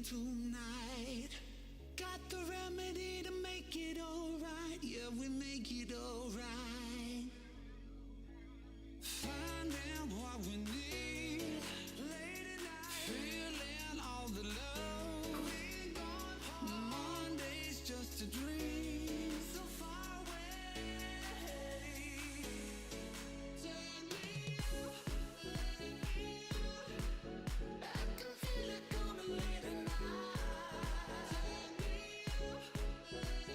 tonight. Got the remedy to make it alright. Yeah, we make it alright. Finding what we need. Late at night, feeling all the love. We ain't gone home. Monday's just a dream. So far away. Turn me up, let me up. I can feel it coming late at night. Turn me up, let me up.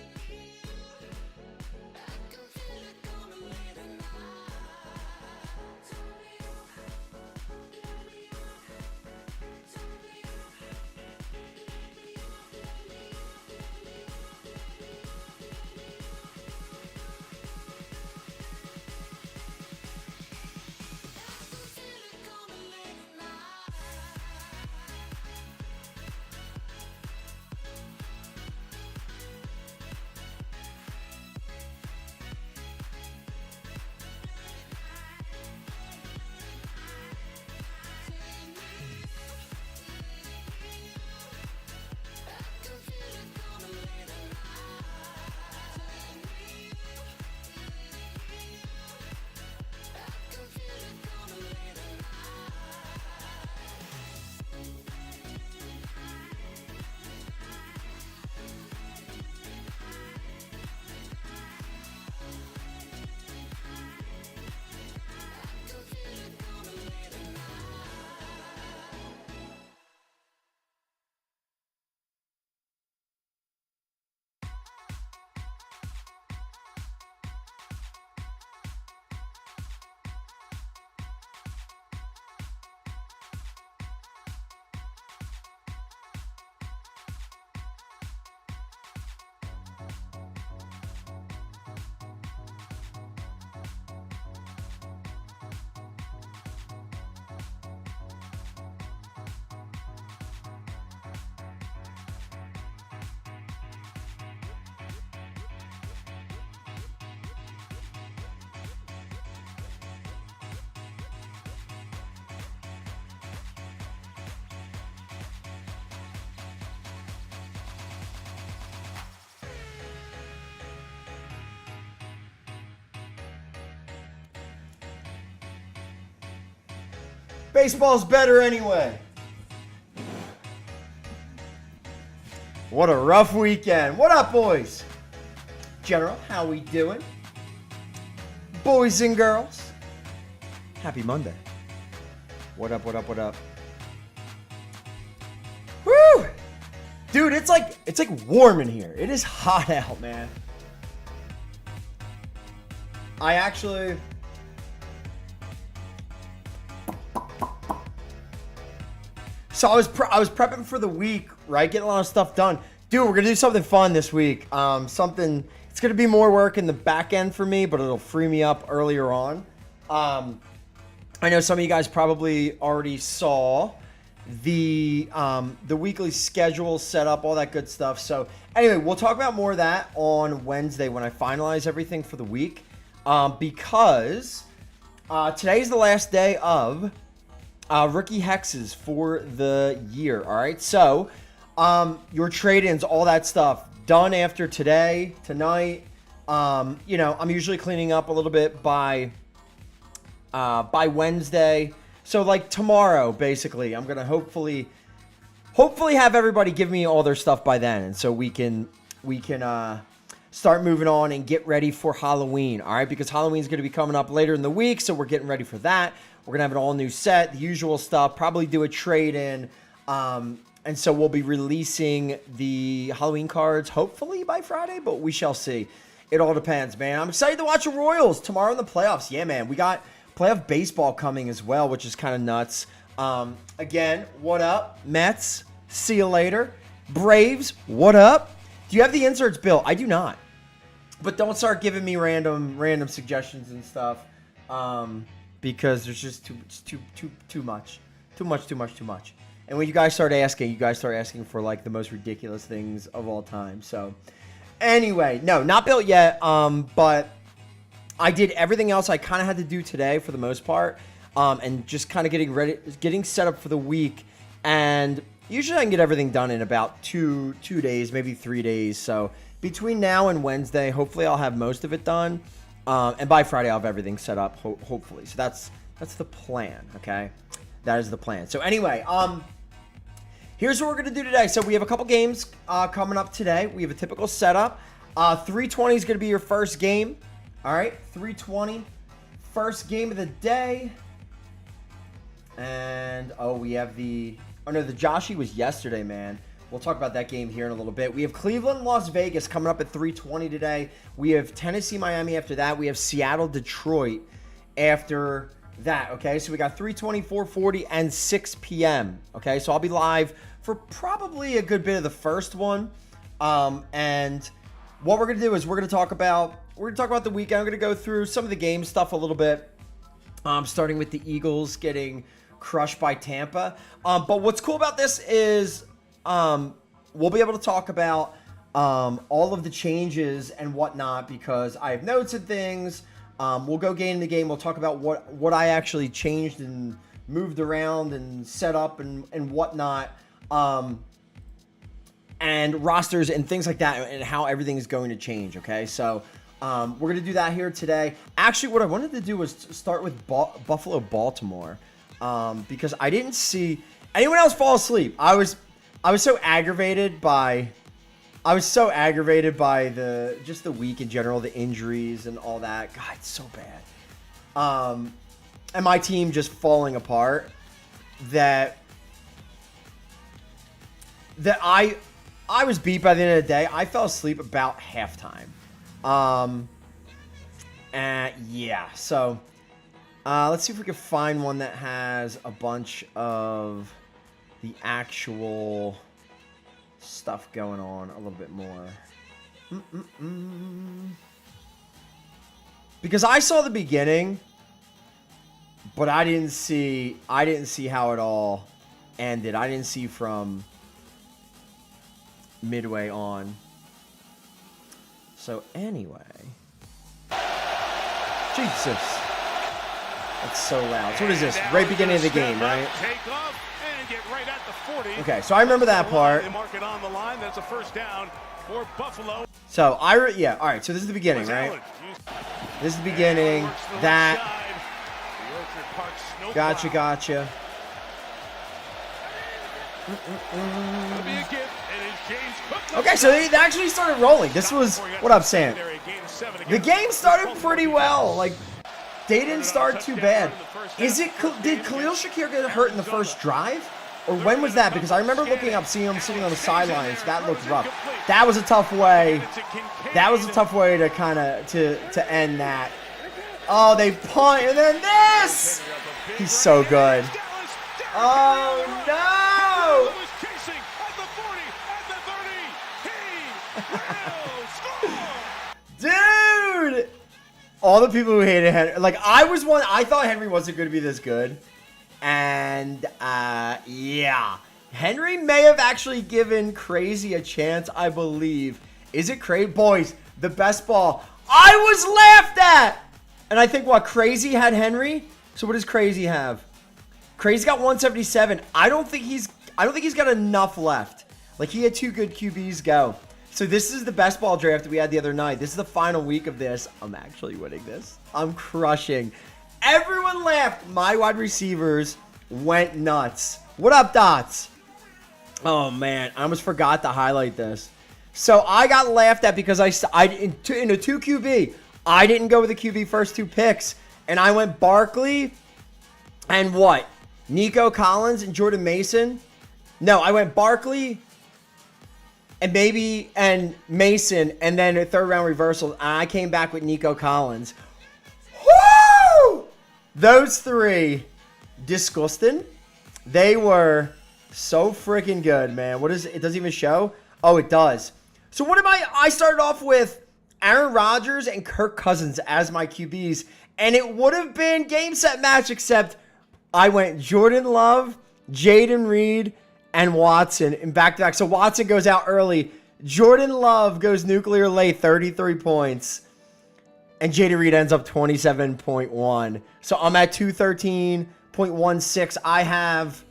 I can feel it coming late at night. Turn me up, let me up. Turn me up, let me up, let me up, let me up, let me up, let me up. I can feel it coming late at night. Baseball's better anyway. What a rough weekend. What up, boys? General, how we doing? Boys and girls, happy Monday. What up, what up, what up? Woo! Dude, it's like warm in here. It is hot out, man. I actually... So I was prepping for the week, right? Getting a lot of stuff done. Dude, we're going to do something fun this week. It's going to be more work in the back end for me, but it'll free me up earlier on. I know some of you guys probably already saw the weekly schedule set up, all that good stuff. So anyway, we'll talk about more of that on Wednesday when I finalize everything for the week. Because today's the last day of rookie hexes for the year. All right. So your trade-ins, all that stuff done after tonight. I'm usually cleaning up a little bit by Wednesday. So like tomorrow, basically, I'm going to hopefully have everybody give me all their stuff by then. And so we can start moving on and get ready for Halloween. All right. Because Halloween's going to be coming up later in the week. So we're getting ready for that. We're going to have an all new set, the usual stuff, probably do a trade-in. And so we'll be releasing the Halloween cards, hopefully by Friday, but we shall see. It all depends, man. I'm excited to watch the Royals tomorrow in the playoffs. Yeah, man. We got playoff baseball coming as well, which is kind of nuts. Again, what up? Mets, see you later. Braves, what up? Do you have the inserts, Bill? I do not. But don't start giving me random suggestions and stuff. Because there's just too much. And when you guys start asking for like the most ridiculous things of all time. So anyway, no, not built yet. But I did everything else I kind of had to do today for the most part. And just kind of getting set up for the week. And Usually I can get everything done in about two days, maybe 3 days. So between now and Wednesday, hopefully I'll have most of it done. And by Friday, I'll have everything set up, hopefully. So that's the plan, okay? That is the plan. So anyway, here's what we're going to do today. So we have a couple games coming up today. We have a typical setup. 320 is going to be your first game. All right, 320. First game of the day. And, we have the... Oh, no, the Joshi was yesterday, man. We'll talk about that game here in a little bit. We have Cleveland, Las Vegas coming up at 3:20 today. We have Tennessee, Miami after that. We have Seattle, Detroit after that, okay? So we got 3:20, 4:40, and 6 p.m., okay? So I'll be live for probably a good bit of the first one. And what we're going to do is we're going to talk about the weekend. I'm going to go through some of the game stuff a little bit, starting with the Eagles getting crushed by Tampa. But what's cool about this is we'll be able to talk about all of the changes and whatnot because I have notes and things. We'll go game to game. We'll talk about what I actually changed and moved around and set up and whatnot. And rosters and things like that and how everything is going to change, okay? So we're going to do that here today. Actually, what I wanted to do was start with Buffalo, Baltimore. Because I didn't see anyone else fall asleep. I was so aggravated by just the week in general, the injuries and all that. God, it's so bad. And my team just falling apart that I was beat by the end of the day. I fell asleep about halftime. And yeah, so let's see if we can find one that has a bunch of the actual stuff going on a little bit more. Because I saw the beginning, but I didn't see how it all ended. I didn't see from midway on. So anyway, Jesus. That's so loud. So what is this? Right beginning of the game, right? Okay, so I remember that part. So yeah, all right. So this is the beginning, right? This is the beginning. That. Gotcha. Okay, so they actually started rolling. This was what I'm saying. The game started pretty well. Like, they didn't start too bad. Did Khalil Shakir get hurt in the first drive? Or when was that? Because I remember looking up, seeing him sitting on the sidelines. That looked rough. That was a tough way. That was a tough way to kind of to end that. Oh, they punt, and then this! He's so good. Oh, no! Dude! All the people who hated Henry, like I thought Henry wasn't going to be this good. And, yeah. Henry may have actually given Crazy a chance, I believe. Is it Crazy? Boys, the best ball. I was laughed at! And I think, what, Crazy had Henry? So what does Crazy have? Crazy got 177. I don't think he's got enough left. Like, he had 2 good QBs go. So this is the best ball draft that we had the other night. This is the final week of this. I'm actually winning this. I'm crushing. Everyone laughed. My wide receivers went nuts. What up, Dots? Oh, man. I almost forgot to highlight this. So I got laughed at because in a 2 QB, I didn't go with the QB first 2 picks. And I went Barkley and what? Nico Collins and Jordan Mason? No, I went Barkley and Mason, and then a 3rd round reversal. And I came back with Nico Collins. Woo! Those 3, disgusting. They were so freaking good, man. What is it? It doesn't even show? Oh, it does. So what am I started off with Aaron Rodgers and Kirk Cousins as my QBs, and it would have been game, set, match, except I went Jordan Love, Jaden Reed, and Watson in back-to-back. So Watson goes out early. Jordan Love goes nuclear late, 33 points. And Jaden Reed ends up 27.1. So I'm at 213.16. I have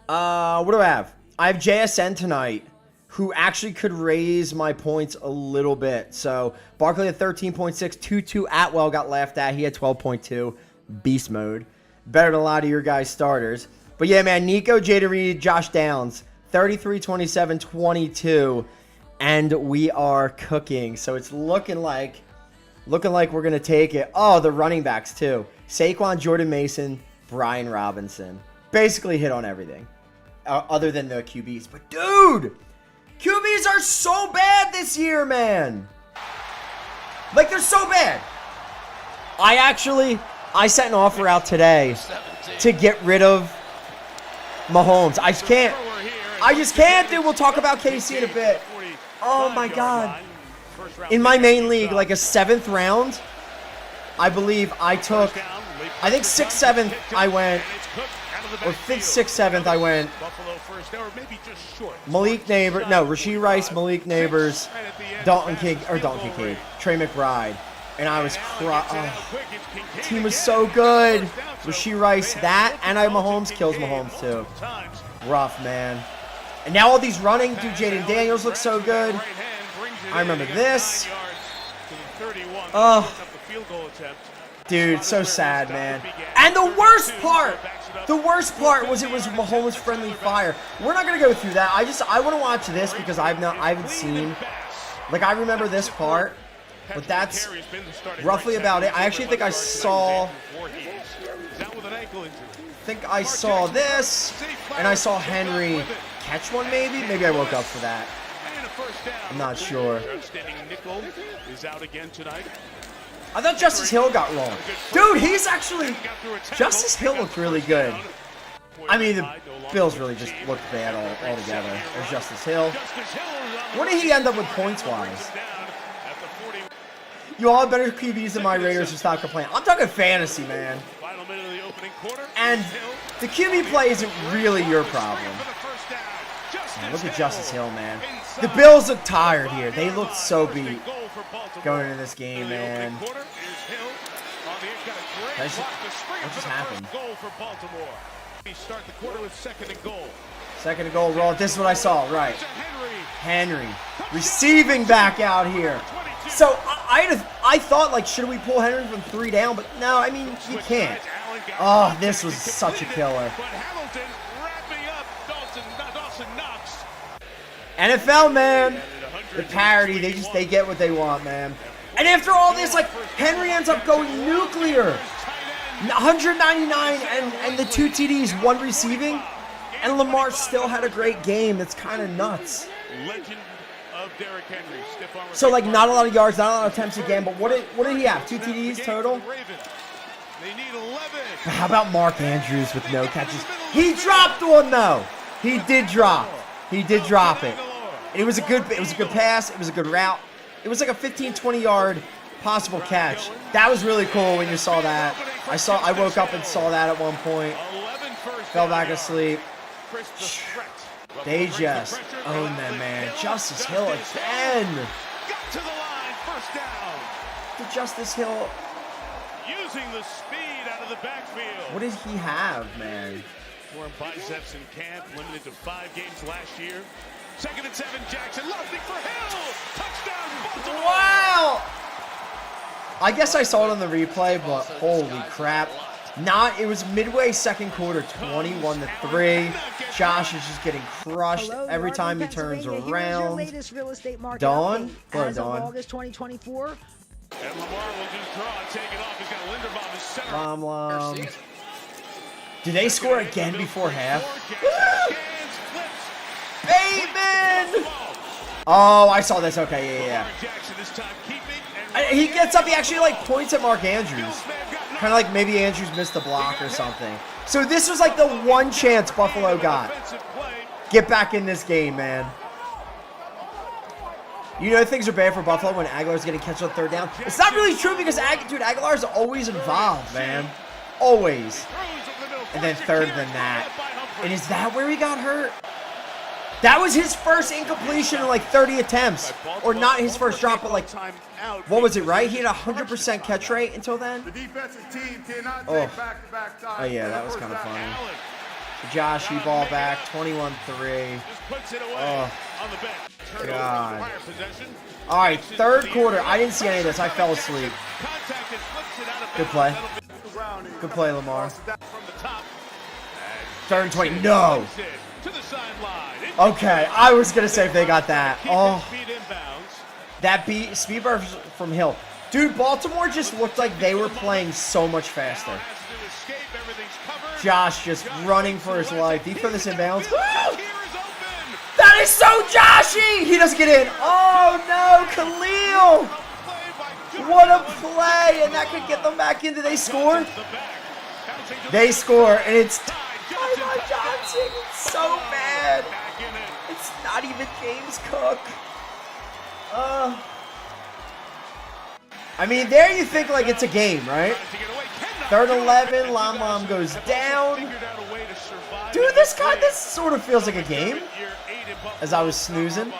What do I have? I have JSN tonight, who actually could raise my points a little bit. So Barkley had 13.6, 2-2 Atwell got laughed at. He had 12.2, beast mode. Better than a lot of your guys' starters. But yeah, man, Nico, Jaden Reed, Josh Downs, 33, 27, 22, and we are cooking. So it's looking like we're gonna take it. Oh, the running backs too: Saquon, Jordan Mason, Brian Robinson. Basically hit on everything, other than the QBs. But dude, QBs are so bad this year, man. Like, they're so bad. I sent an offer out today to get rid of Mahomes. I just can't, dude. We'll talk about KC in a bit. Oh my God. In my main league, like a 7th round, I believe I took, I think 6th, 7th I went, or 5th, 6th, 7th I went, Malik Neighbors, no, Rashee Rice, Malik Neighbors, Trey McBride. And I was the team was so good. Rashee Rice, that, and I Mahomes kills Mahomes too. Rough, man. And now all these running, dude, Jaden Daniels looks so good. I remember this. Oh, dude, so sad, man. And the worst part was it was Mahomes friendly fire. We're not gonna go through that. I want to watch this because I haven't seen. Like, I remember this part, but that's roughly about it. I actually think I saw this, and I saw Henry catch one, maybe. Maybe I woke up for that. I'm not sure. I thought Justice Hill got wrong. Dude, Justice Hill looked really good. I mean, the Bills really just looked bad altogether. There's Justice Hill. What did he end up with points-wise? You all have better QBs than my Raiders, so stop complaining. I'm talking fantasy, man. And the QB play isn't really your problem. Man, look at Justice Hill, man. The Bills look tired here. They look so beat going into this game, man. What just happened? Second and goal, roll. This is what I saw, right. Henry receiving back out here. So I thought, like, should we pull Henry from 3 down? But no, I mean, you can't. Oh, this was such a killer. NFL, man. The parody, they get what they want, man. And after all this, like, Henry ends up going nuclear. 199 and the 2 TDs, 1 receiving. And Lamar still had a great game. That's kind of nuts. So, like, not a lot of yards, not a lot of attempts again, but what did he have? 2 TDs total? How about Mark Andrews with no catches? He dropped one, though. He did drop it. And it was a good pass. It was a good route. It was like a 15-20 yard possible catch. That was really cool when you saw that. I woke up and saw that at one point. Fell back asleep. They just own them, man. Justice Hill again. Got to the line, first down. The Justice Hill. Using the speed out of the backfield. What did he have, man? Torn biceps in camp, limited to 5 games last year. 2nd and 7, Jackson lofting for Hill. Touchdown, Baltimore. Wow. I guess I saw it on the replay, but holy crap. It was midway second quarter, 21-3. Josh is just getting crushed every time he turns around. Dawn? Hello, Dawn. August 2024. And Lamar will just draw and take it off. He's got Linderbaum in center. Did they score again before half? Bateman! Oh, I saw this. Okay, yeah. He gets up. He actually, like, points at Mark Andrews. Kind of like maybe Andrews missed a block or something. So this was like the one chance Buffalo got. Get back in this game, man. You know things are bad for Buffalo when Aguilar's getting catch on 3rd down? It's not really true because, Aguilar's always involved, man. Always. And then 3rd than that. And is that where he got hurt? That was his first incompletion in like 30 attempts. Or not his first drop, but like, what was it, right? He had a 100% catch rate until then? The defensive team cannot Oh. take back-to-back times. Oh, yeah, that was kind of funny. Joshy ball back, 21-3. Just puts it away Oh, on the bench. Turnover, God. prior possession. All right, third quarter. I didn't see any of this. I fell asleep. Contact and flips it out of Good bounds. play. That'll be Good play, Lamar. from the top. Third and 20. No. To the sideline. Okay, I was going to say if they got that. Oh, Speed inbounds. that beat speed burst from Hill. Dude, Baltimore just looked like they were playing so much faster. Has to escape. Everything's covered. Josh just running for his life. Deep for this inbounds. Woo! Here is open. That is so Joshy! He doesn't get in. Oh, no, Khalil. Play by What a play, and that could get them back into. They score. the back. Bouncing to They score, and it's the side. Ty Johnson. It's so bad. Back in it. It's not even James Cook. I mean, there you think like it's a game, right? To get away. Cannot Third do it. 11, Lamlam goes down. Figured out a way to survive. Dude, this sort of feels like a game. As I was snoozing.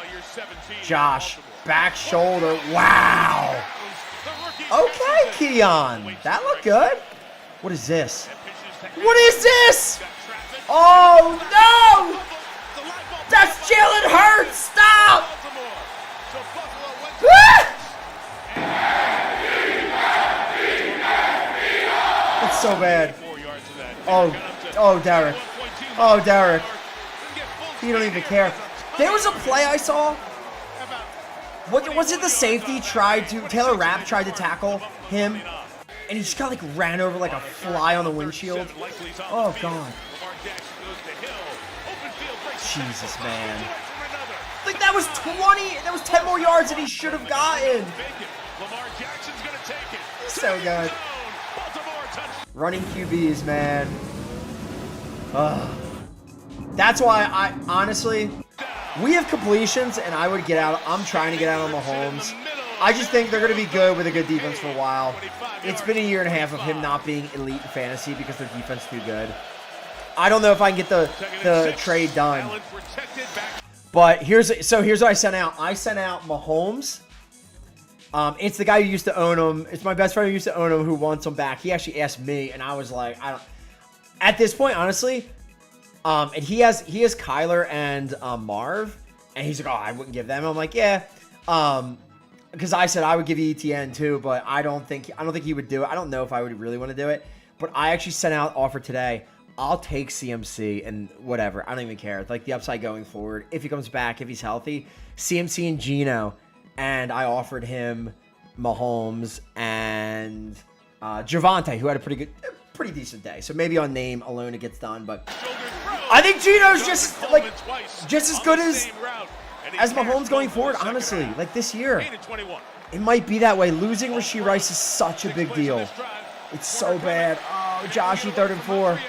Josh, back shoulder. Wow. Okay, Keon. That looked good. What is this? What is this? Oh, no! That's Jalen Hurts. Stop! Ah! It's so bad. Oh, Derek. Oh, Derek. He don't even care. There was a play I saw. What was it? The safety Taylor Rapp tried to tackle him, and he just got like ran over like a fly on the windshield. Oh God. Jesus, man. Like that was 20. That was 10 more yards that he should have gotten. He's so good. Running QBs, man. Ugh. That's why I honestly, we have completions, and I would get out. I'm trying to get out on Mahomes. I just think they're going to be good with a good defense for a while. It's been a year and a half of him not being elite in fantasy because their defense is too good. I don't know if I can get the trade done. But here's what I sent out. I sent out Mahomes. It's the guy who used to own him. It's my best friend who used to own him who wants him back. He actually asked me, and I was like, I don't. At this point, honestly, and he has Kyler and Marv, and he's like, oh, I wouldn't give them. I'm like, yeah, because I said I would give ETN too, but I don't think he would do it. I don't know if I would really want to do it, but I actually sent out offer today. I'll take CMC and whatever. I don't even care. It's like the upside going forward. If he comes back, if he's healthy, CMC and Geno. And I offered him Mahomes and Javonte, who had a pretty decent day. So maybe on name alone it gets done. But I think Geno's just as good as Mahomes going forward, honestly. Like this year. It might be that way. Losing Rashee Rice is such a big deal. It's so bad. Oh, Joshy, 3rd and 4.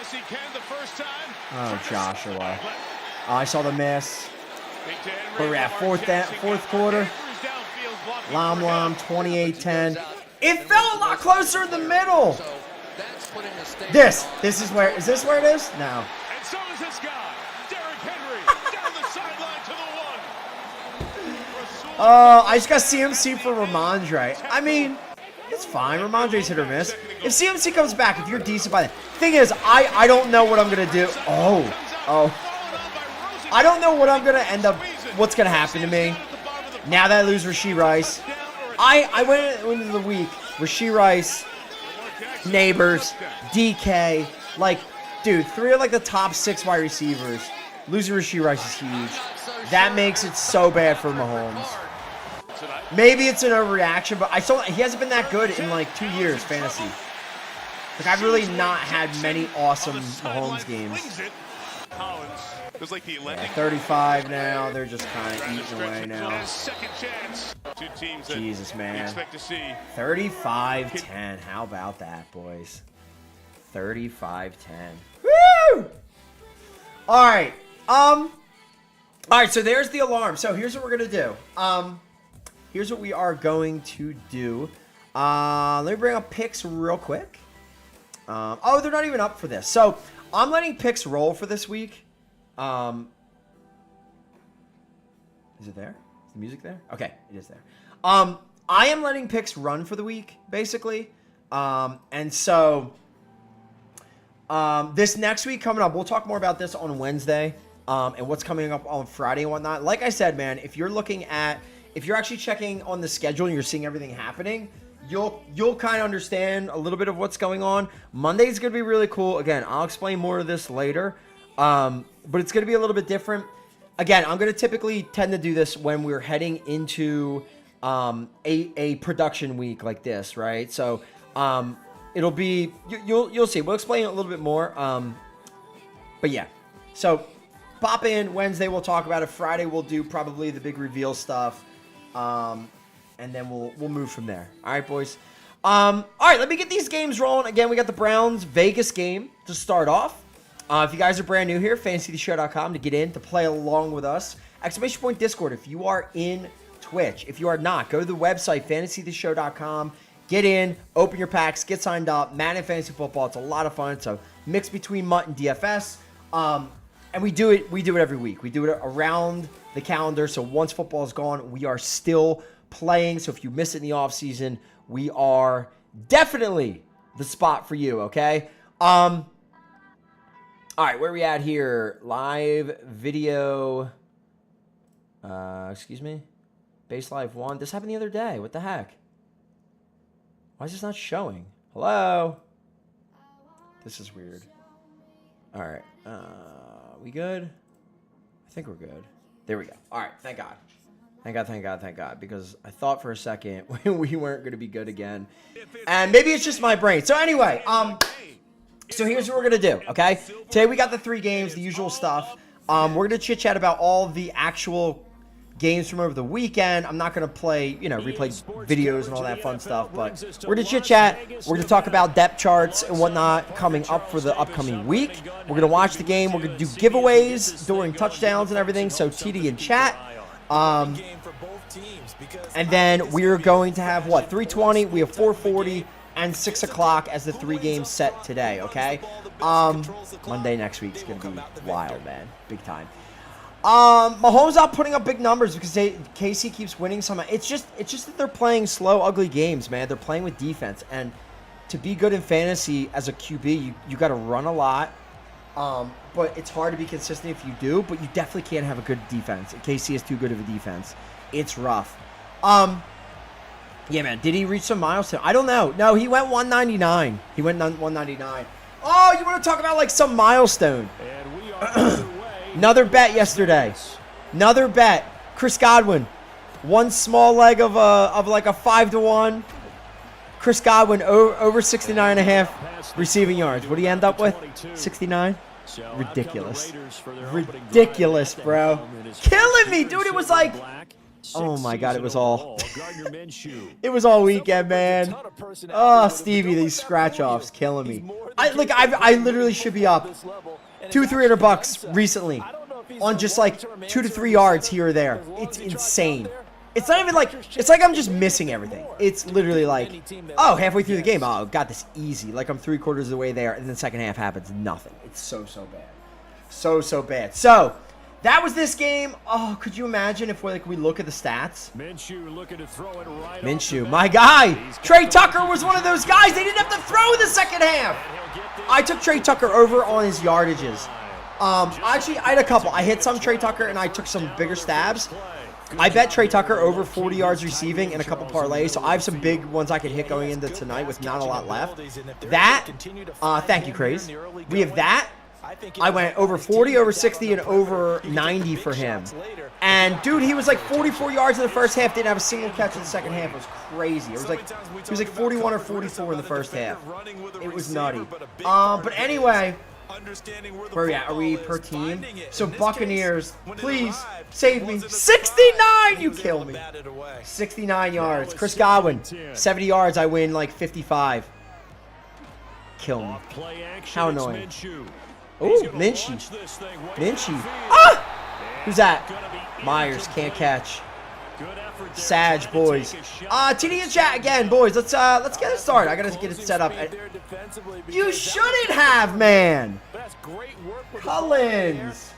Oh, Joshua. Oh, I saw the miss. Where we're at, fourth quarter. Lam, 28-10. It fell a lot closer in the middle. Is this where it is? No. And so is this guy, Derrick Henry, down the sideline to the 1. I just got CMC for Ramondre. I mean, it's fine. Ramondre's hit or miss. If CMC comes back, if you're decent by then. Thing is, I don't know what I'm going to do. Oh. I don't know what I'm going to end up, what's going to happen to me. Now that I lose Rashee Rice. I went into the week, Rashee Rice, Neighbors, DK. Like, dude, 3 of like the top 6 wide receivers. Losing Rashee Rice is huge. That makes it so bad for Mahomes. Maybe it's an overreaction, but he hasn't been that good in like 2 years fantasy. Like I've really not had many awesome Mahomes games. It like the Yeah, 35 now. They're just kind of eating away now. Jesus, man. 35-10. How about that, boys? 35-10. Woo! All right. All right, so there's the alarm. So here's what we're going to do. Here's what we are going to do. Let me bring up picks real quick. Oh, they're not even up for this. So I'm letting picks roll for this week. Is it there? Is the music there? Okay, it is there. I am letting picks run for the week, basically. And so This next week coming up, we'll talk more about this on Wednesday, and what's coming up on Friday and whatnot. Like I said, man, if you're actually checking on the schedule and you're seeing everything happening, you'll kind of understand a little bit of what's going on. Monday's going to be really cool. Again, I'll explain more of this later, but it's going to be a little bit different. Again, I'm going to typically tend to do this when we're heading into a production week like this, right? So it'll be, you'll see. We'll explain it a little bit more. But yeah, so pop in Wednesday. We'll talk about it. Friday we'll do probably the big reveal stuff, and then we'll move from there. All right, boys. All right, let me get these games rolling. Again, we got the Browns Vegas game to start off. If you guys are brand new here, fantasytheshow.com to get in, to play along with us. Exclamation point Discord if you are in Twitch. If you are not, go to the website, fantasytheshow.com. Get in, open your packs, get signed up. Madden Fantasy Football, it's a lot of fun. It's a mix between MUT and DFS. And we do it every week. We do it around the calendar. So once football is gone, we are still playing. So if you miss it in the offseason, we are definitely the spot for you, okay? All right, where are we at here? Live video. Excuse me. Base Live 1. This happened the other day. What the heck? Why is this not showing? Hello? This is weird. All right. We good? I think we're good. There we go. All right. Thank God. Thank God, thank God, thank God. Because I thought for a second we weren't going to be good again. And maybe it's just my brain. So anyway, so here's what we're going to do, okay? Today we got the 3 games, the usual stuff. We're going to chit-chat about all the actual games from over the weekend. I'm not going to play, replay videos and all that fun stuff, but we're going to chit-chat. We're going to talk about depth charts and whatnot coming up for the upcoming week. We're going to watch the game. We're going to do giveaways during touchdowns and everything, so TD and chat. And then we're going to have, 320? We have 440. And 6 o'clock as the 3 games set today, okay? Monday next week is going to be wild, man. Big time. Mahomes out putting up big numbers because KC keeps winning somehow. It's just that they're playing slow, ugly games, man. They're playing with defense. And to be good in fantasy as a QB, you got to run a lot. But it's hard to be consistent if you do. But you definitely can't have a good defense. KC is too good of a defense. It's rough. Yeah, man. Did he reach some milestone? I don't know. No, he went 199. He went 199. Oh, you want to talk about, some milestone. Another bet yesterday. Another bet. Chris Godwin. One small leg of a 5-to-1. Chris Godwin over 69.5 receiving yards. What do you end up with? 69? Ridiculous. Ridiculous, bro. Killing me, dude. It was like... Oh my God, it was all weekend, man. Oh, Stevie, these scratch offs killing me. I literally should be up $200-300 recently on just 2 to 3 yards here or there. It's insane. It's not even it's like I'm just missing everything. It's literally halfway through the game, got this easy. I'm 3/4 of the way there, and then the second half happens nothing. It's so bad. So bad. So that was this game. Oh, could you imagine if we look at the stats? Minshew looking to throw it right. Minshew, my guy. Trey Tucker was one of those guys. They didn't have to throw in the second half. I took Trey Tucker over on his yardages. Actually, I had a couple. I hit some Trey Tucker, and I took some bigger stabs. I bet Trey Tucker over 40 yards receiving and a couple parlays, so I have some big ones I could hit going into tonight with not a lot left. That, thank you, Craze. We have that. I went over 40, over 60, and over 90 for him. And, dude, he was 44 yards in the first half, didn't have a single catch in the second half. It was crazy. He was 41 or 44 in the first half. It was nutty. But anyway, where are we at? Are we per team? So, Buccaneers, please save me. 69! You kill me. 69 yards. Chris Godwin, 70 yards. I win 55. Kill me. How annoying. Ooh, Minshew. Ah! Who's that? Myers can't catch. Sag, boys. TD and chat again, boys. Let's get it started. I gotta get it set up. You shouldn't have, man. Collins.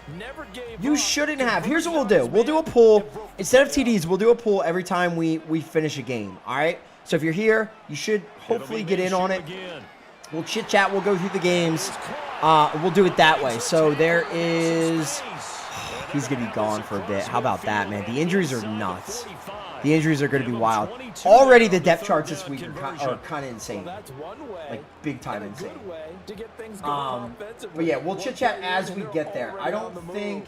You shouldn't have. Here's what we'll do. We'll do a pool. Instead of TDs, we'll do a pool every time we finish a game. All right? So if you're here, you should hopefully get in on it. We'll chit-chat. We'll go through the games. We'll do it that way. So there is... He's going to be gone for a bit. How about that, man? The injuries are nuts. The injuries are going to be wild. Already the depth charts this week are kind of insane. Like, big-time insane. But yeah, we'll chit-chat as we get there. I don't think...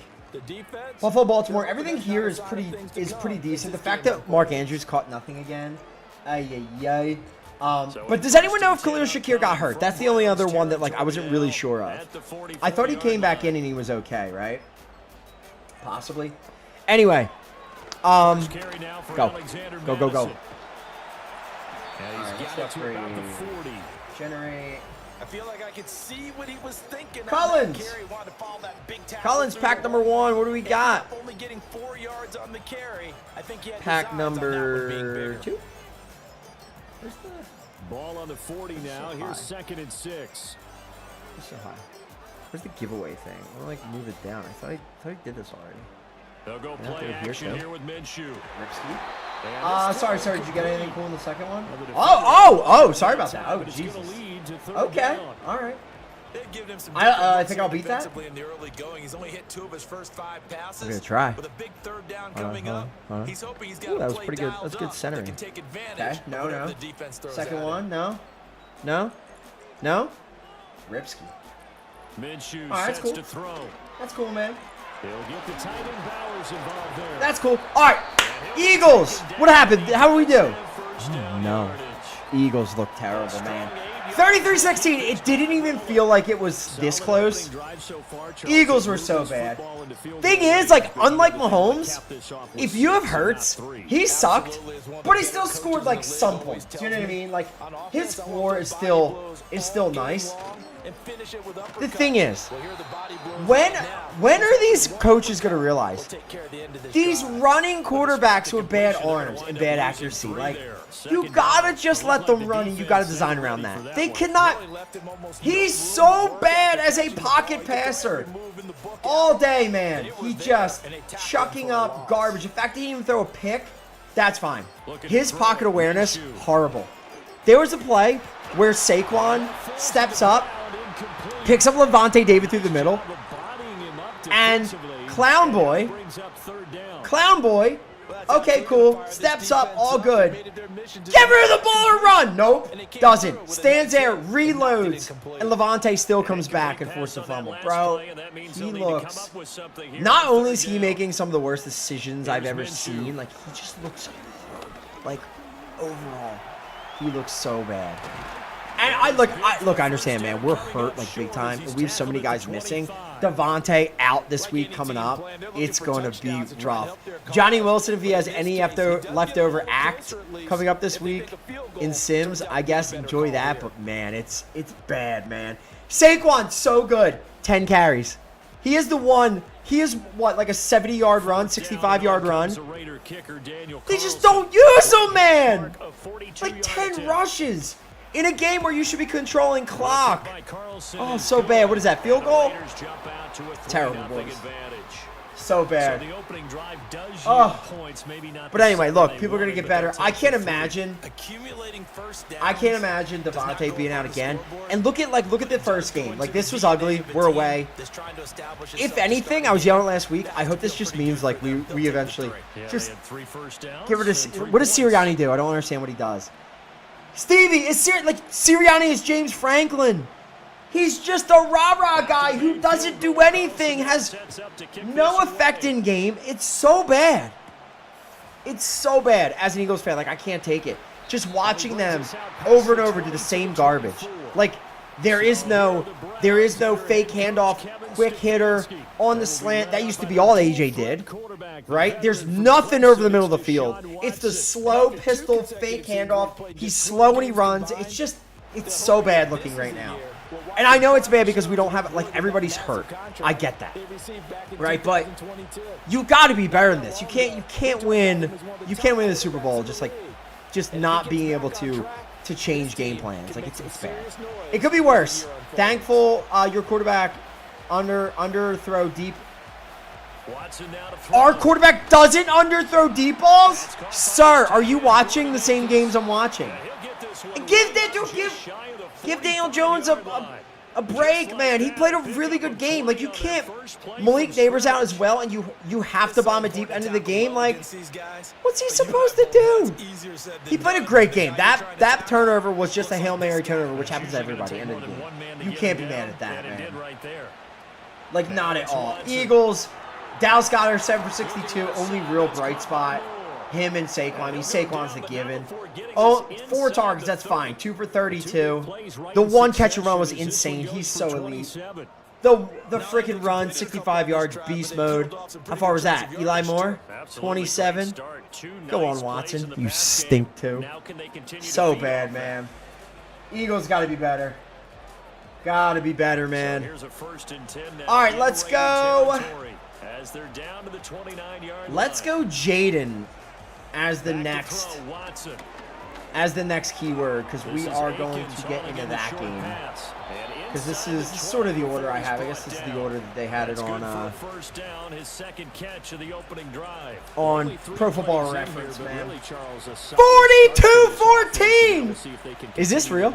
Buffalo, Baltimore, everything here is pretty decent. The fact that Mark Andrews caught nothing again. But does anyone know if Khalil Shakir got hurt? That's the only other one that like I wasn't really sure of. I thought he came back in and he was okay, right? Possibly. Anyway, go. Generate. I feel like I could see what he was thinking. Collins, pack number 1. What do we got? Only getting 4 yards on the carry. I think he had Pack number 2. Where's the ball on the 40 now? Here's 2nd and 6. Where's so high? Where's the giveaway thing? I want to like move it down. I thought he did this already. They'll go play action here with Minshew. Sorry. Did you get anything cool in the second one? Oh, sorry about that. Oh, Jesus. Okay, all right. I think I'll beat that. In the early going, he's only hit 2 of his first 5 passes. I'm gonna try. With a big 3rd down coming up, he's hoping he's got that was pretty good. That's good centering. Okay, no. Second one, no. Ripsky. Minshew that's cool. to throw. That's cool, man. They'll get the tight end Bowers involved there. That's cool. All right, Eagles. What happened? How do we do? No. Eagles look terrible, man. 33-16. It didn't even feel like it was this close. Eagles were so bad. Thing is, like, unlike Mahomes, if you have Hurts, he sucked, but he still scored like some points. Do you know what I mean? Like, his floor is still nice. The thing is, when are these coaches going to realize these running quarterbacks who have bad arms and bad accuracy, like, you got to just let them run and you got to design around that. They cannot. He's so bad as a pocket passer. All day, man. He just chucking up garbage. The fact that he didn't even throw a pick, that's fine. His pocket awareness, horrible. There was a play where Saquon steps up, picks up Levante David through the middle, and Clown Boy, okay, cool, steps up, all good. Give her the ball or run. Nope, doesn't. Stands there, reloads, and Levante still comes back and forces a fumble. Bro, he looks, not only is he making some of the worst decisions I've ever seen, like, he just looks, like, overall, he looks so bad. And I understand, man. We're hurt like big time. We have so many guys missing. Devontae out this week coming up. It's going to be rough. Johnny Wilson, if he has any leftover act coming up this week in Sims, I guess enjoy that. But man, it's bad, man. Saquon, so good. 10 carries. He is the one. He is what, like a 70-yard run, 65-yard run. They just don't use him, man. Like 10 rushes. In a game where you should be controlling clock. Oh, so bad. What is that, field goal? Terrible, boys. So bad. Oh. But anyway, look, people are going to get better. I can't imagine Devontae being out again. And look at the first game. Like, this was ugly. We're away. If anything, I was yelling last week. I hope this just means, like, we eventually just get rid of... What does Sirianni do? I don't understand what he does. Stevie, Sirianni is James Franklin. He's just a rah-rah guy who doesn't do anything, has no effect in game. It's so bad. It's so bad as an Eagles fan. Like, I can't take it. Just watching them over and over do the same garbage. Like, there is no fake handoff, quick hitter on the slant. That used to be all AJ did, right? There's nothing over the middle of the field. It's the slow pistol fake handoff. He's slow when he runs. It's so bad looking right now. And I know it's bad because we don't have it. Like, everybody's hurt. I get that, right? But you got to be better than this. You can't win the Super Bowl just not being able to change game plans. Like, it's bad. It could be worse. Thankful your quarterback underthrow deep. Our quarterback doesn't underthrow deep balls? Sir, are you watching the same games I'm watching? Give Daniel Jones a break, man. He played a really good game. Like, you can't Malik Neighbors out as well, and you have to bomb a deep end of the game. Like, what's he supposed to do? He played a great game. That turnover was just a Hail Mary turnover, which happens to everybody end of the game. You can't be mad at that, man. Like, not at all. Eagles, Dallas Goedert, 7 for 62. Only real bright spot. Him and Saquon. I mean, Saquon's the given. Oh, 4 targets, that's fine. 2 for 32. The one catch and run was insane. He's so elite. The freaking run, 65 yards, beast mode. How far was that? Eli Moore, 27. Go on, Watson. You stink too. So bad, man. Eagles got to be better. Got to be better, man. All right, let's go. Let's go Jaden as the next keyword, because we are going to get into that game. Because this is sort of the order I have. I guess this is the order that they had it on Pro Football Reference, man. 42-14! Is this real?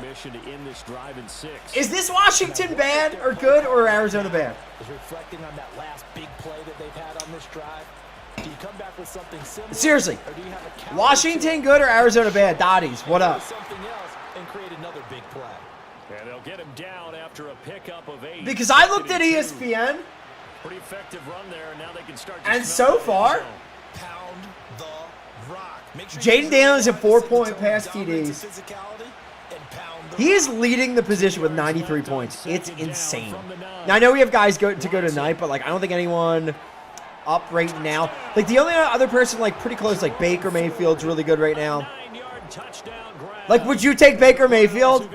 Is this Washington bad or good, or Arizona bad? Reflecting on that last big play that they've had on this drive. Do you come back with something similar? Seriously, Washington good or Arizona bad? Dotties, what up? Something else and create another big play. And they'll get him down after a pickup of 8. Because I looked at ESPN, Pretty effective run there, and now they can start. and so far, Pound the rock. Jaden Daniels has 4-point pass TDs. He is leading the position with 93 points. It's insane. Now, I know we have guys to go tonight, but, like, I don't think anyone up right now. Like, the only other person, like, pretty close, like, Baker Mayfield's really good right now. Like, would you take Baker Mayfield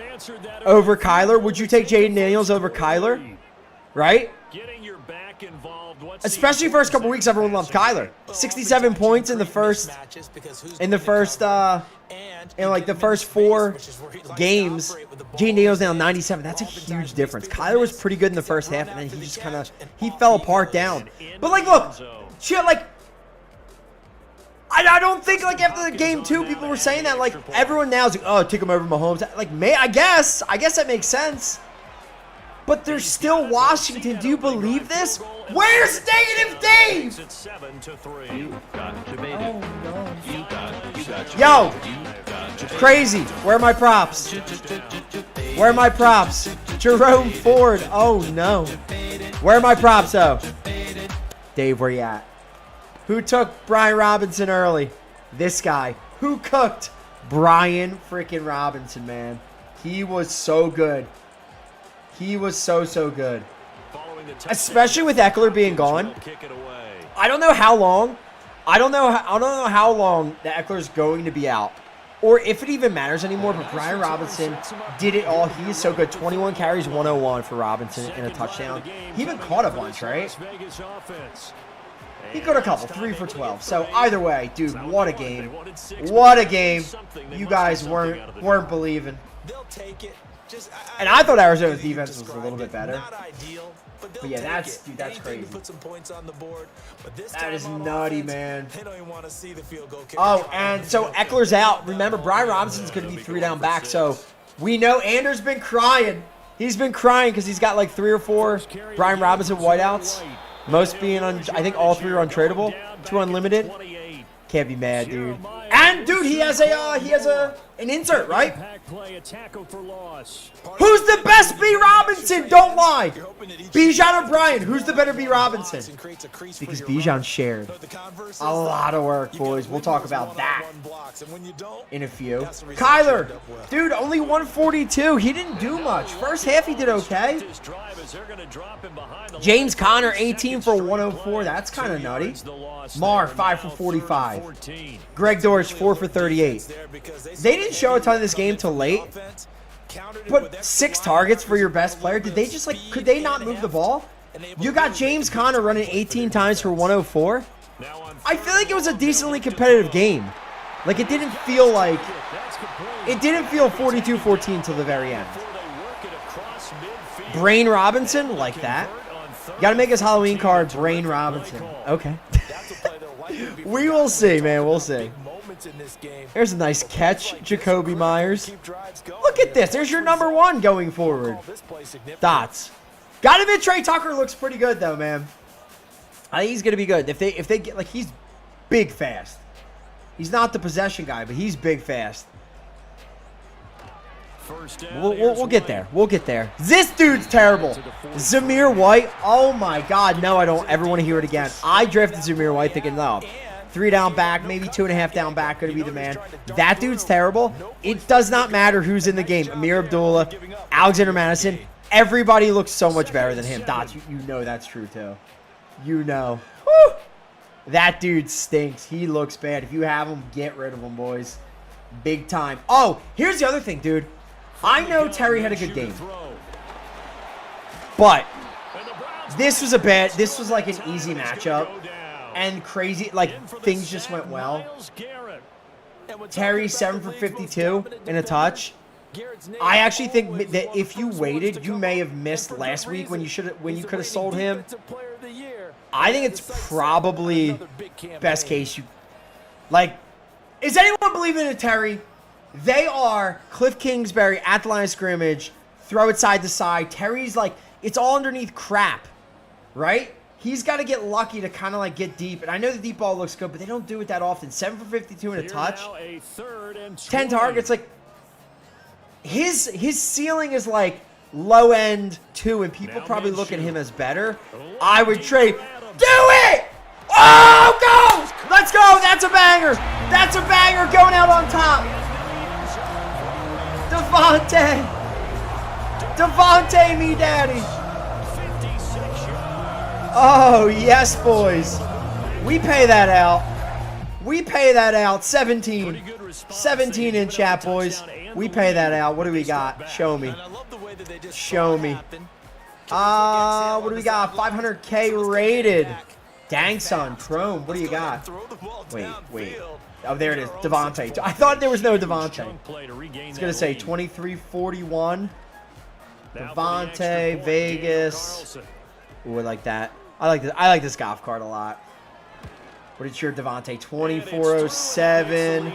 over Kyler? Would you take Jaden Daniels over Kyler? Right? Especially first couple weeks, everyone loved Kyler. 67 points in the first, in like the first 4 games. Jaden Daniels now 97. That's a huge difference. Kyler was pretty good in the first half, and then he just he fell apart down. But, like, look, shit, like, I don't think, like, after the game 2, people were saying that, like, everyone now is like, oh, take him over Mahomes. Like, I guess that makes sense. But there's still Washington. Do you believe this? Where's Negative Dave? You got debated. Oh, no. You got Yo, crazy. Where are my props? Where are my props? Jerome Ford. Oh, no. Where are my props, though? Dave, where you at? Who took Brian Robinson early? This guy. Who cooked Brian freaking Robinson, man? He was so good. He was so good. Especially with Eckler being gone. I don't know how long. I don't know how long the Eckler's going to be out, or if it even matters anymore. But Brian Robinson did it all. He is so good. 21 carries, 101 for Robinson and a touchdown. He even caught a bunch, right? He caught a couple, 3 for 12. So either way, dude, what a game! What a game! You guys weren't believing. They'll take it. And I thought Arizona's defense was a little bit better. But yeah, that's crazy. That is nutty, man. Oh, and so Eckler's out. Remember, Brian Robinson's going to be 3 down back. So we know Anders been crying. He's been crying because he's got like 3 or 4 Brian Robinson whiteouts. Most being on, I think all 3 are untradeable. 2 unlimited. Can't be mad, dude. And dude, he has an insert, right? Who's the best B. Robinson? Don't lie. Bijan or Brian? Who's the better B. Robinson? Because Bijan shared a lot of work, boys. We'll talk about that in a few. Kyler, dude, only 142. He didn't do much. First half, he did okay. James Conner, 18 for 104. That's kind of nutty. Marr, 5 for 45. Greg Dortch, 4 for 38. They didn't show a ton of this game till late. But 6 targets for your best player. Did they just, like, could they not move the ball? You got James Conner running 18 times for 104. I feel like it was a decently competitive game. Like, it didn't feel 42-14 till the very end. Brain Robinson, like that. You gotta make his Halloween card Brain Robinson. Okay. We will see, man. We'll see. points in this game. There's a nice catch, Jacoby Myers. Keep drives going. Look at this. There's your number 1 going forward. This play significant. Dots. Gotta admit, Trey Tucker looks pretty good though, man. I think he's gonna be good. If they get like, he's big fast. He's not the possession guy, but he's big fast. We'll get there. We'll get there. This dude's terrible. Zamir White. Oh my God. No, I don't ever want to hear it again. I drafted Zamir White thinking, no, 3 down back, maybe 2.5 down back, gonna be the man. That dude's terrible. It does not matter who's in the game. Amir Abdullah, Alexander Madison. Everybody looks so much better than him. Dots, you know that's true too. You know. Woo! That dude stinks. He looks bad. If you have him, get rid of him, boys. Big time. Oh, here's the other thing, dude. I know Terry had a good game, but this was like an easy matchup, and crazy, like, things just went well. Terry 7 for 52 in a touch. I actually think that if you waited, you may have missed last week when you could have sold him. I think it's probably best case you, like, is anyone believing in Terry? They are Cliff Kingsbury at the line of scrimmage, throw it side to side. Terry's like, it's all underneath crap, right? He's got to get lucky to kind of like get deep. And I know the deep ball looks good, but they don't do it that often. 7 for 52 in a touch. 10 targets. Like, his ceiling is like low end 2, and people probably look at him as better. I would trade. Do it! Oh, go! Let's go! That's a banger! That's a banger going out on top. Devontae, me daddy. Oh, yes, boys. We pay that out. We pay that out. 17 in chat, boys. We pay that out. What do we got? Show me. Show me. What do we got? 500K rated. Dang, son. Chrome. What do you got? Wait. Oh, there it is. Devontae. I thought there was no Devontae. It's going to say 2341. Devontae, Vegas. Ooh, I like that. I like this golf card a lot. What is your Devontae? 2407.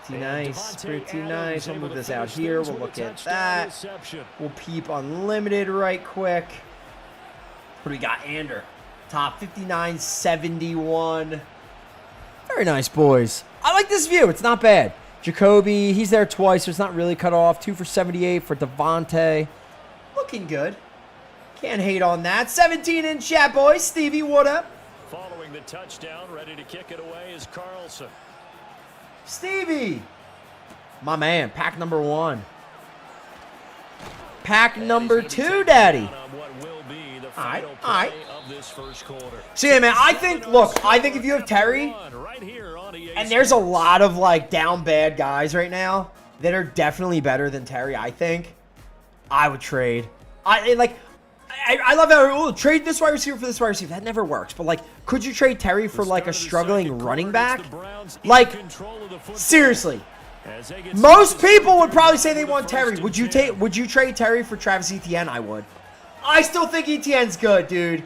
Pretty nice. Pretty nice. I'll move this out here. We'll look at that. We'll peep unlimited right quick. What do we got? Ander. Top 5971. Very nice, boys. I like this view. It's not bad. Jacoby, he's there twice, so it's not really cut off. 2 for 78 for Devontae. Looking good. Can't hate on that. 17 in chat, boys. Stevie, what up? Following the touchdown, ready to kick it away is Carlson. Stevie. My man, pack number 1. Pack number 2, daddy. All right. So, yeah, man, I think if you have Terry, and there's a lot of, like, down bad guys right now that are definitely better than Terry, I think, I would trade. I love that. Trade this wide receiver for this wide receiver. That never works. But, like, could you trade Terry for, like, a struggling running back? Like, seriously. Most people would probably say they want Terry. Would you trade Terry for Travis Etienne? I would. I still think Etienne's good, dude.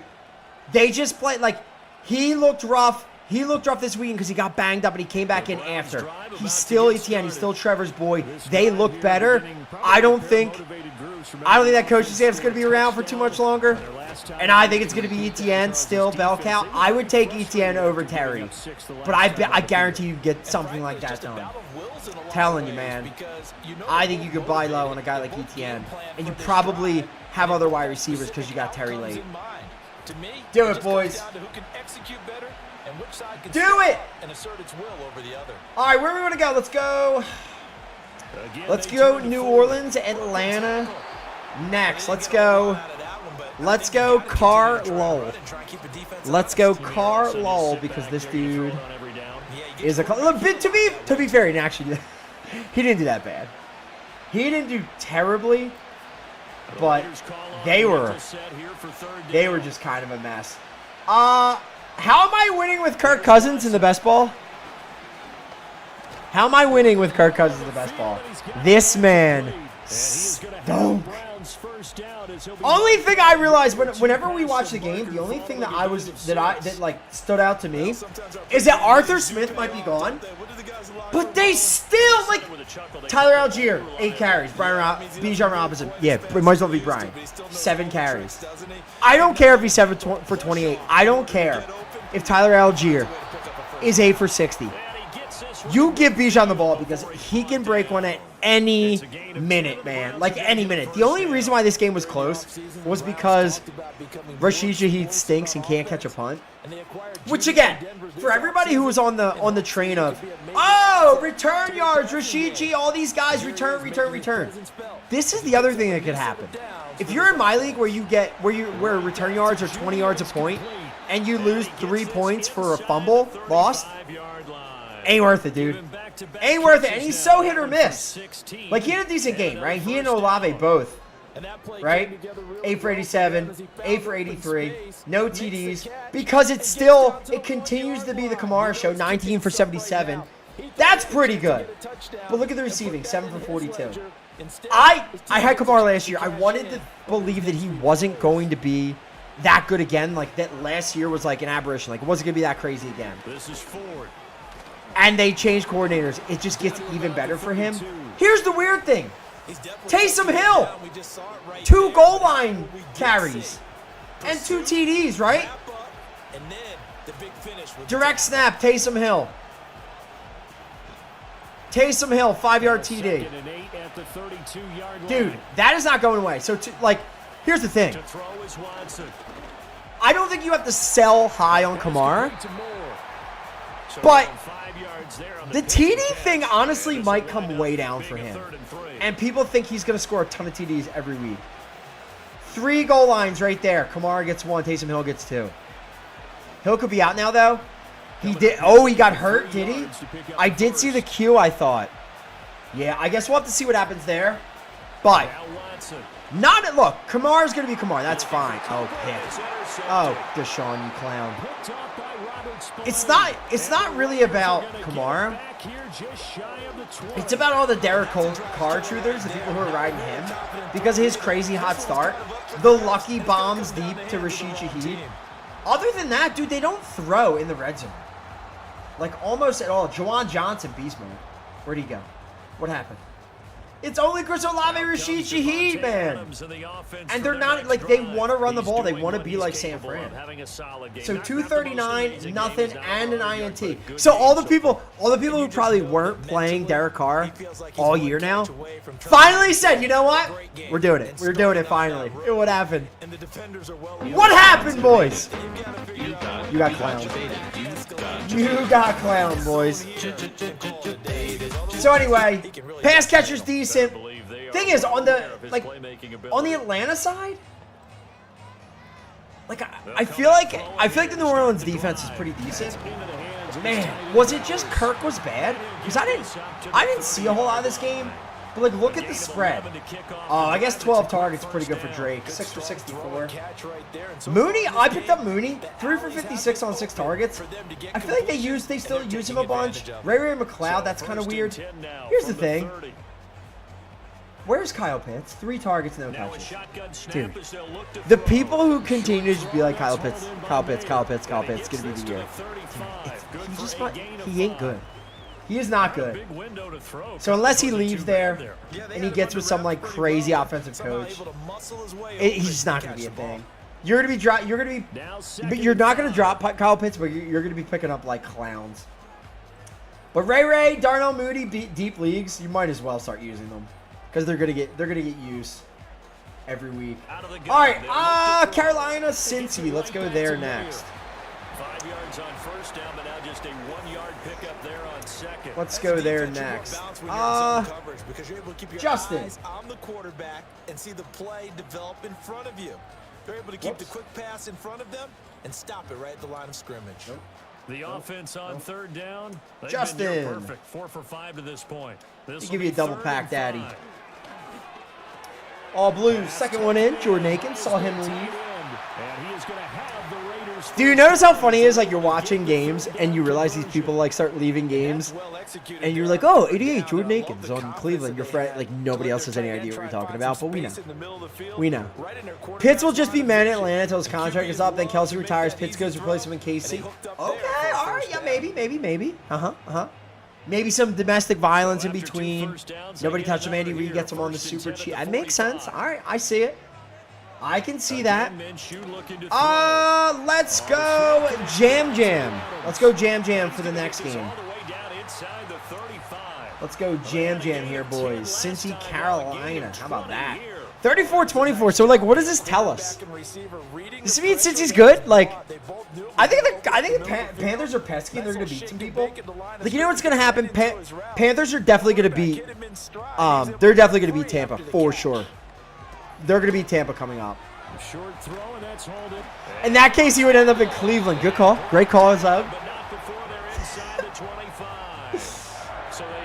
They just played, like, he looked rough. He looked rough this weekend because he got banged up and he came back in after. He's still Etienne. He's still Trevor's boy. They look better. I don't think that coaching staff is going to be around for too much longer. And I think it's going to be Etienne still, bell count. I would take Etienne over Terry. But I guarantee you get something like that done. Telling you, man. I think you could buy low on a guy like Etienne. And you probably have other wide receivers because you got Terry late. Do it, boys. Do it! All right, where are we going to go? Let's go New Orleans, Atlanta next. Let's go Carr Lowell. Let's go Carr Lowell because this dude is a bit, to be fair, and actually he didn't do that bad. He didn't do terribly, but they were just kind of a mess. How am I winning with Kirk Cousins in the best ball? How am I winning with Kirk Cousins in the best ball? This man Only thing I realized whenever we watch the game, the only thing that like stood out to me is that Arthur Smith might be gone, but they still like Tyler Algier 8 carries, Bijan Robinson, yeah, it might as well be Brian, 7 carries. I don't care if he's 7 for 28. I don't care if Tyler Algier is 8 for 60. You give Bijan the ball because he can break one at any minute, man. Like any minute. The only reason why this game was close was because Rashid Shaheed stinks and can't catch a punt. Which again, for everybody who was on the train of, oh, return yards, Rashid G, all these guys return. This is the other thing that could happen. If you're in my league where return yards are 20 yards a point and you lose 3 points for a fumble lost, ain't worth it, dude. Ain't worth it. And he's so hit or miss. Like, he had a decent game, right? He and Olave both, right? 8 for 87, 8 for 83, no TDs. Because it continues to be the Kamara show, 19 for 77. That's pretty good. But look at the receiving, 7 for 42. I had Kamara last year. I wanted to believe that he wasn't going to be that good again. Like, that last year was like an aberration. Like, it wasn't going to be that crazy again. This is Ford. And they changed coordinators. It just gets even better for him. Here's the weird thing. Taysom Hill. 2 goal line carries. And 2 TDs, right? Direct snap, Taysom Hill. Taysom Hill, 5-yard TD. Dude, that is not going away. So, here's the thing. I don't think you have to sell high on Kamara. But the TD thing honestly might come way down for him. And people think he's going to score a ton of TDs every week. 3 goal lines right there. Kamara gets 1. Taysom Hill gets 2. Hill could be out now, though. He did. Oh, he got hurt, did he? I did see the cue, I thought. Yeah, I guess we'll have to see what happens there. But, look, Kamara's going to be Kamara. That's fine. Oh, pick. Oh, Deshaun, you clown. It's not really about Kamara. It's about all the Derek Carr truthers, the people who are riding him, because of his crazy hot start. The lucky bombs deep to Rashid Shaheed. Other than that, dude, they don't throw in the red zone. Like, almost at all. Juwan Johnson, beast mode. Where'd he go? What happened? It's only Chris Olave, Rashid Shaheed, man. And they're not, like, they want to run the ball. They want to be like San Fran. So 239, nothing, and an INT. So all the people who probably weren't playing Derek Carr all year now finally said, you know what? We're doing it. We're doing it finally. What happened? What happened, boys? You got clowned. You got clowned, boys. So anyway, pass catcher's decent. Thing is, on the Atlanta side, like I feel like the New Orleans defense is pretty decent. Man, was it just Kirk was bad? Because I didn't see a whole lot of this game. But like, look at the spread. Oh, I guess 12 targets is pretty good for Drake. 6 for 64. Mooney, I picked up Mooney. 3 for 56 on 6 targets. I feel like they still use him a bunch. Ray McLeod, that's kind of weird. Here's the thing. Where's Kyle Pitts? 3 targets, no catches. Dude, the people who continue to be like Kyle Pitts, it's gonna be the year. He ain't good. He is not good. So unless he leaves there and he gets with some like crazy offensive coach, he's just not going to be a thing. You're not going to drop Kyle Pitts, but you're going to be picking up like clowns. But Ray, Darnell Mooney, deep leagues, you might as well start using them because they're going to get use every week. All right, Carolina, Cincy. Let's go there next. 5 yards on first down, but now just a 1-yard pickup there on second. Let's go there next. Justin. On the quarterback and see the play develop in front of you. They're able to keep the quick pass in front of them and stop it right at the line of scrimmage. The offense on third down. Justin. Perfect. 4 for 5 to this point. This give you a double pack, Daddy. All Blues. Second one in. Jordan Akins saw him leave. And he is going to have the Raiders Do you notice how funny it is? Like, you're watching games and you realize these people like start leaving games, and you're like, "Oh, 88 Jordan Akins on Cleveland." Your friend, like, nobody else has any idea what you're talking about, but we know. We know. Pitts will just be man in Atlanta until his contract is up. Then Kelsey retires. Pitts goes to replace him in KC. Okay, all right, yeah, maybe. Maybe some domestic violence in between. Nobody touched him. Andy Reid gets him on the super cheap. That makes sense. All right, I see it. I can see that. Let's go Jam. Let's go Jam for the next game. Let's go Jam here, boys. Cincy, Carolina. How about that? 34-24. So, like, what does this tell us? Does it mean Cincy's good? Like, I think the Panthers are pesky and they're going to beat some people. Like, you know what's going to happen? Panthers are definitely going to beat. They're definitely going to beat Tampa for sure. They're going to beat Tampa coming up. In that case, he would end up in Cleveland. Good call. Great call, Zug.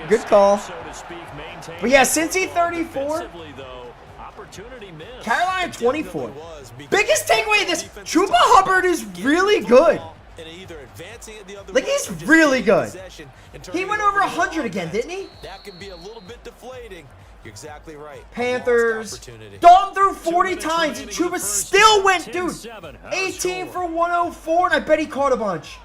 Good call. But yeah, Cincy 34. Carolina 24. Biggest takeaway of this, Chuba Hubbard is really good. Like, he's really good. He went over 100 again, didn't he? That can be a little bit deflating. You're exactly right. Panthers. Dalton threw 40 times, and Chuba still went, dude. 18 for 104, and I bet he caught a bunch.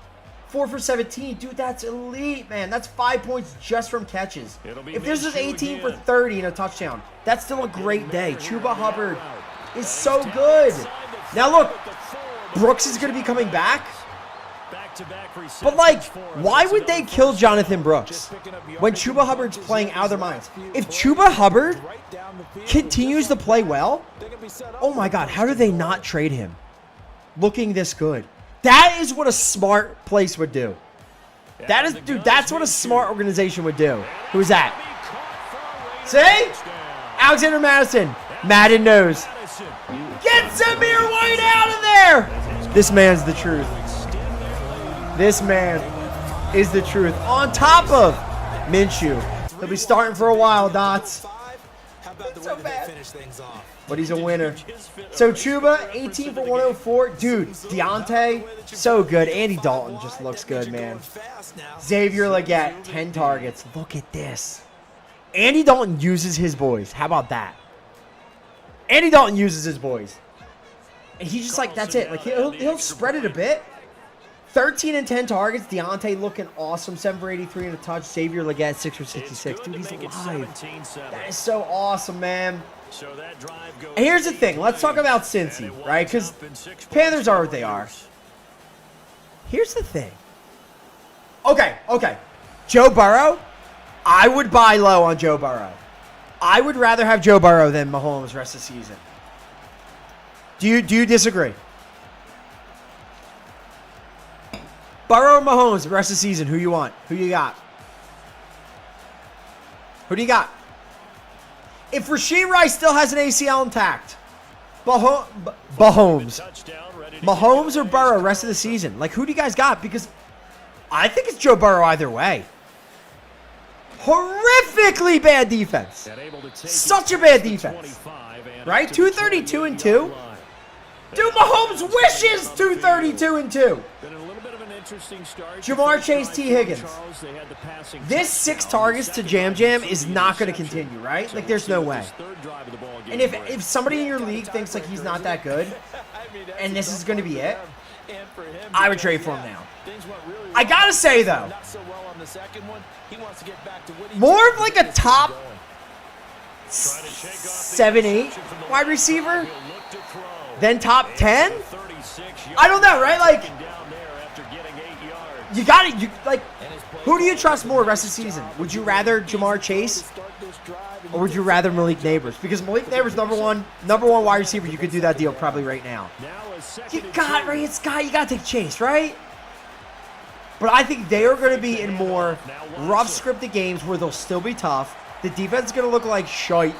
4 for 17. Dude, that's elite, man. That's 5 points just from catches. If this was 18 for 30 and a touchdown, that's still a great day. Chuba Hubbard is so good. Now, look, Brooks is going to be coming back. But, like, why would they kill Jonathan Brooks when Chuba Hubbard's playing out of their minds? If Chuba Hubbard continues to play well, oh my God, how do they not trade him looking this good? That is what a smart place would do. That is, dude, that's what a smart organization would do. Who's that? See? Alexander Madison. Madden knows. Get Zamir White out of there! This man's the truth. This man is the truth. On top of Minshew. He'll be starting for a while, Dots. It's so bad. But he's a winner. So Chuba, 18 for 104. Dude, Deontay, so good. Andy Dalton just looks good, man. Xavier Legette, 10 targets. Look at this. Andy Dalton uses his boys. How about that? Andy Dalton uses his boys. And he's just like, that's it. Like, he'll spread it a bit. 13 and 10 targets. Deontay looking awesome. 7 for 83 and a touch. Xavier Legette, 6 for 66. Dude, he's alive. That is so awesome, man. And here's the thing. Let's talk about Cincy, right? Because Panthers are what they are. Here's the thing. Okay. Joe Burrow, I would buy low on Joe Burrow. I would rather have Joe Burrow than Mahomes rest of the season. Do you disagree? Burrow or Mahomes rest of the season, who you want? Who you got? Who do you got? If Rashee Rice still has an ACL intact, Mahomes or Burrow rest of the season, like, who do you guys got? Because I think it's Joe Burrow either way. Horrifically bad defense. Such a bad defense. Right? 232-2. Dude, Mahomes wishes 232-2. Jamar Chase, T. Higgins. This 6 targets to Jam is not going to continue, right? Like, there's no way. And if somebody in your league thinks, like, he's not that good, and this is going to be it, I would trade for him now. I got to say, though, more of, like, a top 7-8 wide receiver than top 10? I don't know, right? Like, you got it. Like, who do you trust more rest of the season? Would you rather Jamar Chase or would you rather Malik Neighbors? Because Malik Neighbors, number one wide receiver. You could do that deal probably right now. You got to take Chase, right? But I think they are going to be in more rough scripted games where they'll still be tough. The defense is going to look like shite,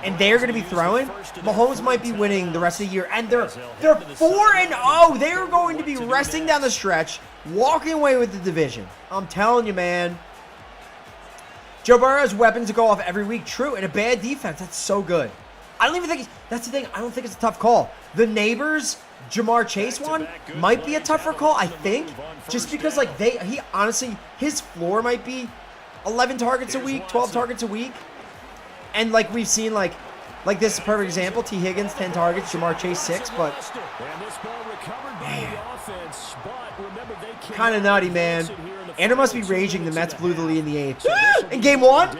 and they're going to be throwing. Mahomes might be winning the rest of the year, and they're 4-0. They are going to be resting down the stretch, walking away with the division. I'm telling you, man. Joe Burrow has weapons to go off every week. True, and a bad defense. That's so good. I don't even think that's the thing. I don't think it's a tough call. The Neighbors Jamar Chase one might be a tougher call, I think, just because like he honestly, his floor might be 11 targets a week, 12 targets a week, and like we've seen like this is a perfect example. T. Higgins 10 targets, Jamar Chase 6, but kind of nutty, man. Andrew must be raging. The Mets blew the lead in the 8th. In game 1?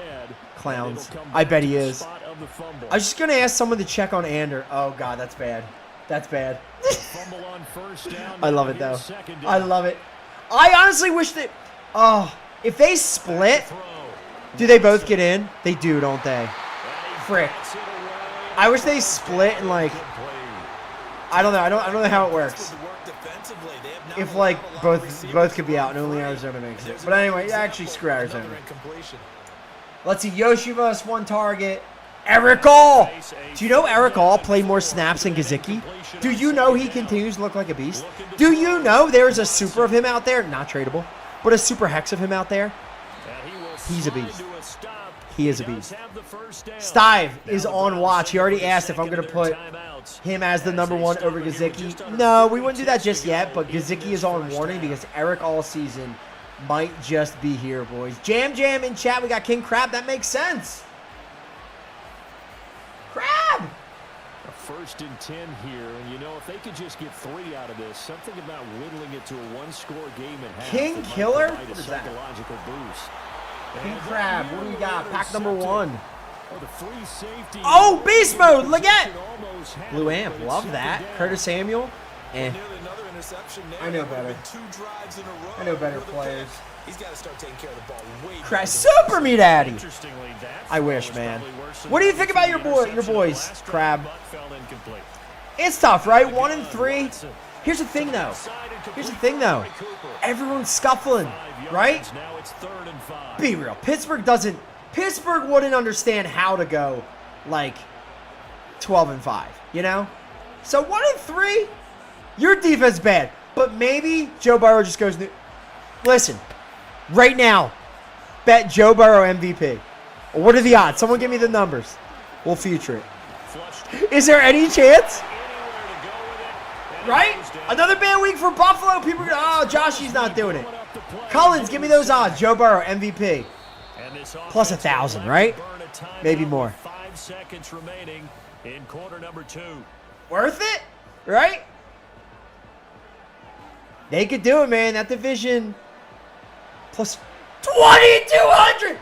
Clowns. I bet he is. I was just going to ask someone to check on Ander. Oh, God, that's bad. That's bad. I love it, though. I love it. I honestly wish that... Oh, if they split, do they both get in? They do, don't they? Frick. I wish they split and, like... I don't know. I don't know how it works. If like both could be out and only Arizona makes it. But anyway, actually screw Arizona. Let's see. Yoshivas 1 target. Eric All. Do you know Eric All played more snaps than Gesicki? Do you know he continues to look like a beast? Do you know there's a super of him out there? Not tradable, but a super hex of him out there. He's a beast. He is a beast. Stive is on watch. He already asked if I'm going to put him as the #1 over Gesicki. No, we wouldn't do that just yet, but Gesicki is on warning because Eric all season might just be here, boys. Jam in chat. We got King Crab. That makes sense. Crab! A 1st and 10 here, and you know, if they could just get 3 out of this, something about whittling it to a 1-score game at half. King Killer? What is that? Psychological boost. King Crab, what do we got? Pack #1. Oh, oh, beast mode, Leggett! Blue Amp, love that. Curtis Samuel, I know better. I know better players. He's got to start taking care of the ball way Crab, super me daddy. I wish, man. What do you think about your boys, Crab? It's tough, right? 1 and 3. Here's the thing, though. Everyone's scuffling, right? Be real. Pittsburgh wouldn't understand how to go like 12 and 5, you know? So 1 and 3, your defense is bad. But maybe Joe Burrow just goes, listen, right now, bet Joe Burrow MVP. What are the odds? Someone give me the numbers. We'll future it. Is there any chance? Right? Another bad week for Buffalo. People are going, oh, Joshy's not doing it. Collins, give me those odds. Joe Burrow, MVP. Plus 1,000, right? Maybe more. 5 seconds remaining in quarter number 2. Worth it? Right? They could do it, man. That division. Plus 2,200.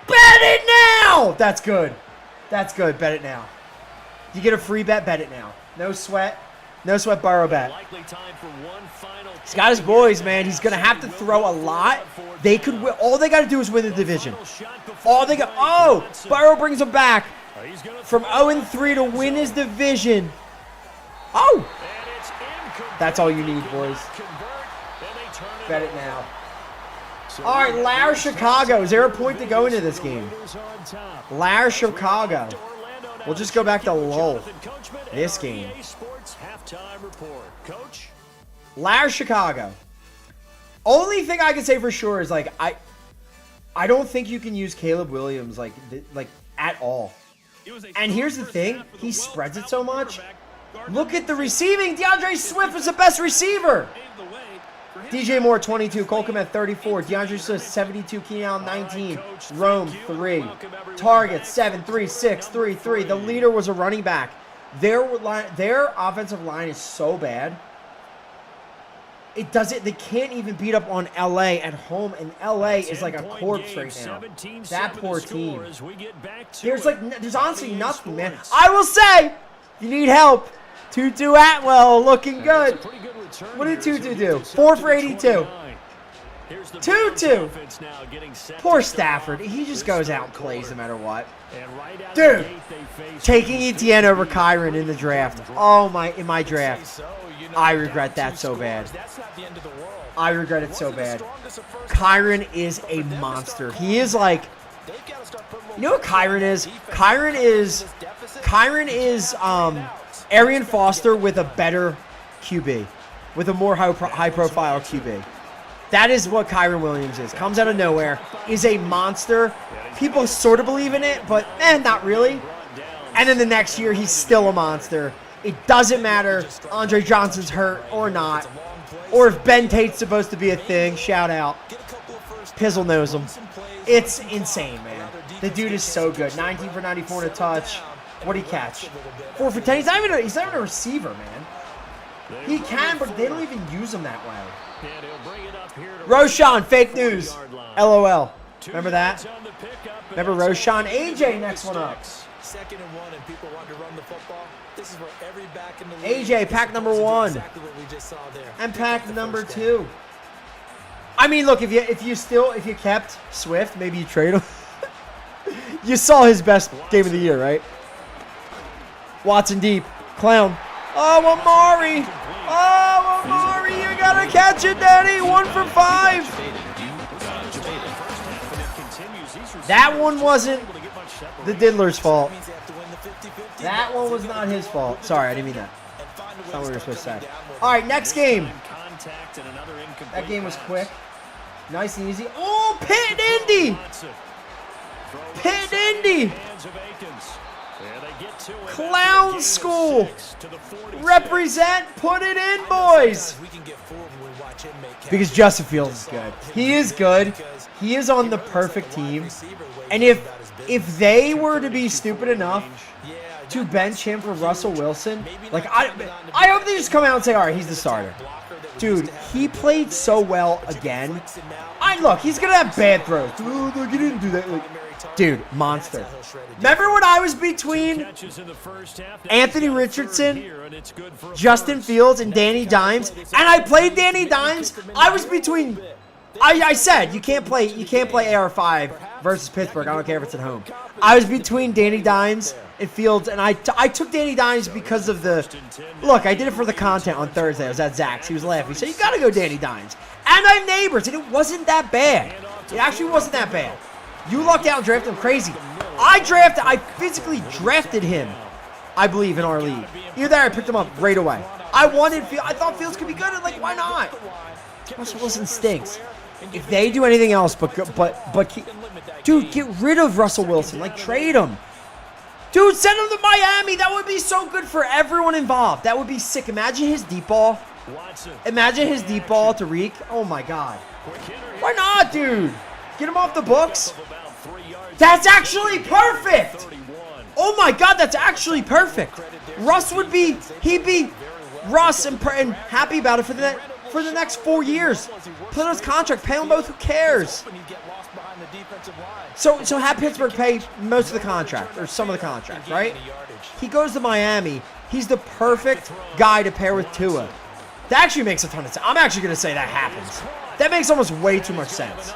Bet it now. That's good. That's good. Bet it now. You get a free bet it now. No sweat. No sweat Burrow bet. He's got his boys, man. He's going to have to throw a lot. They could win. All they got to do is win the division. All they got. Oh, Burrow brings them back from 0-3 to win his division. Oh. That's all you need, boys. Bet it now. All right, Lair Chicago. Is there a point to go into this game? Lair Chicago. We'll just go back to lull. This game. Lair Chicago. Only thing I can say for sure is like I don't think you can use Caleb Williams like at all. And here's the thing, he spreads it so much. Look at the receiving. DeAndre Swift is the best receiver. DJ Moore 22, Cole Kmet 34, DeAndre Swift 72, Keenan Allen 19, Rome 3, targets 7, 3, 6, 3, 3. The leader was a running back. Their offensive line is so bad. They can't even beat up on LA at home, and LA is like a corpse right now. That poor team. There's honestly nothing, man. I will say, you need help. Tutu Atwell looking good. What did Tutu do? 4 for 82. Tutu. Poor Stafford. He just goes out and plays no matter what. Dude, taking Etienne over Kyron in the draft. Oh my, in my draft. I regret that so bad. I regret it so bad. Kyron is a monster. He is like, you know what Kyron is? Kyron is Arian Foster with a better QB, with a more high-profile QB. That is what Kyron Williams is. Comes out of nowhere, is a monster. People sort of believe in it, but not really. And then the next year, he's still a monster. It doesn't matter Andre Johnson's hurt or not, or if Ben Tate's supposed to be a thing. Shout out. Pizzle knows him. It's insane, man. The dude is so good. 19 for 94 and a touch. What'd he catch? 4 for 10. He's not even a receiver, man. He can, but they don't even use him that way. Roshan, fake news. LOL. Remember that? Remember Roshan? AJ, next one up. 2nd and 1, and people want to run the football. This is where every back in the AJ, pack number 1. Exactly what we just saw there. And pack number 2. I mean, look, if you kept Swift, maybe you trade him. You saw his best game of the year, right? Watson deep. Clown. Oh, Amari. Oh, Amari, you gotta catch it, Daddy. 1 for 5. That one wasn't the Diddler's fault. That one was not his fault. Sorry, I didn't mean that. That's not what we were supposed to say. All right, next game. That game was quick. Nice and easy. Oh, Pitt and Indy. Pitt and Indy. Clown school. Represent. Put it in, boys. Because Justin Fields is good. He is good. He is on the perfect team. And if they were to be stupid enough to bench him for Russell Wilson, like I hope they just come out and say, all right, he's the starter. Dude, he played so well again. Look, he's gonna have bad throws. Oh, look, he didn't do that. Like, dude, monster. Remember when I was between Anthony Richardson, Justin Fields, and Danny Dimes, and I played Danny Dimes? I was between. I said you can't play AR5 versus Pittsburgh. I don't care if it's at home. I was between Danny Dimes and Fields, and I took Danny Dimes because of the look. I did it for the content on Thursday. I was at Zach's. He was laughing. He said, "You got to go Danny Dimes." And I have neighbors, and it wasn't that bad. It actually wasn't that bad. You lucked out and drafted him crazy. I physically drafted him, I believe, in our league. Either that or I picked him up right away. I thought Fields could be good, and like, why not? Russell Wilson stinks. If they do anything else dude, get rid of Russell Wilson. Like, trade him. Dude, send him to Miami. That would be so good for everyone involved. That would be sick. Imagine his deep ball. Imagine his deep ball to Reek. Oh, my God. Why not, dude? Get him off the books. That's actually perfect. Oh, my God, that's actually perfect. Russ he'd be Russ and happy about it for the next 4 years. Put on his contract, pay them both, who cares? So have Pittsburgh pay most of the contract, or some of the contract, right? He goes to Miami. He's the perfect guy to pair with Tua. That actually makes a ton of sense. I'm actually going to say that happens. That makes almost way too much sense.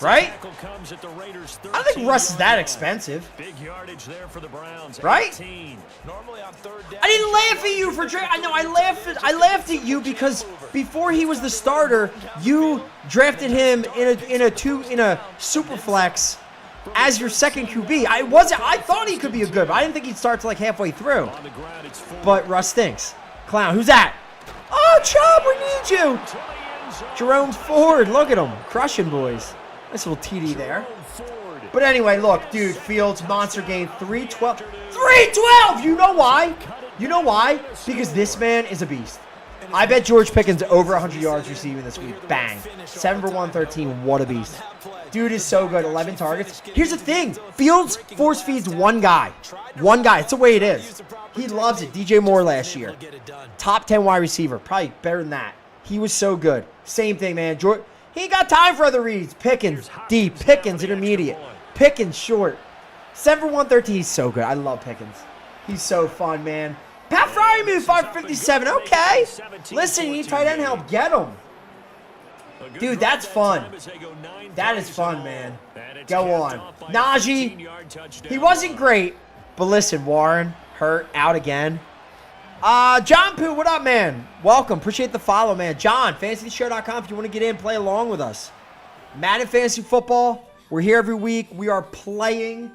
Right? I don't think Russ is that expensive. Right? I didn't laugh at you for I know I laughed at you because before he was the starter, you drafted him in a super flex as your second QB. I thought he could be a good, but I didn't think he'd start till like halfway through. But Russ stinks. Clown, who's that? Oh, Chubb, we need you. Jerome Ford, look at him, crushing, boys. Nice little TD there. But anyway, look, dude, Fields, monster game, 312. 312! You know why? You know why? Because this man is a beast. I bet George Pickens over 100 yards receiving this week. Bang. 7 for 113. What a beast. Dude is so good. 11 targets. Here's the thing. Fields force feeds one guy. One guy. It's the way it is. He loves it. DJ Moore last year. Top 10 wide receiver. Probably better than that. He was so good. Same thing, man. He ain't got time for other reads. Pickens, deep. Pickens, intermediate. Pickens, short. 7 for 113. He's so good. I love Pickens. He's so fun, man. Pat Fryermuth, 557. Okay. Listen, you need tight end help. Get him. Dude, that's fun. That is fun, man. Go on. Najee, he wasn't great. But listen, Warren, hurt, out again. John Pooh, what up, man? Welcome. Appreciate the follow, man. John, fantasyshow.com if you want to get in, play along with us. Madden Fantasy Football. We're here every week. We are playing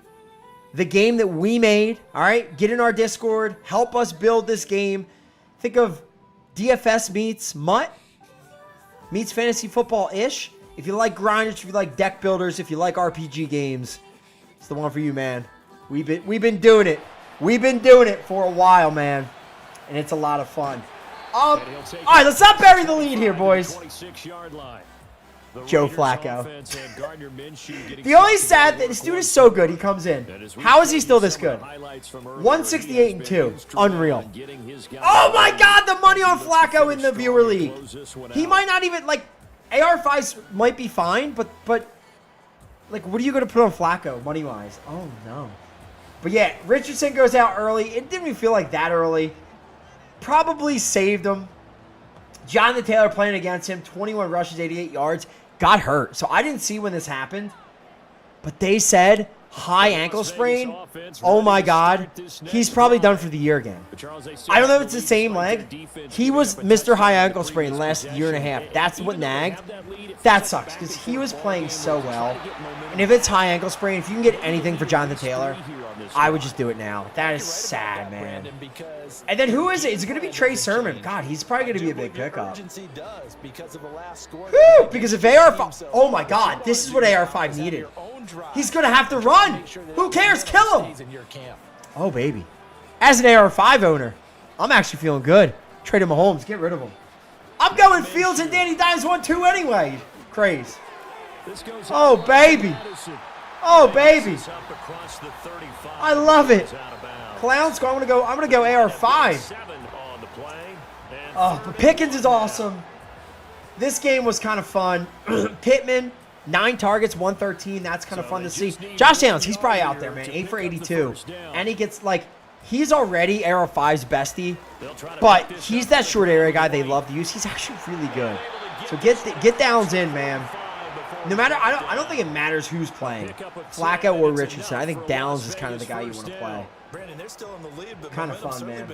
the game that we made. All right? Get in our Discord. Help us build this game. Think of DFS meets MUT. Meets fantasy football-ish. If you like grinders, if you like deck builders, if you like RPG games, it's the one for you, man. We've been doing it. We've been doing it for a while, man. and it's a lot of fun. All right, let's not bury the lead here, boys. 26-yard line. Joe Flacco. The only sad thing, this dude is so good. He comes in. How is he still this good? 168-2. Unreal. Oh my God, the money on Flacco in the viewer league. He might not even like AR5s might be fine, but like, what are you gonna put on Flacco money wise? Oh no. But yeah, Richardson goes out early. It didn't even feel like that early. Probably saved him. Jonathan Taylor playing against him, 21 rushes, 88 yards. Got hurt. So I didn't see when this happened. But they said high ankle sprain. Oh my God. He's probably done for the year again. I don't know if it's the same leg. He was Mr. High ankle sprain last year and a half. That's what nagged. That sucks because he was playing so well. And if it's high ankle sprain, if you can get anything for Jonathan Taylor, I would just do it now. That is sad, man. And then who is it? Is it going to be Trey Sermon? God, he's probably going to be a big pickup. Woo! Because if AR5... Oh, my God. This is what AR5 needed. He's going to have to run. Who cares? Kill him. Oh, baby. As an AR5 owner, I'm actually feeling good. Trade him Mahomes. Get rid of him. I'm going Fields and Danny Dimes 1-2 anyway. Craze. Oh, baby. Oh, baby. I love it. Clown score. I'm gonna go AR5. Oh, but Pickens is awesome. This game was kind of fun. Pittman, 9 targets, 113. That's kind of fun to see. Josh Downs, he's probably out there, man. 8 for 82. And he gets, like, he's already AR5's bestie. But he's that short area guy they love to use. He's actually really good. So get Downs in, man. No matter, I don't think it matters who's playing, Flacco or Richardson. I think Downs is kind of the guy you want to play. Kind of fun, man.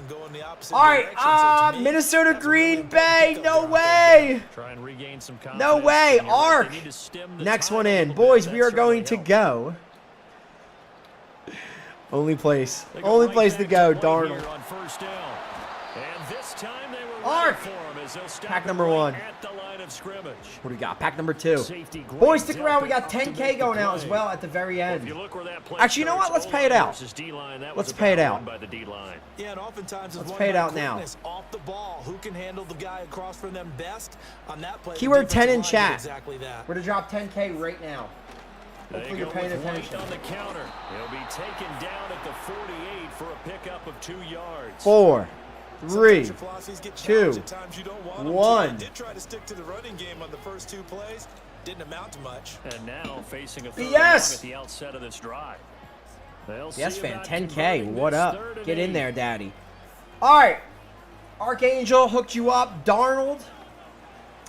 All right, Minnesota Green Bay. No way. No way. Ark. Next one in. Boys, we are going to go. Only place to go, Darnold. Ark. Pack number 1. What do we got? Pack number 2. Boys, stick around. We got 10K going out as well at the very end. Actually, you know what? Let's pay it out. Let's pay it out. Let's pay it out now. Keyword 10 in chat. We're to drop 10K right now. Hopefully you're paying attention. On the counter. He'll be taken down at the 48 for a pickup of 2 yards. 4, 3, 2, 1. Did try to stick to the running game on the first 2 plays. Didn't amount to much. And now facing a third yes. at the outset of this drive. Yes, fan. 10K. What up? Get in there, daddy. All right. Archangel hooked you up. Darnold.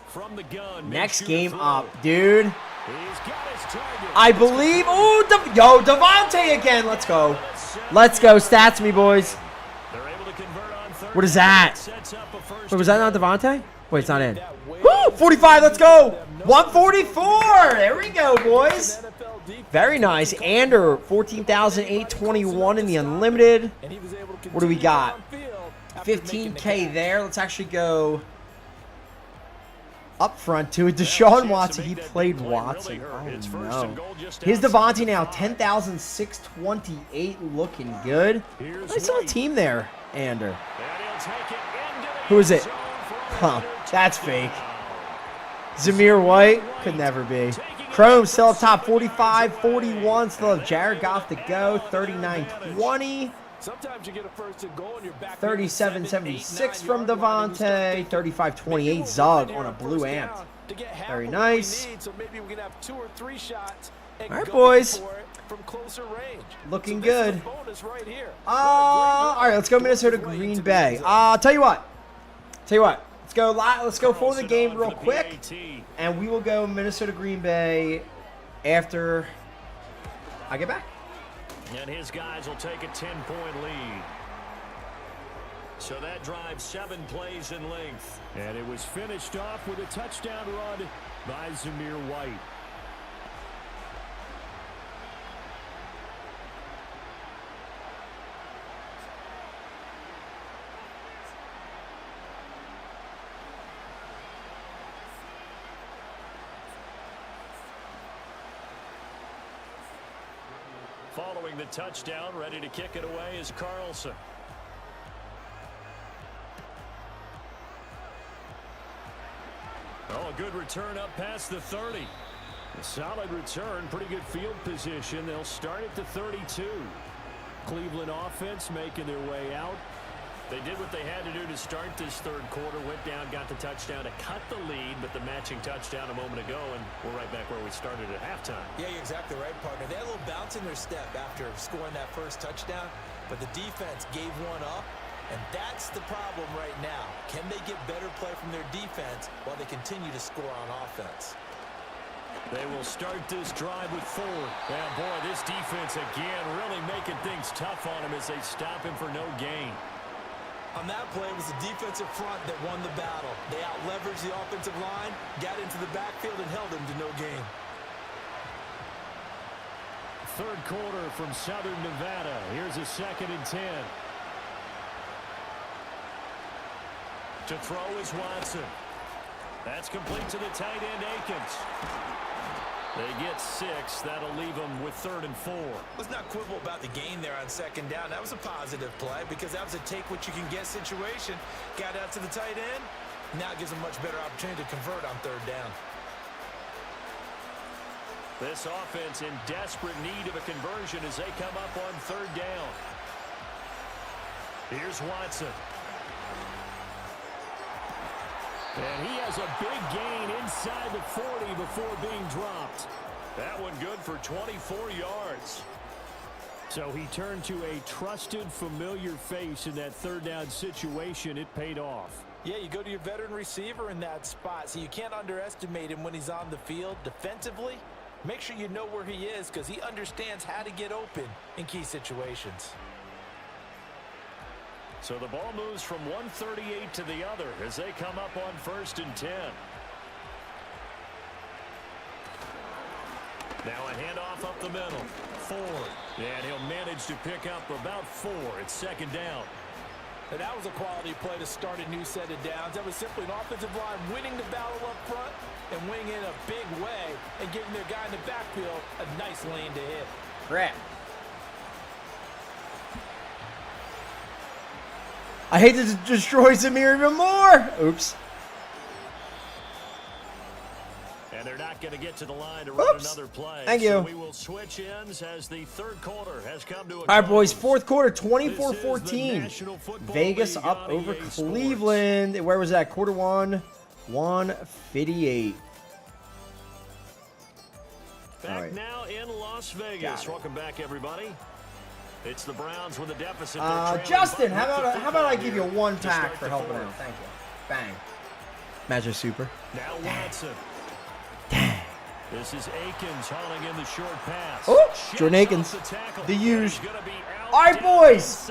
From the gun. Next game up, dude. I believe. Oh, Devontae again. Let's go. Let's go. Stats me, boys. What is that? Wait, was that not Devontae? Wait, it's not in. Woo! 45. Let's go. 144. There we go, boys. Very nice. Ander, 14,821 in the unlimited. What do we got? 15K there. Let's actually go up front to it. Deshaun Watson. He played Watson. Oh, no. Here's Devontae now. 10,628. Looking good. Nice little team there, Ander. Who is it? Huh. That's fake. Zamir White. Could never be. Chrome still up top. 45, 41. Still have Jared Goff to go. 39, 20. 37-76 from Devontae. 35-28 Zug on a blue ant. Very nice. All right, boys. Looking good. All right, let's go Minnesota Green Bay. Tell you what. Let's go for the game real quick, and we will go Minnesota Green Bay after I get back. And his guys will take a 10-point lead. So that drive 7 plays in length. And it was finished off with a touchdown run by Zamir White. Following the touchdown, ready to kick it away is Carlson. Oh, a good return up past the 30. A solid return, pretty good field position. They'll start at the 32. Cleveland offense making their way out. They did what they had to do to start this third quarter. Went down, got the touchdown to cut the lead, but the matching touchdown a moment ago, and we're right back where we started at halftime. Yeah, you're exactly right, partner. They had a little bounce in their step after scoring that first touchdown, but the defense gave one up, and that's the problem right now. Can they get better play from their defense while they continue to score on offense? They will start this drive with 4. And boy, this defense again really making things tough on him as they stop him for no gain. On that play, it was the defensive front that won the battle. They out-leveraged the offensive line, got into the backfield, and held them to no gain. Third quarter from Southern Nevada. Here's a 2nd and 10. To throw is Watson. That's complete to the tight end, Akins. They get 6. That'll leave them with 3rd and 4. Let's not quibble about the gain there on 2nd down. That was a positive play because that was a take-what-you-can-get situation. Got out to the tight end. Now it gives them much better opportunity to convert on 3rd down. This offense in desperate need of a conversion as they come up on 3rd down. Here's Watson. And he has a big gain inside the 40 before being dropped. That one good for 24 yards. So he turned to a trusted, familiar face in that 3rd down situation. It paid off. Yeah, you go to your veteran receiver in that spot, so you can't underestimate him when he's on the field defensively. Make sure you know where he is because he understands how to get open in key situations. So the ball moves from 138 to the other as they come up on 1st and 10. Now a handoff up the middle. Ford. And he'll manage to pick up about 4. It's 2nd down. And that was a quality play to start a new set of downs. That was simply an offensive line winning the battle up front and winning in a big way and giving their guy in the backfield a nice lane to hit. Crap. I hate to destroy Zamir even more. Oops. And they're not going to get to the line to run another play. Thank you. So we will switch ends as the 3rd quarter has come to a All right, boys. close. 4th quarter, 24-14. Vegas up over Cleveland. Where was that? Quarter 1, 158. Back right. now in Las Vegas. Got it. Welcome back, everybody. It's the Browns with a deficit. Justin, how about I give you 1 tack for helping out? Thank you. Bang. Magic Super. Now Watson. This is Akins hauling in the short pass. Oh, Jordan Akins. The huge. All right, boys.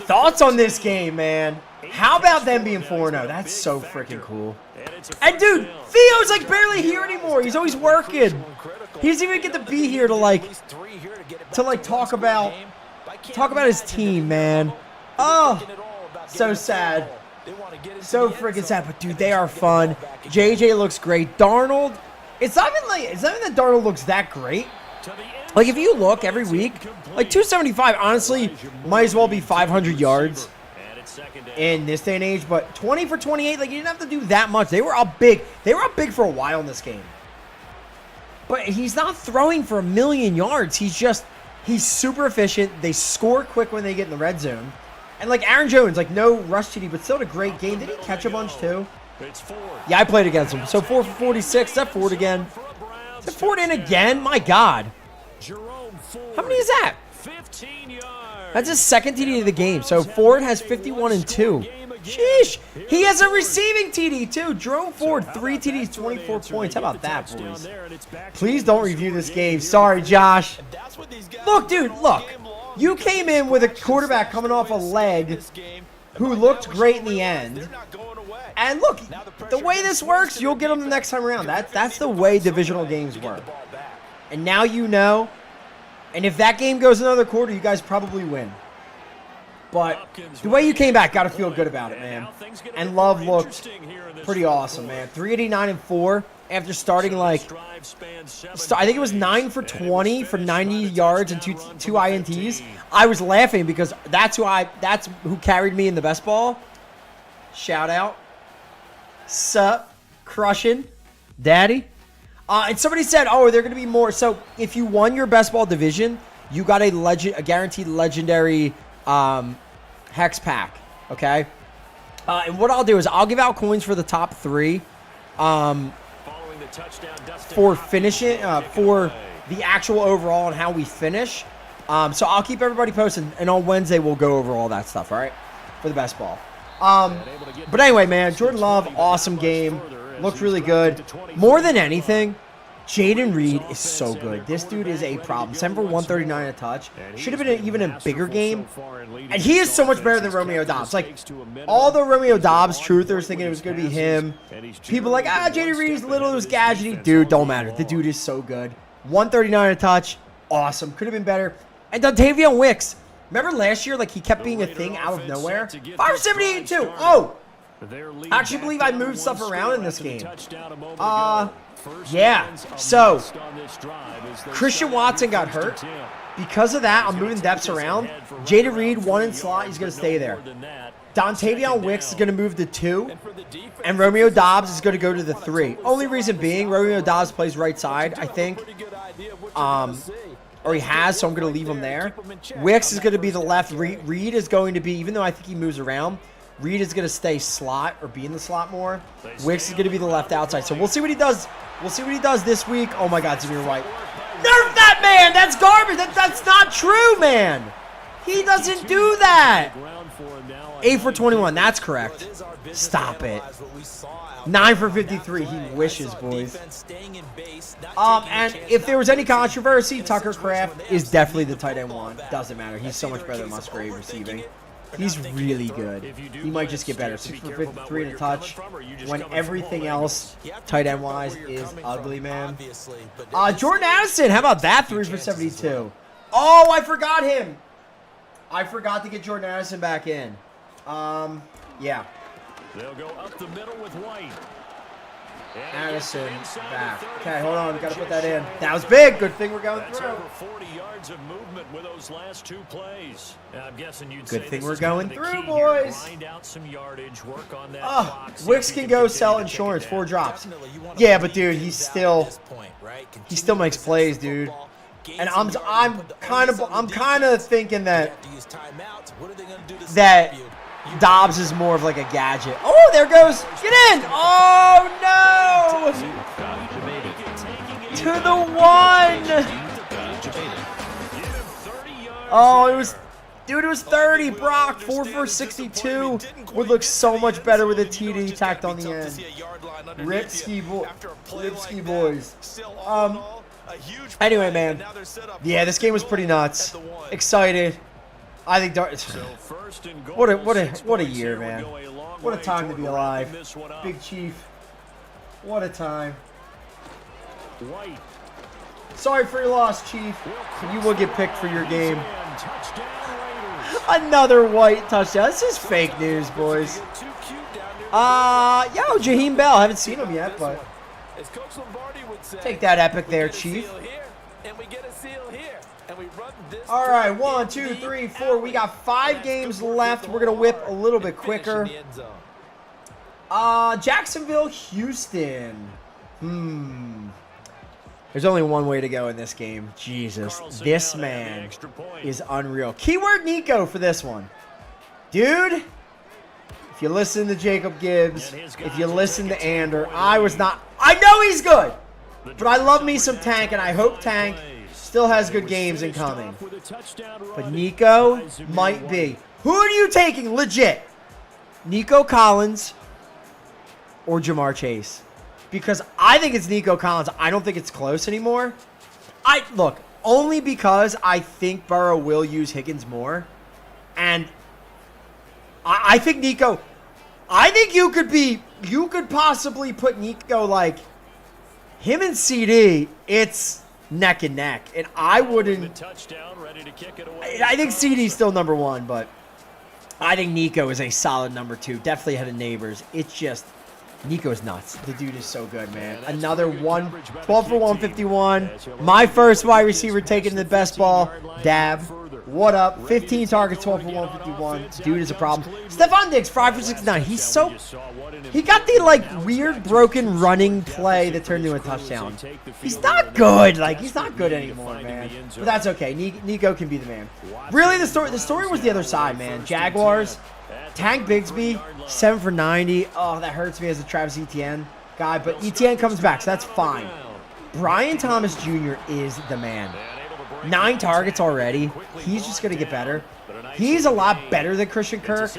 Thoughts on this game, man? How about them being 4-0? That's so freaking cool. And dude, Theo's like barely here anymore. He's always working. He doesn't even get to be here to talk about his team, man. Oh, so sad. So freaking sad. But dude, they are fun. JJ looks great. Darnold. It's not even that Darnold looks that great. Like if you look every week, like 275, honestly, might as well be 500 yards in this day and age. But 20 for 28, like you didn't have to do that much. They were up big. They were up big for a while in this game. But he's not throwing for 1,000,000 yards. He's super efficient. They score quick when they get in the red zone. And like Aaron Jones, like no rush TD, but still had a great game. Did he catch a bunch too? Yeah, I played against him. So 4 for 46. Is that Ford again? Is that Ford in again? My God. How many is that? 15 yards. That's his 2nd TD of the game. So Ford has 51 and 2. Sheesh. He has a receiving TD too. Jerome Ford, 3 TDs, 24 points. How about that, boys? Please don't review this game. Sorry, Josh. Look, dude, look. You came in with a quarterback coming off a leg who looked great in the end. And look, the way this works, you'll get them the next time around. That's the way divisional games work. And now you know. And if that game goes another quarter, you guys probably win. But the way you came back, got to feel good about it, man. And Love looked pretty awesome, man. 389 and 4 after starting I think it was 9 for 20 for 90 yards and two INTs. I was laughing because that's who carried me in the best ball. Shout out. Sup, crushing, daddy. And somebody said, oh, are there going to be more? So if you won your best ball division, you got a guaranteed legendary hex pack. Okay. And what I'll do is I'll give out coins for the top 3 for finishing, for the actual overall and how we finish. So I'll keep everybody posted, and on Wednesday we'll go over all that stuff, all right, for the best ball. But anyway, man, Jordan Love, awesome game. Looked really good. More than anything, Jaden Reed is so good. This dude is a problem. 7 for 139 a touch. Should have been even a bigger game. And he is so much better than Romeo Dobbs. Like, all the Romeo Dobbs truthers thinking it was going to be him. People like, Jaden Reed's little, it was gadgety. Dude, don't matter. The dude is so good. 139 a touch. Awesome. Could have been better. And Dontavion Wicks. Remember last year, like, he kept being a thing out of nowhere? 578 too. Oh! I actually believe I moved stuff around in this game. Yeah. So, Christian Watson got hurt. Because of that, I'm moving depths around. Jaden Reed, 1 in slot. He's going to stay there. Dontavion Wicks is going to move to 2. And Romeo Dobbs is going to go to the 3. Only reason being, Romeo Dobbs plays right side, I think. Or he has, so I'm going to leave him there. Wicks is going to be the left. Reed is going to be, even though I think he moves around, Reed is going to stay slot or be in the slot more. Wicks is going to be the left outside. So we'll see what he does. We'll see what he does this week. Oh, my God, Zamir White. Nerf that man. That's garbage. That's not true, man. He doesn't do that. 8 for 21. That's correct. Stop it. 9 for 53. He wishes, boys. And if there was any controversy, Tucker Kraft is definitely the tight end 1. Doesn't matter. He's so much better than Musgrave receiving. He's really good. He might just get better. 6 for 53 and a touch. When everything else, tight end wise, is ugly, man. Jordan Addison, how about that? 3 for 72. Oh, I forgot him. I forgot to get Jordan Addison back in. Yeah. They'll go up the middle with White. Addison back. Okay, hold on. Got to put that in. That was big. Good thing we're going through. Over 40 yards of movement with those last 2 plays. I'm guessing you'd Good say thing this we're is kind going of the through, key here. boys. Grind out some yardage, work on that Oh, clock, see Wicks if can you go continue sell to kick it insurance. down. 4 drops. Yeah, but dude, he still makes plays, dude. And I'm kind of thinking that Dobbs is more of like a gadget. Oh, there goes. Get in. Oh no. To the 1. Oh, it was. Dude, it was 30. Brock, 4 for 62. Would look so much better with a TD tacked on the end. Ripski boys. Anyway, man. Yeah, this game was pretty nuts. Excited. I think what a year, man. What a time to be alive. Big Chief. What a time. Sorry for your loss, Chief. You will get picked for your game. Another White touchdown. This is fake news, boys. Yo, Jaheim Bell. I haven't seen him yet, but take that epic there, Chief. All right, 1, 2, 3, 4. We got 5 games left. We're gonna whip a little bit quicker. Jacksonville, Houston. There's only one way to go in this game. Jesus, this man is unreal. Keyword Nico for this one. Dude, if you listen to Jacob Gibbs, if you listen to Ander, I know he's good, but I love me some Tank, and I hope Tank still has good games in coming. But Nico might be. Who are you taking legit? Nico Collins or Jamar Chase? Because I think it's Nico Collins. I don't think it's close anymore. Look, only because I think Burrow will use Higgins more. And I think Nico, you could possibly put Nico like him and CD, it's neck and neck. And I wouldn't, I think CD's still number 1, but I think Nico is a solid number 2. Definitely ahead of Neighbors. It's just, Nico's nuts. The dude is so good, man. Another 12 for 151. My first wide receiver taking the best ball. Dab. What up? 15 targets, 12 for 151. Dude is a problem. Stephon Diggs, 5 for 69. He's so... He got the, like, weird broken running play that turned into a touchdown. He's not good. Like, he's not good anymore, man. But that's okay. Nico can be the man. Really, the story was the other side, man. Jaguars... Tank Bigsby, 7 for 90. Oh, that hurts me as a Travis Etienne guy, but Etienne comes back, so that's fine. Brian Thomas Jr. is the man. 9 targets already. He's just going to get better. He's a lot better than Christian Kirk,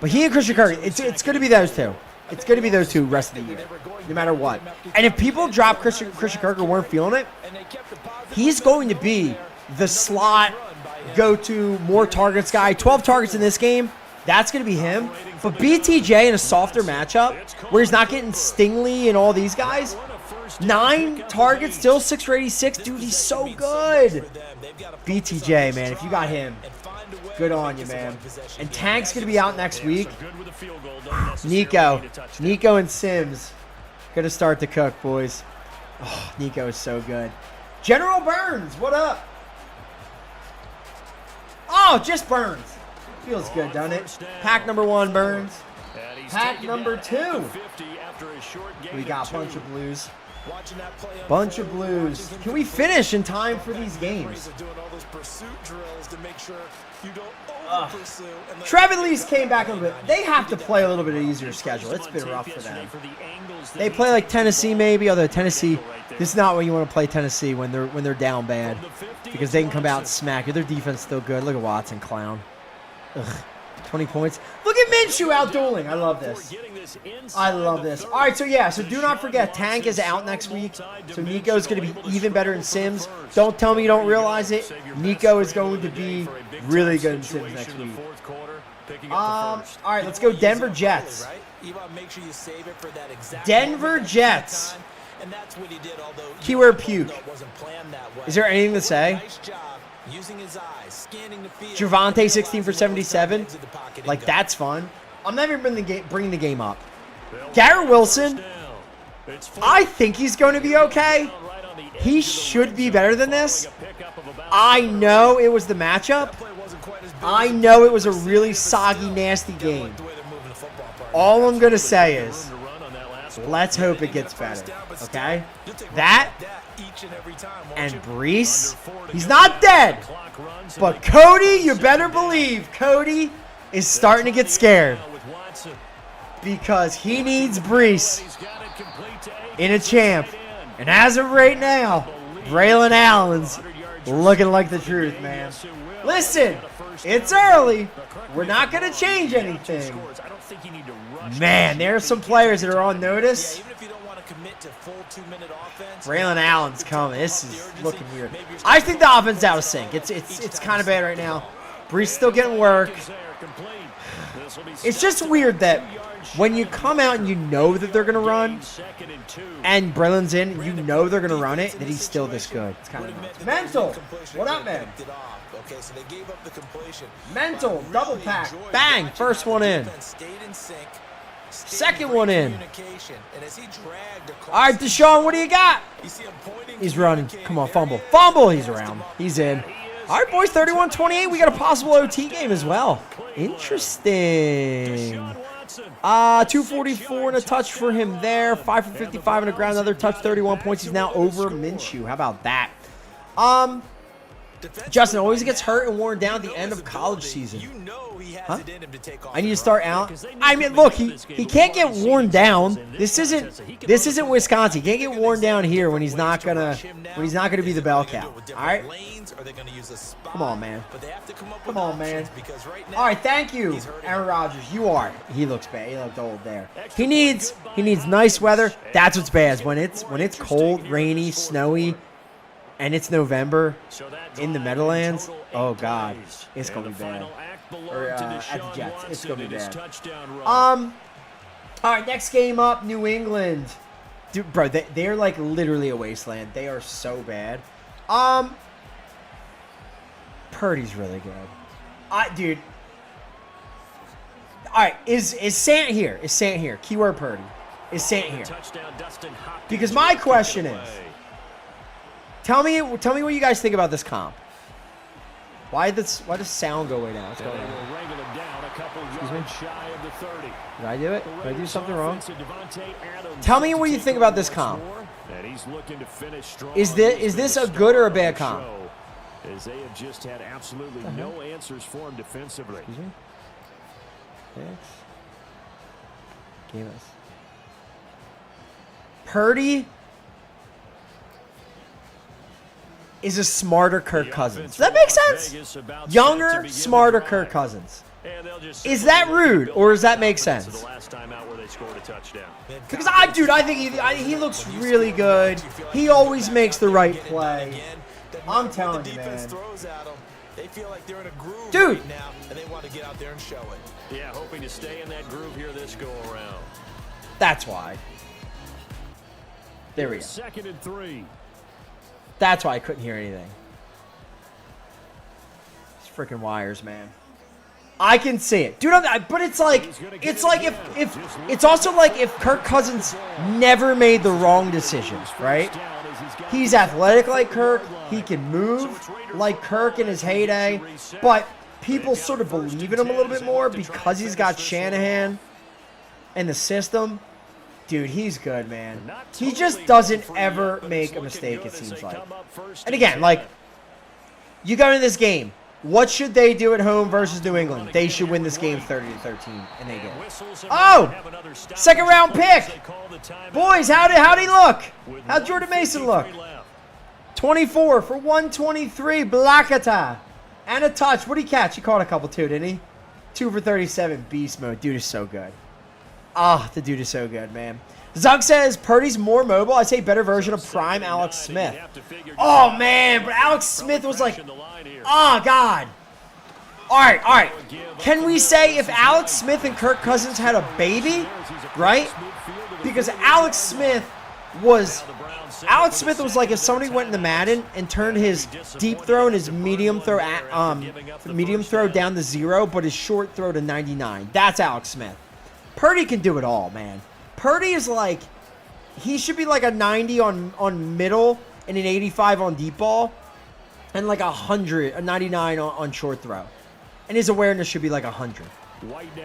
but he and Christian Kirk, it's going to be those two. It's going to be those two rest of the year, no matter what. And if people drop Christian Kirk or weren't feeling it, he's going to be the slot, go-to, more targets guy. 12 targets in this game. That's going to be him. But BTJ in a softer matchup where he's not getting Stingley and all these guys, 9 targets, still 6 for 86. Dude, he's so good. BTJ, man, if you got him, good on you, man. And Tank's going to be out next week. Nico and Sims going to start to cook, boys. Oh, Nico is so good. General Burns, what up? Oh, just Burns. Feels good, doesn't it? Pack number 1, Burns. Pack number 2. We got a bunch of blues. Bunch of blues. Can we finish in time for these games? Trevin Lees came back a little bit. They have to play a little bit easier schedule. It's been rough for them. They play like Tennessee maybe, although Tennessee, this is not when you want to play Tennessee when they're down bad, because they can come out and smack you. Their defense is still good. Look at Watson, clown. Ugh, 20 points. Look at Minshew out-dueling. I love this. I love this. All right, so yeah, so do not forget, Tank is out next week. So Nico's going to be even better in Sims. Don't tell me you don't realize it. Nico is going to be really good in Sims next week. All right, let's go Denver Jets. Denver Jets. Keyword puke. Is there anything to say? Javante 16 for 77. Like, that's fun. I'm never bringing the game up. Garrett Wilson, I think he's going to be okay. He should be better than this. I know it was the matchup. I know it was a really soggy, nasty game. All I'm going to say is, let's hope it gets better. Okay? That and Brees, he's not dead. But Cody, you better believe Cody is starting to get scared, because he needs Brees in a champ. And as of right now, Braylon Allen's looking like the truth, man. Listen, it's early. We're not going to change anything. Man, there are some players that are on notice. Braylon Allen's coming. This is looking weird. I think the offense is out of sync. It's kind of bad right now. Brees still getting work. It's just weird that when you come out and you know that they're going to run, and Braylon's in, and you know they're going to run it, that he's still this good. It's kind of nuts. Mental. What up, man? Mental. Double pack. Bang. First one in. Second one in. All right, Deshaun, what do you got? He's running. Come on, fumble. Fumble. He's around. He's in. All right, boys, 31-28. We got a possible OT game as well. Interesting. 244 and a touch for him there. 5 for 55 on the ground. Another touch, 31 points. He's now over Minshew. How about that? Justin always gets hurt and worn down at the end of college season. Huh? I need to start out. I mean, look, he can't get worn down. This isn't Wisconsin. He can't get worn down here when he's not gonna be the bell cow. All right. Come on, man. Come on, man. All right, thank you, Aaron Rodgers. You are. He looks bad. He looked old there. He needs nice weather. That's what's bad. When it's cold, rainy, snowy, and it's November in the Meadowlands. Oh God, it's gonna be bad. Or at the Jets, it's gonna be bad. All right, next game up, New England. Dude, bro, they're like literally a wasteland. They are so bad. Purdy's really good. Dude. All right, is Sant here? Is Sant here? Keyword Purdy. is sitting here. Because my question is, tell me what you guys think about this comp. Why does sound go way down? What's going on? Excuse me? Did I do it? Did I do something wrong? Tell me what you think about this comp. Is this a good or a bad comp? As they have just had absolutely no answers for him defensively. Excuse me? Yes. Give us. Purdy is a smarter Kirk Cousins. Does that make sense? Younger, smarter Kirk Cousins. Is that rude, or does that make sense? Because I think he looks really good. He always makes the right play. I'm telling you, man. They feel like they're in a groove Dude. right now, and they want to get out there and show it. Yeah, hoping to stay in that groove here this go around. That's why. There we go. 2nd and 3. That's why I couldn't hear anything. It's freaking wires, man. I can see it, dude. But it's like if it's also like if Kirk Cousins never made the wrong decisions, right? He's athletic like Kirk. He can move like Kirk in his heyday, but people sort of believe in him a little bit more because he's got Shanahan and the system. Dude, he's good, man. He just doesn't ever make a mistake, it seems like. And again, like, you go into this game. What should they do at home versus New England? They should win this game 30-13, and they did. Oh! Second round pick! Boys, how'd he look? How'd Jordan Mason look? 24 for 123, Blackata. And a touch. What'd he catch? He caught a couple too, didn't he? 2 for 37, beast mode. Dude is so good. Ah, the dude is so good, man. Zug says, Purdy's more mobile. I'd say better version of prime Alex Smith. Oh, man, but Alex Smith was like, oh, God. All right. Can we say if Alex Smith and Kirk Cousins had a baby, right? Because Alex Smith was like if somebody went into Madden and turned his deep throw and his medium throw down to 0, but his short throw to 99. That's Alex Smith. Purdy can do it all, man. Purdy is like, he should be like a 90 on middle and an 85 on deep ball and like a 99 on short throw. And his awareness should be like 100.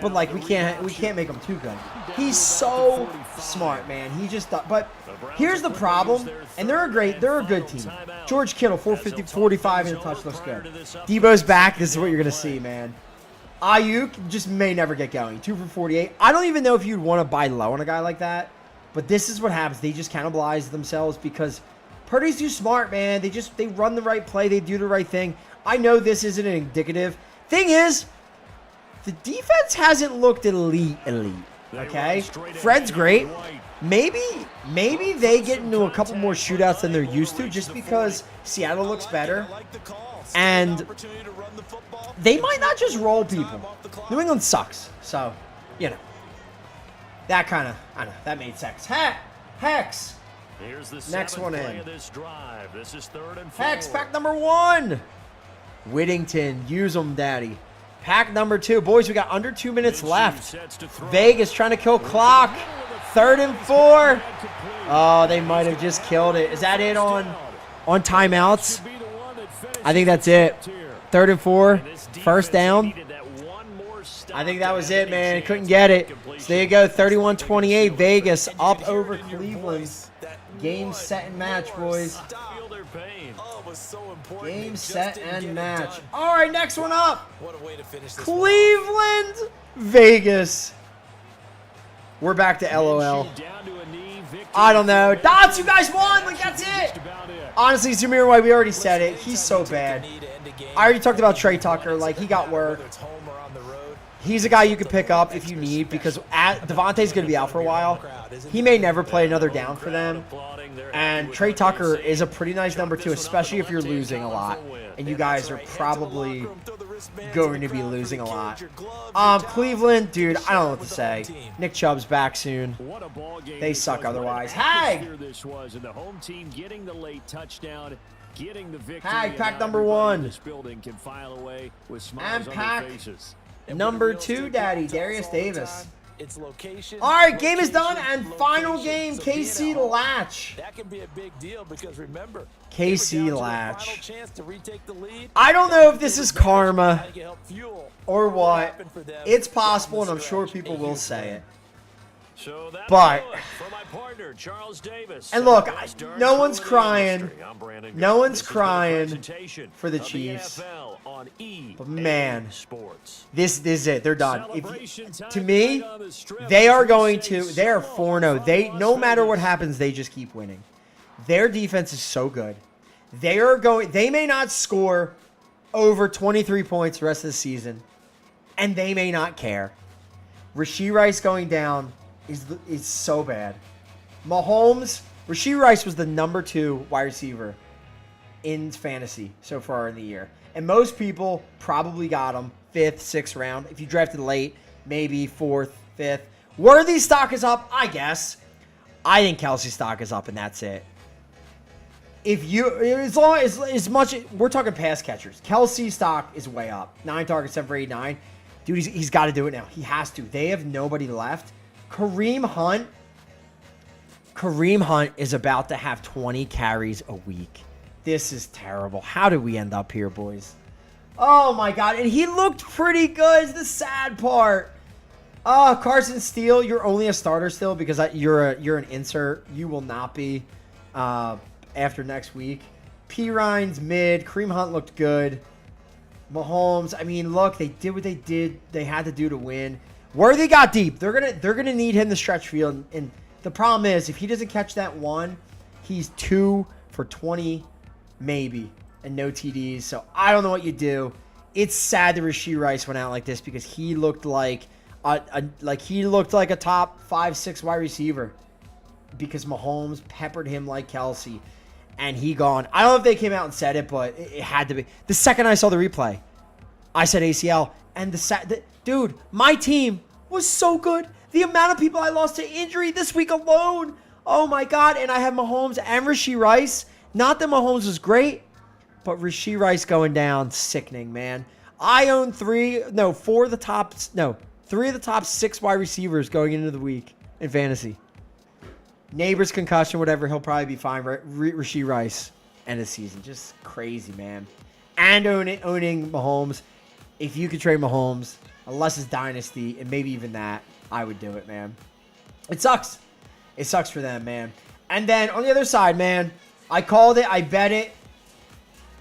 But like we can't make him too good. He's so smart, man. He just but here's the problem, and they're a good team. George Kittle 45 and a touch looks good. Debo's back. This is what you're gonna see, man. Ayuk just may never get going. 2 for 48. I don't even know if you'd want to buy low on a guy like that, but this is what happens. They just cannibalize themselves because Purdy's too smart, man. They run the right play. They do the right thing. I know this isn't an indicative. Thing is, the defense hasn't looked elite. Okay? Fred's great. Maybe they get into a couple more shootouts than they're used to just because Seattle looks better. And they might not just roll people. New England sucks. So, you know. That kind of, I don't know, that made sense. Hex. Next one in. This is 3rd and 4. Hex, pack number 1. Whittington, use them, daddy. Pack number 2. Boys, we got under 2 minutes left. Vegas trying to kill clock. 3rd and 4. Oh, they might have just killed it. Is that it on timeouts? I think that's it. 3rd and 4. First down. I think that was it, man. Couldn't get it. So there you go. 31-28. Vegas up over Cleveland. Game, set, and match, boys. Game, set, and match. All right, next one up. Cleveland, Vegas. We're back to LOL. I don't know. Dots, you guys won. Like, that's it. Honestly, Zamir White, we already said it. He's so bad. I already talked about Trey Tucker. Like, he got work. He's a guy you could pick up if you need because Devontae's going to be out for a while. He may never play another down for them. And Trey Tucker is a pretty nice number 2, especially if you're losing a lot. And you guys are probably going to be losing a lot. Cleveland, dude, I don't know what to say. Nick Chubb's back soon. They suck otherwise. Hag! Hag, pack number 1. And pack number 2, daddy, Darius Davis. It's location. All right, game is done, location, and final location. game, So being KC at home, Latch. That can be a big deal because remember, KC they were down to a Latch. final chance to retake the lead. I don't know if this is karma Trying to help fuel or what. happened for them It's down possible, the and I'm sure stretch. people A will huge say win. it. So that But- for my partner, Charles Davis. And look, Western no one's True in the crying. industry. I'm Brandon No Gaudin. one's This has been a crying presentation for the of Chiefs. NFL on EA But man, Sports. This is it. They're done. Celebration time To me, tonight on the Strip they as are we going say to. They are so 4-0. from They, Las no matter what Vegas. happens, they just keep winning. Their defense is so good. They are going. They may not score over 23 points the rest of the season, and they may not care. Rashee Rice going down is so bad. Mahomes, Rashee Rice was the number 2 wide receiver in fantasy so far in the year. And most people probably got him 5th, 6th round. If you drafted late, maybe 4th, 5th. Worthy stock is up, I guess. I think Kelsey stock is up, and that's it. If you, as much, we're talking pass catchers. Kelsey stock is way up. 9 targets, 7 for 89. Dude, he's got to do it now. He has to. They have nobody left. Kareem Hunt is about to have 20 carries a week. This is terrible. How did we end up here, boys? Oh my God. And he looked pretty good is the sad part. Carson Steele, you're only a starter still because you're an insert. You will not be after next week. P. Ryan's mid. Kareem Hunt looked good. Mahomes, I mean, look, they did what they did. They had to do to win. Worthy got deep. They're gonna need him to stretch field. And the problem is, if he doesn't catch that one, he's 2 for 20, maybe, and no TDs. So I don't know what you do. It's sad that Rashee Rice went out like this because he looked like a top 5-6 wide receiver because Mahomes peppered him like Kelsey, and he gone. I don't know if they came out and said it, but it had to be. The second I saw the replay, I said ACL, and dude, my team was so good. The amount of people I lost to injury this week alone. Oh my God. And I have Mahomes and Rashee Rice. Not that Mahomes was great, but Rashee Rice going down, sickening, man. I own 3 of the top 6 wide receivers going into the week in fantasy. Neighbors concussion, whatever, he'll probably be fine. Rashee Rice, end of season. Just crazy, man. And owning Mahomes. If you could trade Mahomes, unless it's dynasty, and maybe even that, I would do it, man. It sucks. It sucks for them, man. And then on the other side, man, I called it. I bet it.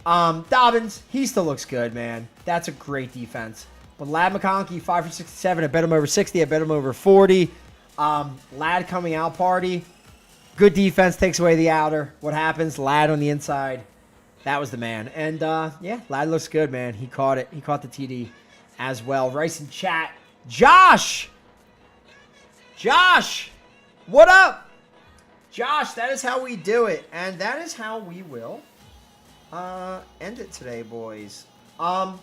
Dobbins, he still looks good, man. That's a great defense. But Ladd McConkey, 5 for 67. I bet him over 60. I bet him over 40. Ladd coming out party. Good defense takes away the outer. What happens? Ladd on the inside. That was the man. And, yeah, Ladd looks good, man. He caught it. He caught the TD as well. Rice in chat. Josh! What up? Josh, that is how we do it. And that is how we will end it today, boys. Josh,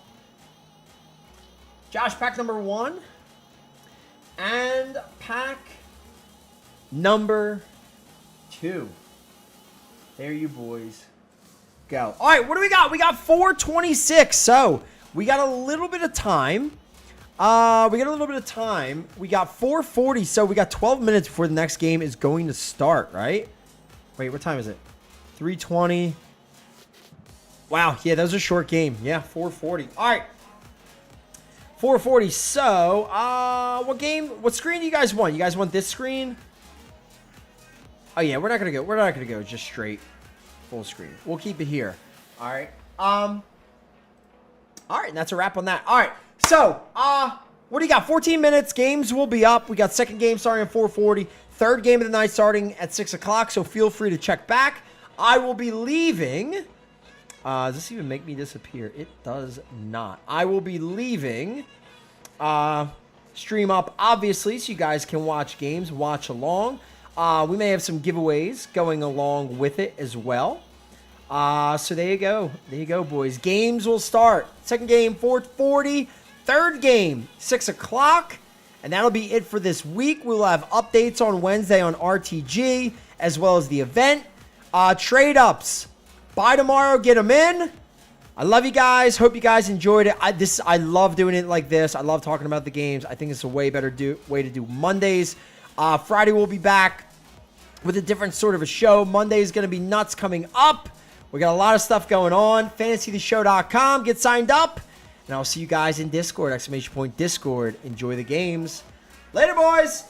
pack number 1. And pack number 2. There you boys go. All right, what do we got? We got 4:26. So we got a little bit of time. We got 4:40. So we got 12 minutes before the next game is going to start, right? Wait, what time is it? 3:20. Wow, yeah, that was a short game. Yeah, 4:40. All right. 4:40. So, what screen do you guys want? You guys want this screen? Oh yeah, we're not gonna go just straight full screen. We'll keep it here. All right. All right, and that's a wrap on that. All right. So, what do you got? 14 minutes. Games will be up. We got second game starting at 4:40. Third game of the night starting at 6 o'clock. So feel free to check back. I will be leaving. Does this even make me disappear? It does not. I will be leaving. Stream up, obviously, so you guys can watch games, watch along. We may have some giveaways going along with it as well. So there you go. There you go, boys. Games will start. Second game, 4:40. Third game, 6 o'clock. And that'll be it for this week. We'll have updates on Wednesday on RTG, as well as the event. Trade-ups. Buy tomorrow, get them in. I love you guys. Hope you guys enjoyed it. I love doing it like this. I love talking about the games. I think it's a way better way to do Mondays. Friday we'll be back with a different sort of a show. Monday is going to be nuts coming up. We got a lot of stuff going on. FantasyTheShow.com. Get signed up. And I'll see you guys in Discord. ! Discord. Enjoy the games. Later, boys.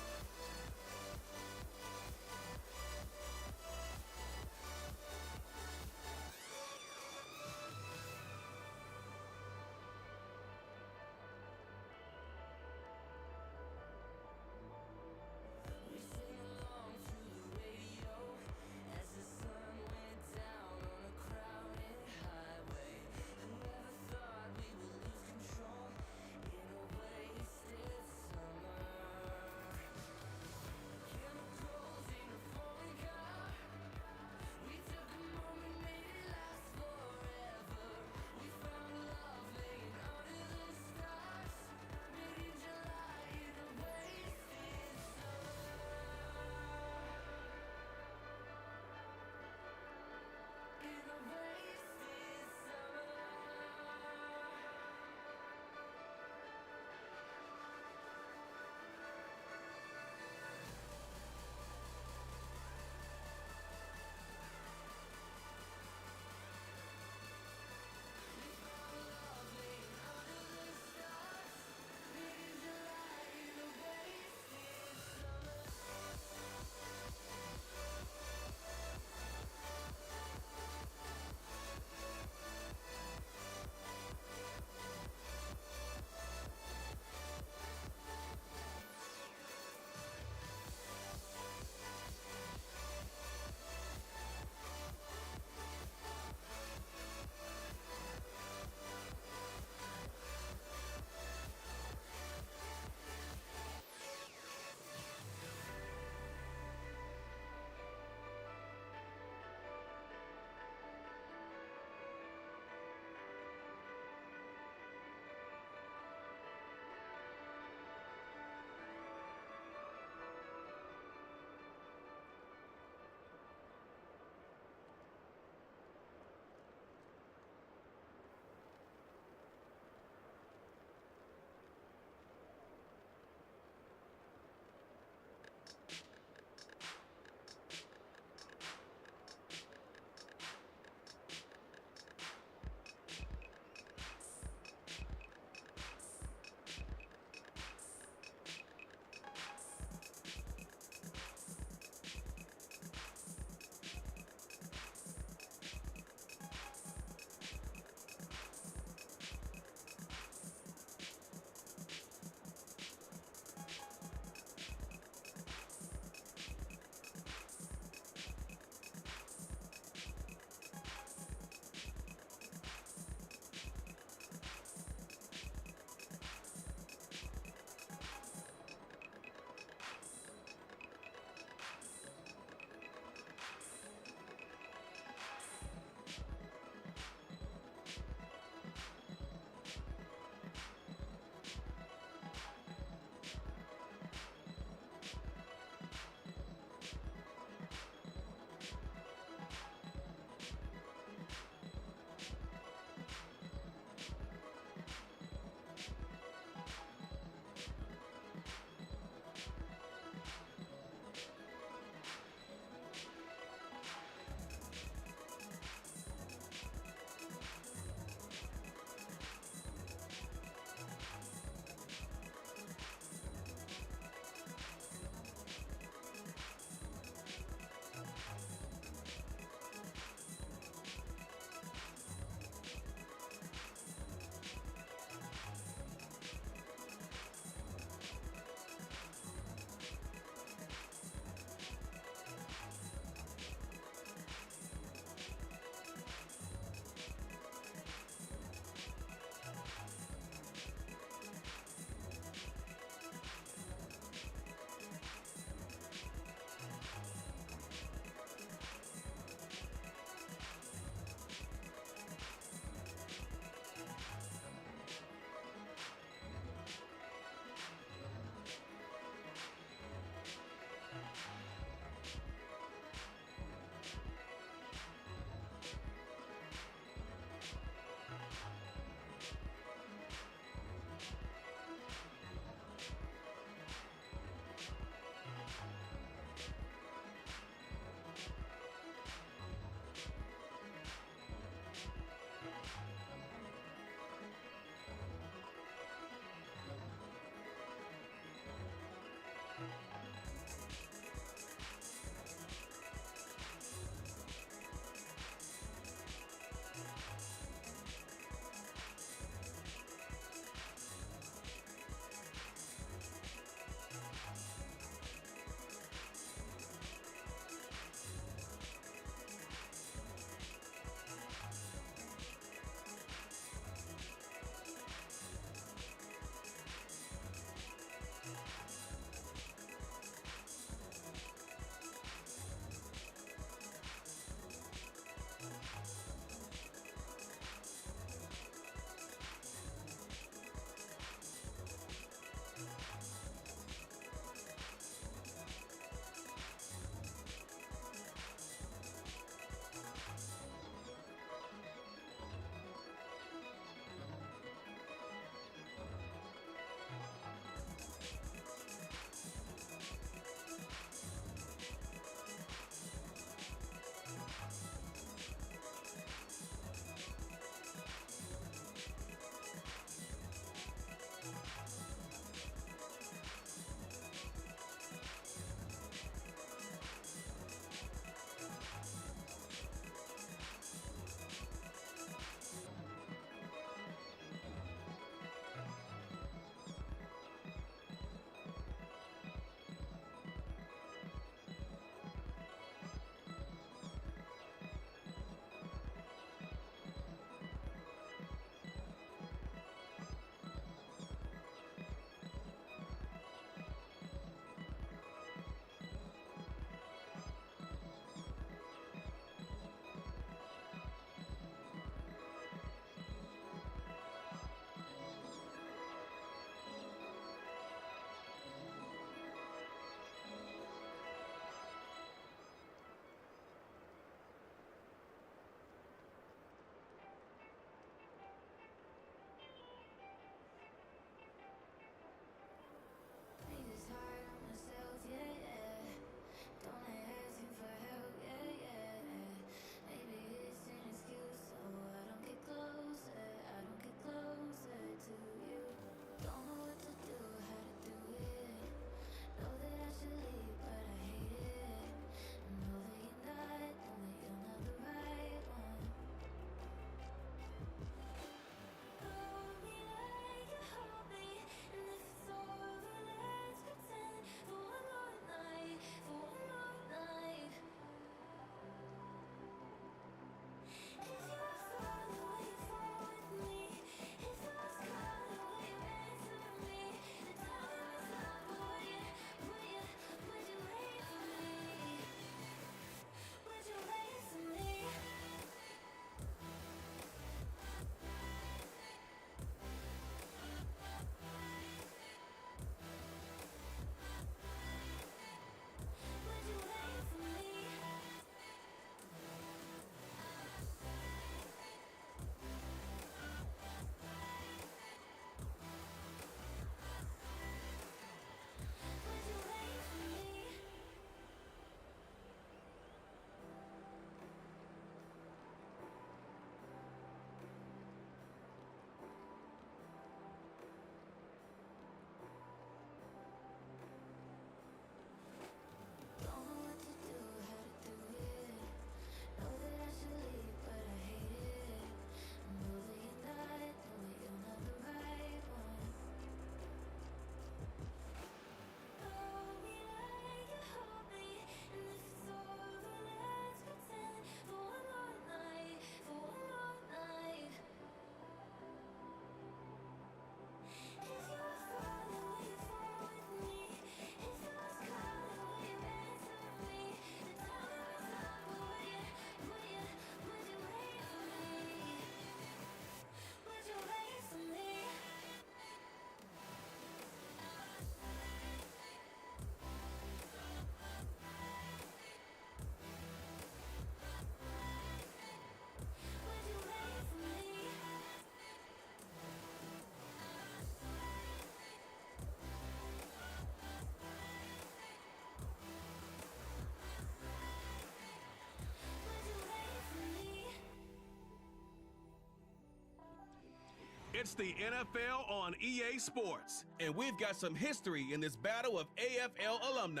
It's the NFL on EA Sports, and we've got some history in this battle of AFL alumni.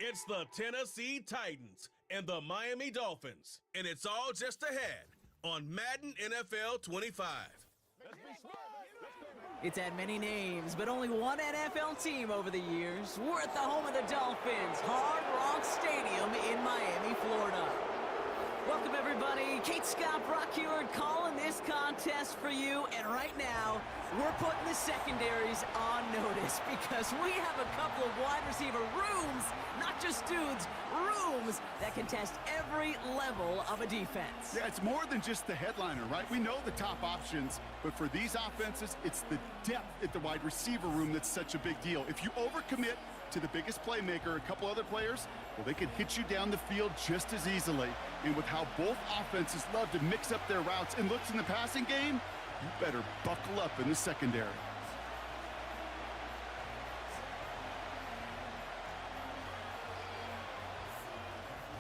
It's the Tennessee Titans and the Miami Dolphins, and it's all just ahead on Madden NFL 25. It's had many names, but only one NFL team over the years. We're at the home of the Dolphins, Hard Rock Stadium in Miami, Florida. Welcome, everybody. Kate Scott, Brock Heward calling this contest for you. And right now, we're putting the secondaries on notice because we have a couple of wide receiver rooms, not just dudes, rooms that can test every level of a defense. Yeah, it's more than just the headliner, right? We know the top options, but for these offenses, it's the depth at the wide receiver room that's such a big deal. If you overcommit to the biggest playmaker, a couple other players, well, they can hit you down the field just as easily. And with how both offenses love to mix up their routes and looks in the passing game, you better buckle up in the secondary.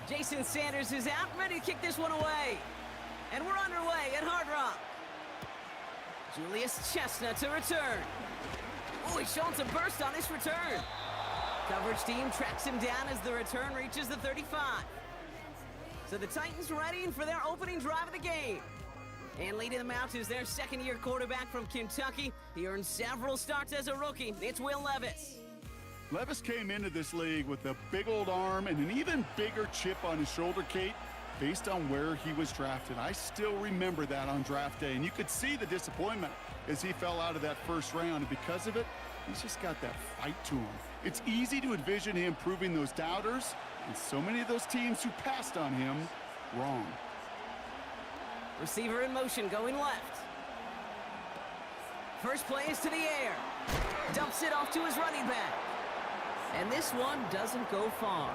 Jason Sanders is out, ready to kick this one away. And we're underway at Hard Rock. Julius Chestnut to return. Oh, he's showing some burst on this return. Coverage team tracks him down as the return reaches the 35. So the Titans readying for their opening drive of the game. And leading them out is their second-year quarterback from Kentucky. He earned several starts as a rookie. It's Will Levis. Levis came into this league with a big old arm and an even bigger chip on his shoulder, Kate, based on where he was drafted. I still remember that on draft day, and you could see the disappointment as he fell out of that first round, and because of it, he's just got that fight to him. It's easy to envision him proving those doubters, and so many of those teams who passed on him, wrong. Receiver in motion, going left. First play is to the air. Dumps it off to his running back. And this one doesn't go far.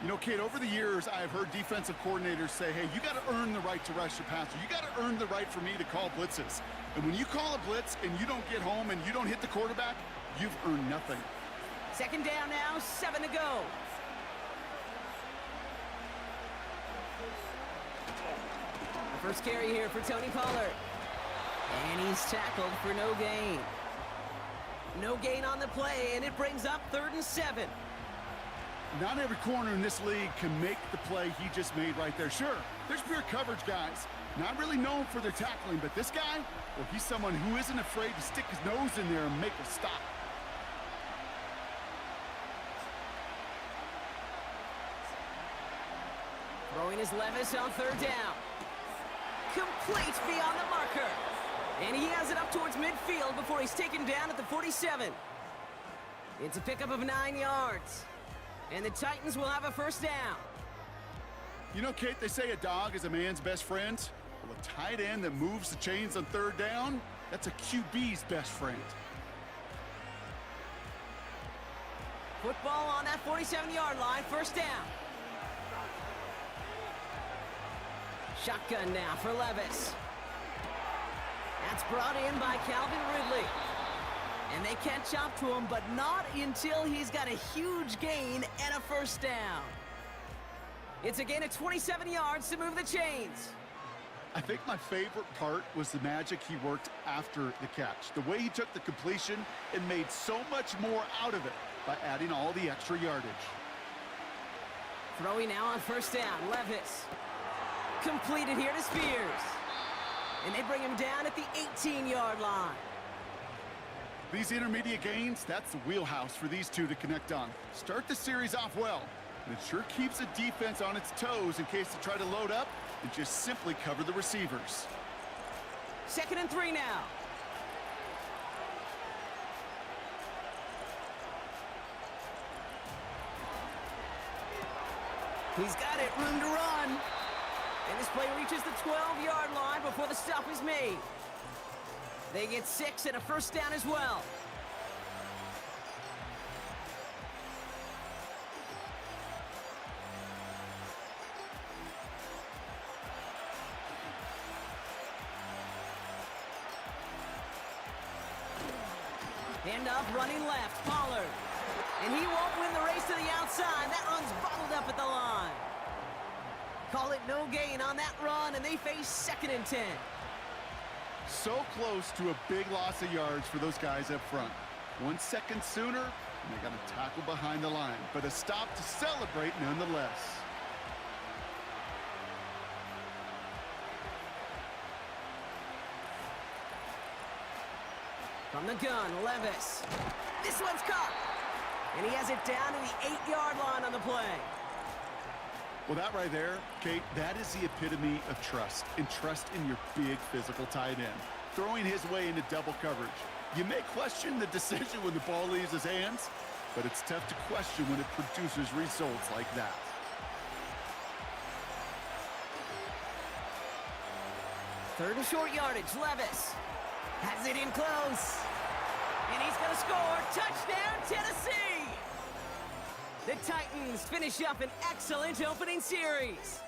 You know, Kate, over the years, I've heard defensive coordinators say, hey, you got to earn the right to rush your passer. You got to earn the right for me to call blitzes. And when you call a blitz and you don't get home and you don't hit the quarterback, you've earned nothing. Second down now, 7 to go. The first carry here for Tony Pollard. And he's tackled for no gain. No gain on the play, and it brings up 3rd and 7. Not every corner in this league can make the play he just made right there. Sure, there's pure coverage guys, not really known for their tackling, but this guy, well, he's someone who isn't afraid to stick his nose in there and make a stop. Throwing is Levis on 3rd down. Complete beyond the marker. And he has it up towards midfield before he's taken down at the 47. It's a pickup of 9 yards. And the Titans will have a first down. You know, Kate, they say a dog is a man's best friend. Well, a tight end that moves the chains on 3rd down, that's a QB's best friend. Football on that 47-yard line, first down. Shotgun now for Levis. That's brought in by Calvin Ridley. And they catch up to him, but not until he's got a huge gain and a first down. It's a gain of 27 yards to move the chains. I think my favorite part was the magic he worked after the catch. The way he took the completion and made so much more out of it by adding all the extra yardage. Throwing now on first down, Levis. Completed here to Spears. And they bring him down at the 18-yard line. These intermediate gains, that's the wheelhouse for these two to connect on. Start the series off well, and it sure keeps the defense on its toes in case they try to load up and just simply cover the receivers. 2nd and 3 now. He's got it, room to run. And this play reaches the 12-yard line before the stop is made. They get 6 and a first down as well. Handoff running left, Pollard. And he won't win the race to the outside. That run's bottled up at the line. Call it no gain on that run, and they face 2nd and 10. So close to a big loss of yards for those guys up front. 1 second sooner, and they got a tackle behind the line, but a stop to celebrate nonetheless. From the gun, Levis. This one's caught. And he has it down to the 8-yard line on the play. Well, that right there, Kate, that is the epitome of trust, and trust in your big physical tight end. Throwing his way into double coverage. You may question the decision when the ball leaves his hands, but it's tough to question when it produces results like that. Third and short yardage, Levis. Has it in close. And he's going to score. Touchdown, Tennessee! The Titans finish up an excellent opening series.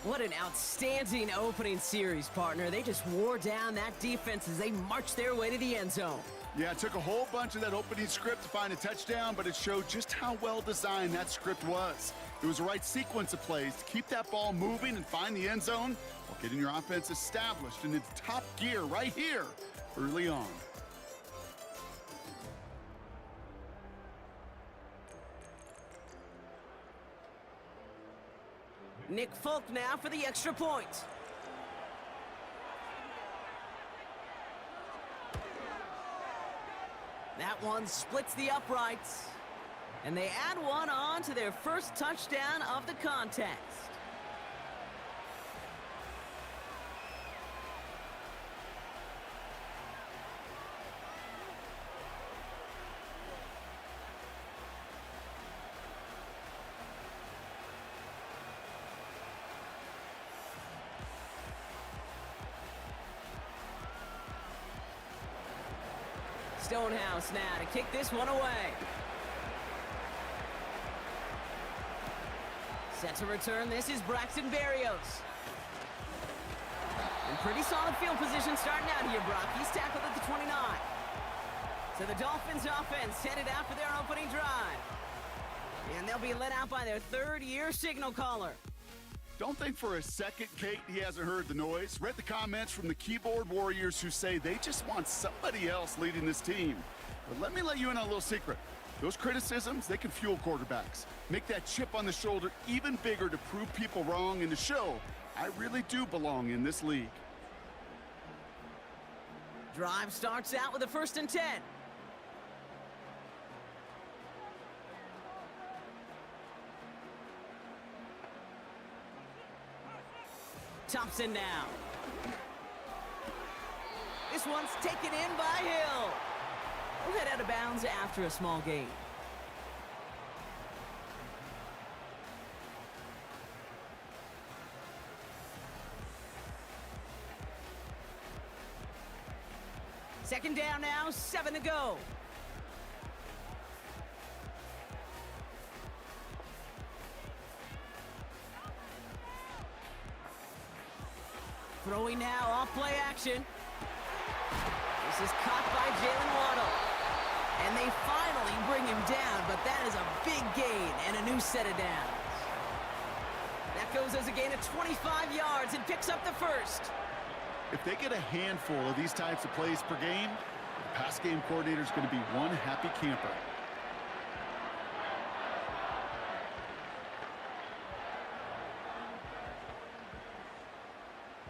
What an outstanding opening series, partner. They just wore down that defense as they marched their way to the end zone. Yeah, it took a whole bunch of that opening script to find a touchdown, but it showed just how well designed that script was. It was the right sequence of plays to keep that ball moving and find the end zone while getting your offense established in its top gear right here early on. Nick Folk now for the extra point. That one splits the uprights. And they add one on to their first touchdown of the contest. Stonehouse now to kick this one away. Set to return, this is Braxton Berrios. In pretty solid field position starting out here, Brock. He's tackled at the 29. So the Dolphins offense headed out for their opening drive. And they'll be led out by their third-year signal caller. Don't think for a second, Kate, he hasn't heard the noise. Read the comments from the keyboard warriors who say they just want somebody else leading this team. But let me let you in on a little secret. Those criticisms, they can fuel quarterbacks. Make that chip on the shoulder even bigger to prove people wrong and to show I really do belong in this league. Drive starts out with a 1st and 10. Thompson now. This one's taken in by Hill. We'll head out of bounds after a small gain. Second down now, 7 to go. Throwing now, off play action. This is caught by Jalen Waddle. And they finally bring him down, but that is a big gain and a new set of downs. That goes as a gain of 25 yards and picks up the first. If they get a handful of these types of plays per game, the pass game coordinator is going to be one happy camper.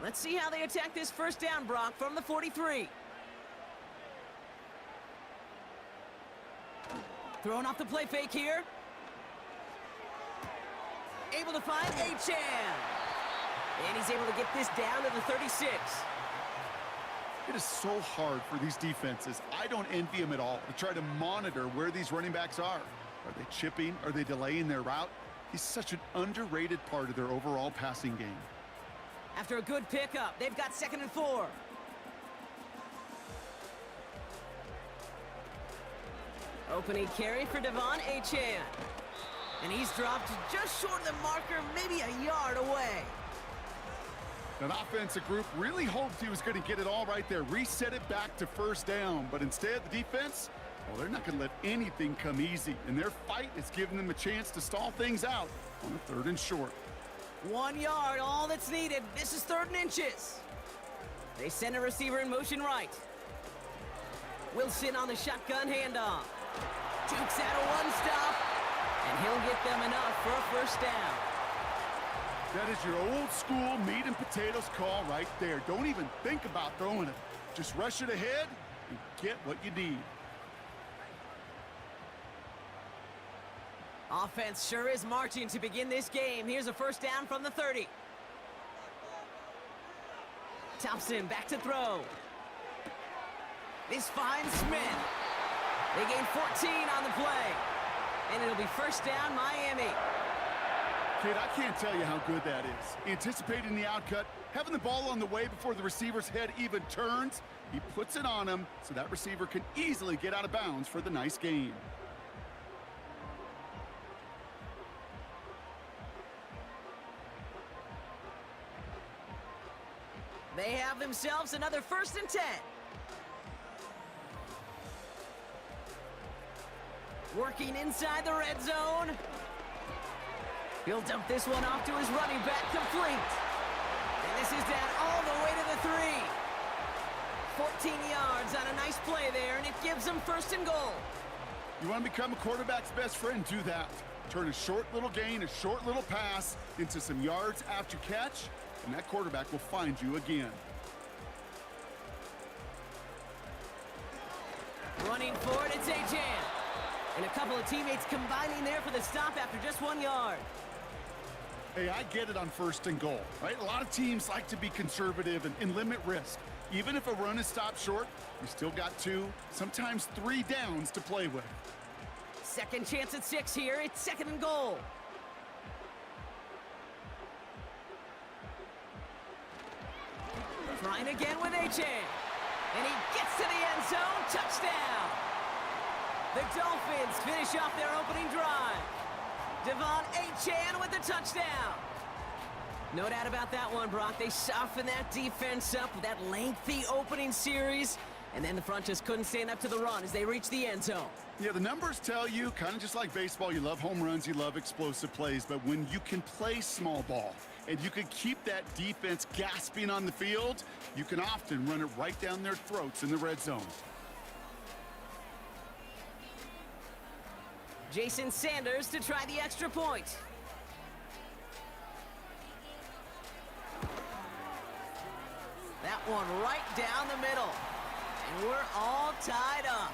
Let's see how they attack this first down, Brock, from the 43. Throwing off the play fake here. Able to find Achane. And he's able to get this down to the 36. It is so hard for these defenses. I don't envy them at all to try to monitor where these running backs are. Are they chipping? Are they delaying their route? He's such an underrated part of their overall passing game. After a good pickup, they've got 2nd and 4. Opening carry for Devon Achane. And he's dropped just short of the marker, maybe a yard away. That offensive group really hoped he was going to get it all right there, reset it back to first down. But instead, the defense, well, they're not going to let anything come easy. And their fight is giving them a chance to stall things out on a 3rd and short. 1 yard, all that's needed. This is 3rd and inches. They send a receiver in motion right. Wilson on the shotgun handoff. Jukes out a one-stop, and he'll get them enough for a first down. That is your old school meat and potatoes call right there. Don't even think about throwing it. Just rush it ahead and get what you need. Offense sure is marching to begin this game. Here's a first down from the 30. Thompson back to throw. This finds Smith. They gain 14 on the play. And it'll be first down, Miami. Kid, I can't tell you how good that is. Anticipating the outcut, having the ball on the way before the receiver's head even turns, he puts it on him so that receiver can easily get out of bounds for the nice gain. They have themselves another 1st and 10. Working inside the red zone. He'll dump this one off to his running back, complete. And this is down all the way to the 3. 14 yards on a nice play there, and it gives them 1st and goal. You want to become a quarterback's best friend, do that. Turn a short little gain, a short little pass into some yards after catch, and that quarterback will find you again. Running for it, it's A-Chan. And a couple of teammates combining there for the stop after just 1 yard. Hey, I get it on 1st and goal, right? A lot of teams like to be conservative and limit risk. Even if a run is stopped short, you still got 2, sometimes 3 downs to play with. Second chance at 6 here. It's 2nd and goal. Trying again with A-Chan. And he gets to the end zone. Touchdown. The Dolphins finish off their opening drive. Devon A-Chan with the touchdown. No doubt about that one, Brock. They softened that defense up with that lengthy opening series. And then the front just couldn't stand up to the run as they reached the end zone. Yeah, the numbers tell you, kind of just like baseball, you love home runs, you love explosive plays. But when you can play small ball and you can keep that defense gasping on the field, you can often run it right down their throats in the red zone. Jason Sanders to try the extra point. That one right down the middle. And we're all tied up.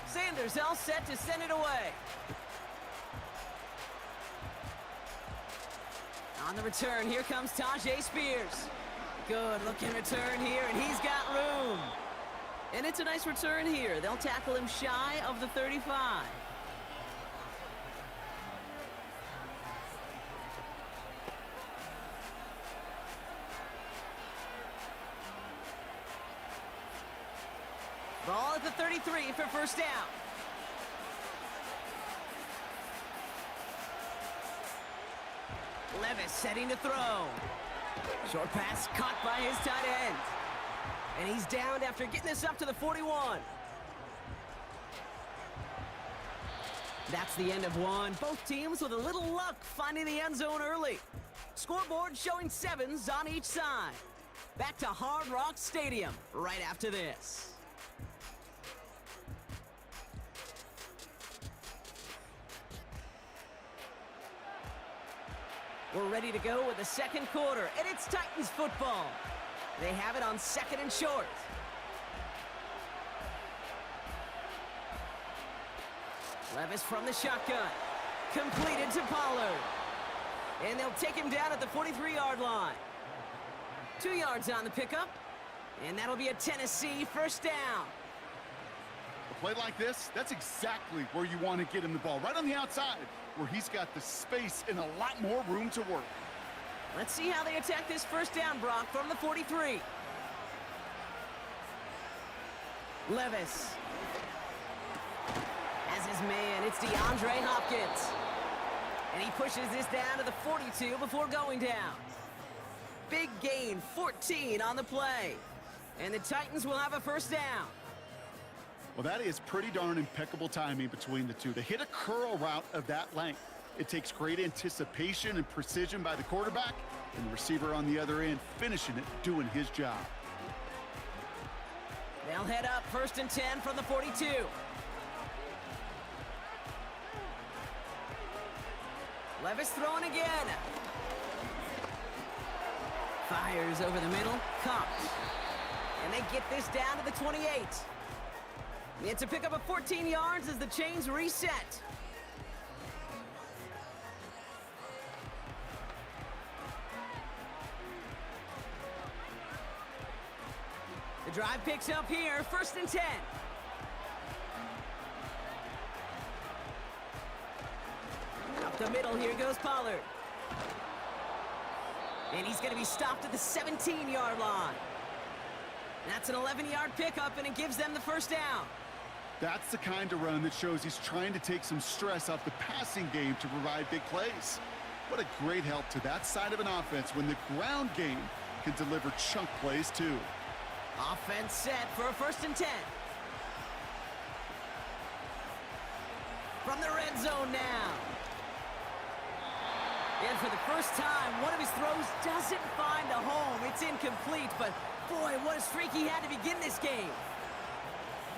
Sanders all set to send it away. On the return, here comes Tajay Spears. Good looking return here, and he's got room. And it's a nice return here. They'll tackle him shy of the 35. Ball at the 33 for first down. Levis setting to throw. Short pass caught by his tight end. And he's downed after getting this up to the 41. That's the end of one. Both teams with a little luck finding the end zone early. Scoreboard showing 7s on each side. Back to Hard Rock Stadium right after this. We're ready to go with the second quarter, and it's Titans football. They have it on 2nd and short. Levis from the shotgun. Completed to Pollard. And they'll take him down at the 43-yard line. 2 yards on the pickup. And that'll be a Tennessee first down. A play like this, that's exactly where you want to get him the ball. Right on the outside, where he's got the space and a lot more room to work. Let's see how they attack this first down, Brock, from the 43. Levis. As his man, it's DeAndre Hopkins. And he pushes this down to the 42 before going down. Big gain, 14 on the play. And the Titans will have a first down. Well, that is pretty darn impeccable timing between the two. To hit a curl route of that length, it takes great anticipation and precision by the quarterback, and the receiver on the other end finishing it, doing his job. They'll head up 1st and 10 from the 42. Levis throwing again. Fires over the middle, caught. And they get this down to the 28. It's a pickup of 14 yards as the chains reset. The drive picks up here, 1st and 10. Up the middle, here goes Pollard. And he's going to be stopped at the 17-yard line. That's an 11-yard pickup, and it gives them the first down. That's the kind of run that shows he's trying to take some stress off the passing game to provide big plays. What a great help to that side of an offense when the ground game can deliver chunk plays too. Offense set for a 1st and 10. From the red zone now. And for the first time, one of his throws doesn't find a home. It's incomplete, but boy, what a streak he had to begin this game.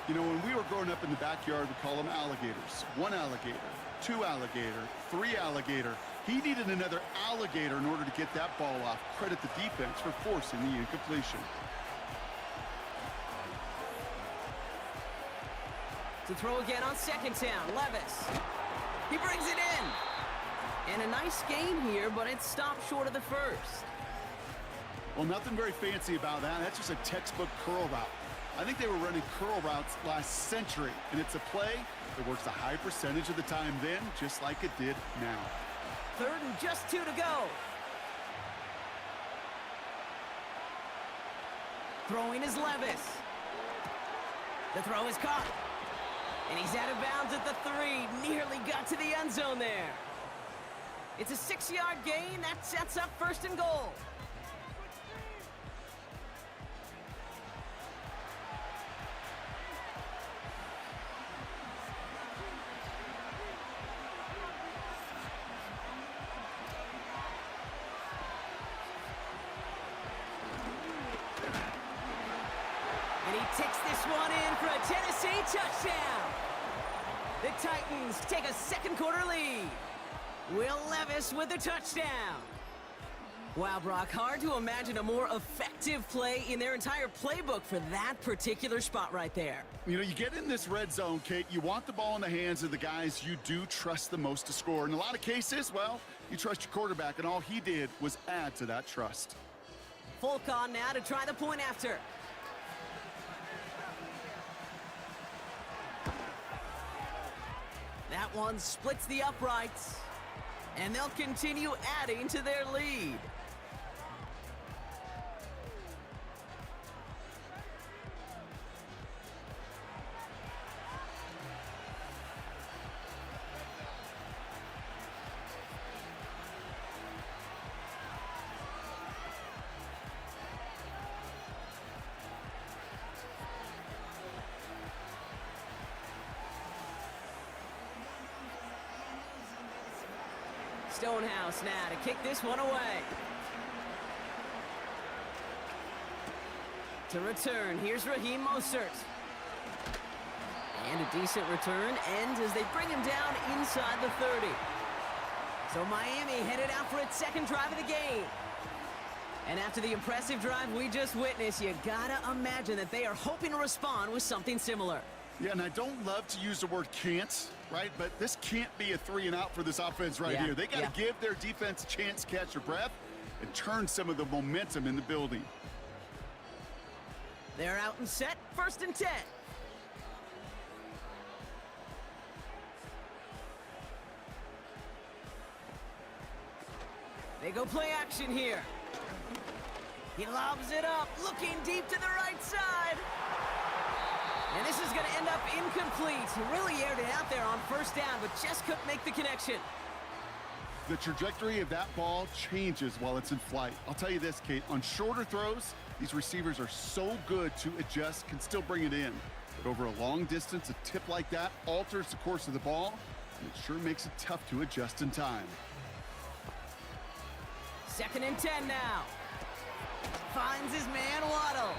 You know, when we were growing up in the backyard, we call them alligators. 1 alligator, 2 alligator, 3 alligator. He needed another alligator in order to get that ball off. Credit the defense for forcing the incompletion. To throw again on 2nd down, Levis. He brings it in. And a nice gain here, but it stopped short of the first. Well, nothing very fancy about that. That's just a textbook curl route. I think they were running curl routes last century, and it's a play that works a high percentage of the time then, just like it did now. 3rd and just 2 to go. Throwing is Levis. The throw is caught. And he's out of bounds at the 3. Nearly got to the end zone there. It's a 6-yard gain. That sets up 1st and goal. And he takes this one in for a Tennessee touchdown. The Titans take a 2nd quarter lead. Will Levis with the touchdown. Wow, Brock, hard to imagine a more effective play in their entire playbook for that particular spot right there. You know, you get in this red zone, Kate, you want the ball in the hands of the guys you do trust the most to score. In a lot of cases, well, you trust your quarterback, and all he did was add to that trust. Full con now to try the point after. That one splits the uprights. And they'll continue adding to their lead. Stonehouse now to kick this one away. To return, here's Raheem Mostert. And a decent return ends as they bring him down inside the 30. So Miami headed out for its 2nd drive of the game. And after the impressive drive we just witnessed, you gotta imagine that they are hoping to respond with something similar. Yeah, and I don't love to use the word can't, right? But this can't be a 3 and out for this offense right here. They got to give their defense a chance to catch their breath and turn some of the momentum in the building. They're out and set, 1st and 10. They go play action here. He lobs it up, looking deep to the right side. And this is going to end up incomplete. He really aired it out there on first down, but just couldn't make the connection. The trajectory of that ball changes while it's in flight. I'll tell you this, Kate, on shorter throws, these receivers are so good to adjust, can still bring it in. But over a long distance, a tip like that alters the course of the ball, and it sure makes it tough to adjust in time. 2nd and 10 now. Finds his man Waddle.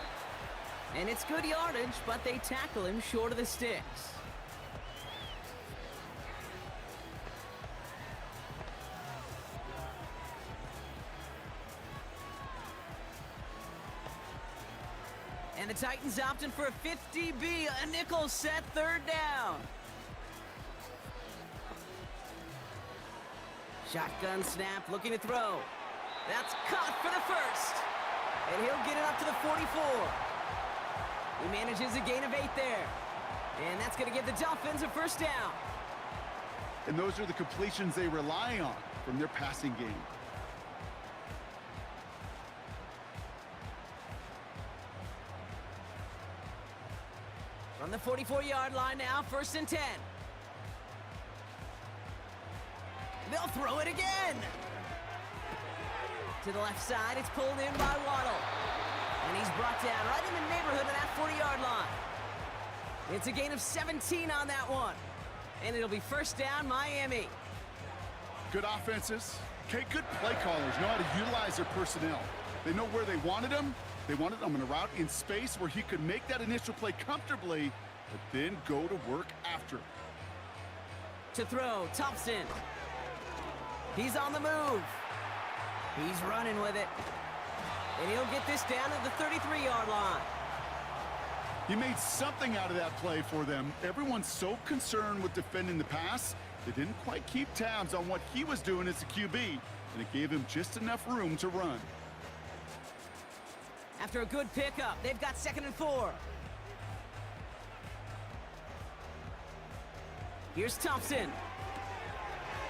And it's good yardage, but they tackle him short of the sticks. And the Titans opting for a 50B, a nickel set, 3rd down. Shotgun snap, looking to throw. That's caught for the first. And he'll get it up to the 44. He manages a gain of 8 there. And that's going to give the Dolphins a 1st down. And those are the completions they rely on from their passing game. From the 44-yard line now, 1st and 10. They'll throw it again. To the left side, it's pulled in by Waddle. And he's brought down right in the neighborhood of that 40-yard line. It's a gain of 17 on that one. And it'll be 1st down, Miami. Good offenses. Okay, good play callers know how to utilize their personnel. They know where they wanted them. They wanted him in a route in space where he could make that initial play comfortably, but then go to work after. To throw, Thompson. He's on the move. He's running with it. And he'll get this down at the 33-yard line. He made something out of that play for them. Everyone's so concerned with defending the pass, they didn't quite keep tabs on what he was doing as a QB, and it gave him just enough room to run. After a good pickup, they've got 2nd and 4. Here's Thompson.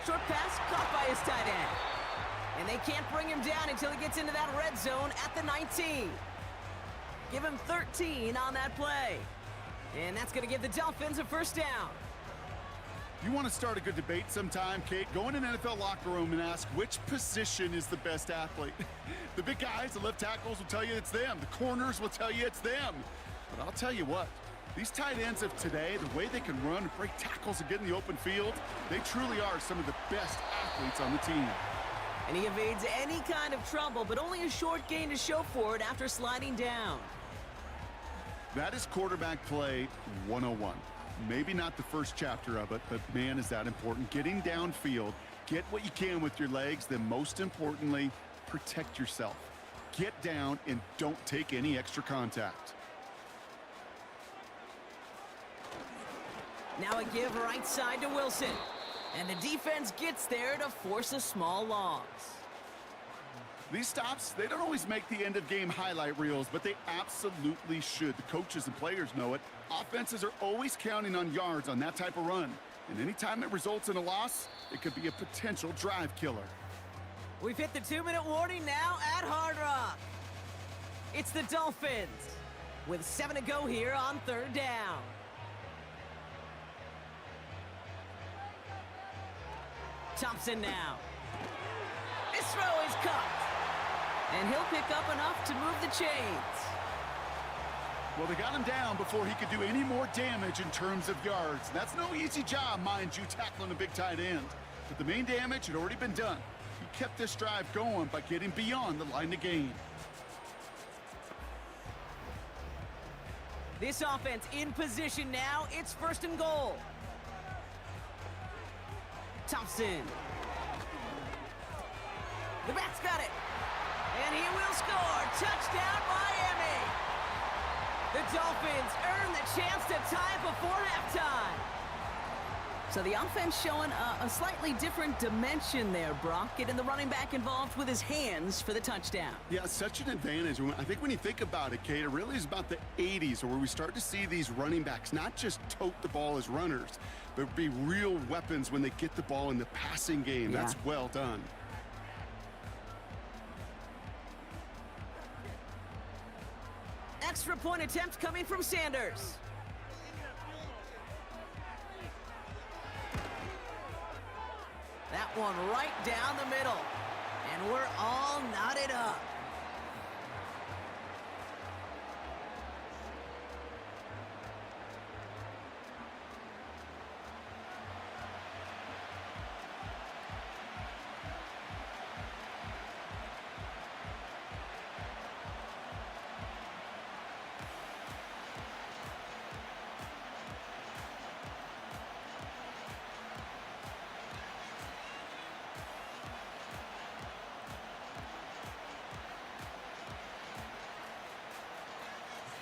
Short pass caught by his tight end. And they can't bring him down until he gets into that red zone at the 19. Give him 13 on that play. And that's going to give the Dolphins a 1st down. You want to start a good debate sometime, Kate? Go in an NFL locker room and ask which position is the best athlete. The big guys, the left tackles will tell you it's them. The corners will tell you it's them. But I'll tell you what, these tight ends of today, the way they can run and break tackles and get in the open field, they truly are some of the best athletes on the team. And he evades any kind of trouble, but only a short gain to show for it after sliding down. That is quarterback play 101. Maybe not the first chapter of it, but man, is that important. Getting downfield, get what you can with your legs, then most importantly, protect yourself. Get down and don't take any extra contact. Now a give right side to Wilson. And the defense gets there to force a small loss. These stops, they don't always make the end-of-game highlight reels, but they absolutely should. The coaches and players know it. Offenses are always counting on yards on that type of run. And anytime it results in a loss, it could be a potential drive killer. We've hit the 2-minute warning now at Hard Rock. It's the Dolphins with 7 to go here on 3rd down. Thompson now. This throw is caught. And he'll pick up enough to move the chains. Well, they got him down before he could do any more damage in terms of yards. That's no easy job, mind you, tackling a big tight end. But the main damage had already been done. He kept this drive going by getting beyond the line to gain. This offense in position now. It's 1st and goal. Thompson. The back's got it. And he will score. Touchdown, Miami. The Dolphins earn the chance to tie before halftime. So the offense showing a slightly different dimension there, Brock. Getting the running back involved with his hands for the touchdown. Yeah, such an advantage. I think when you think about it, Kate, it really is about the 80s where we start to see these running backs not just tote the ball as runners, but be real weapons when they get the ball in the passing game. Yeah. That's well done. Extra point attempt coming from Sanders. One right down the middle. And we're all knotted up.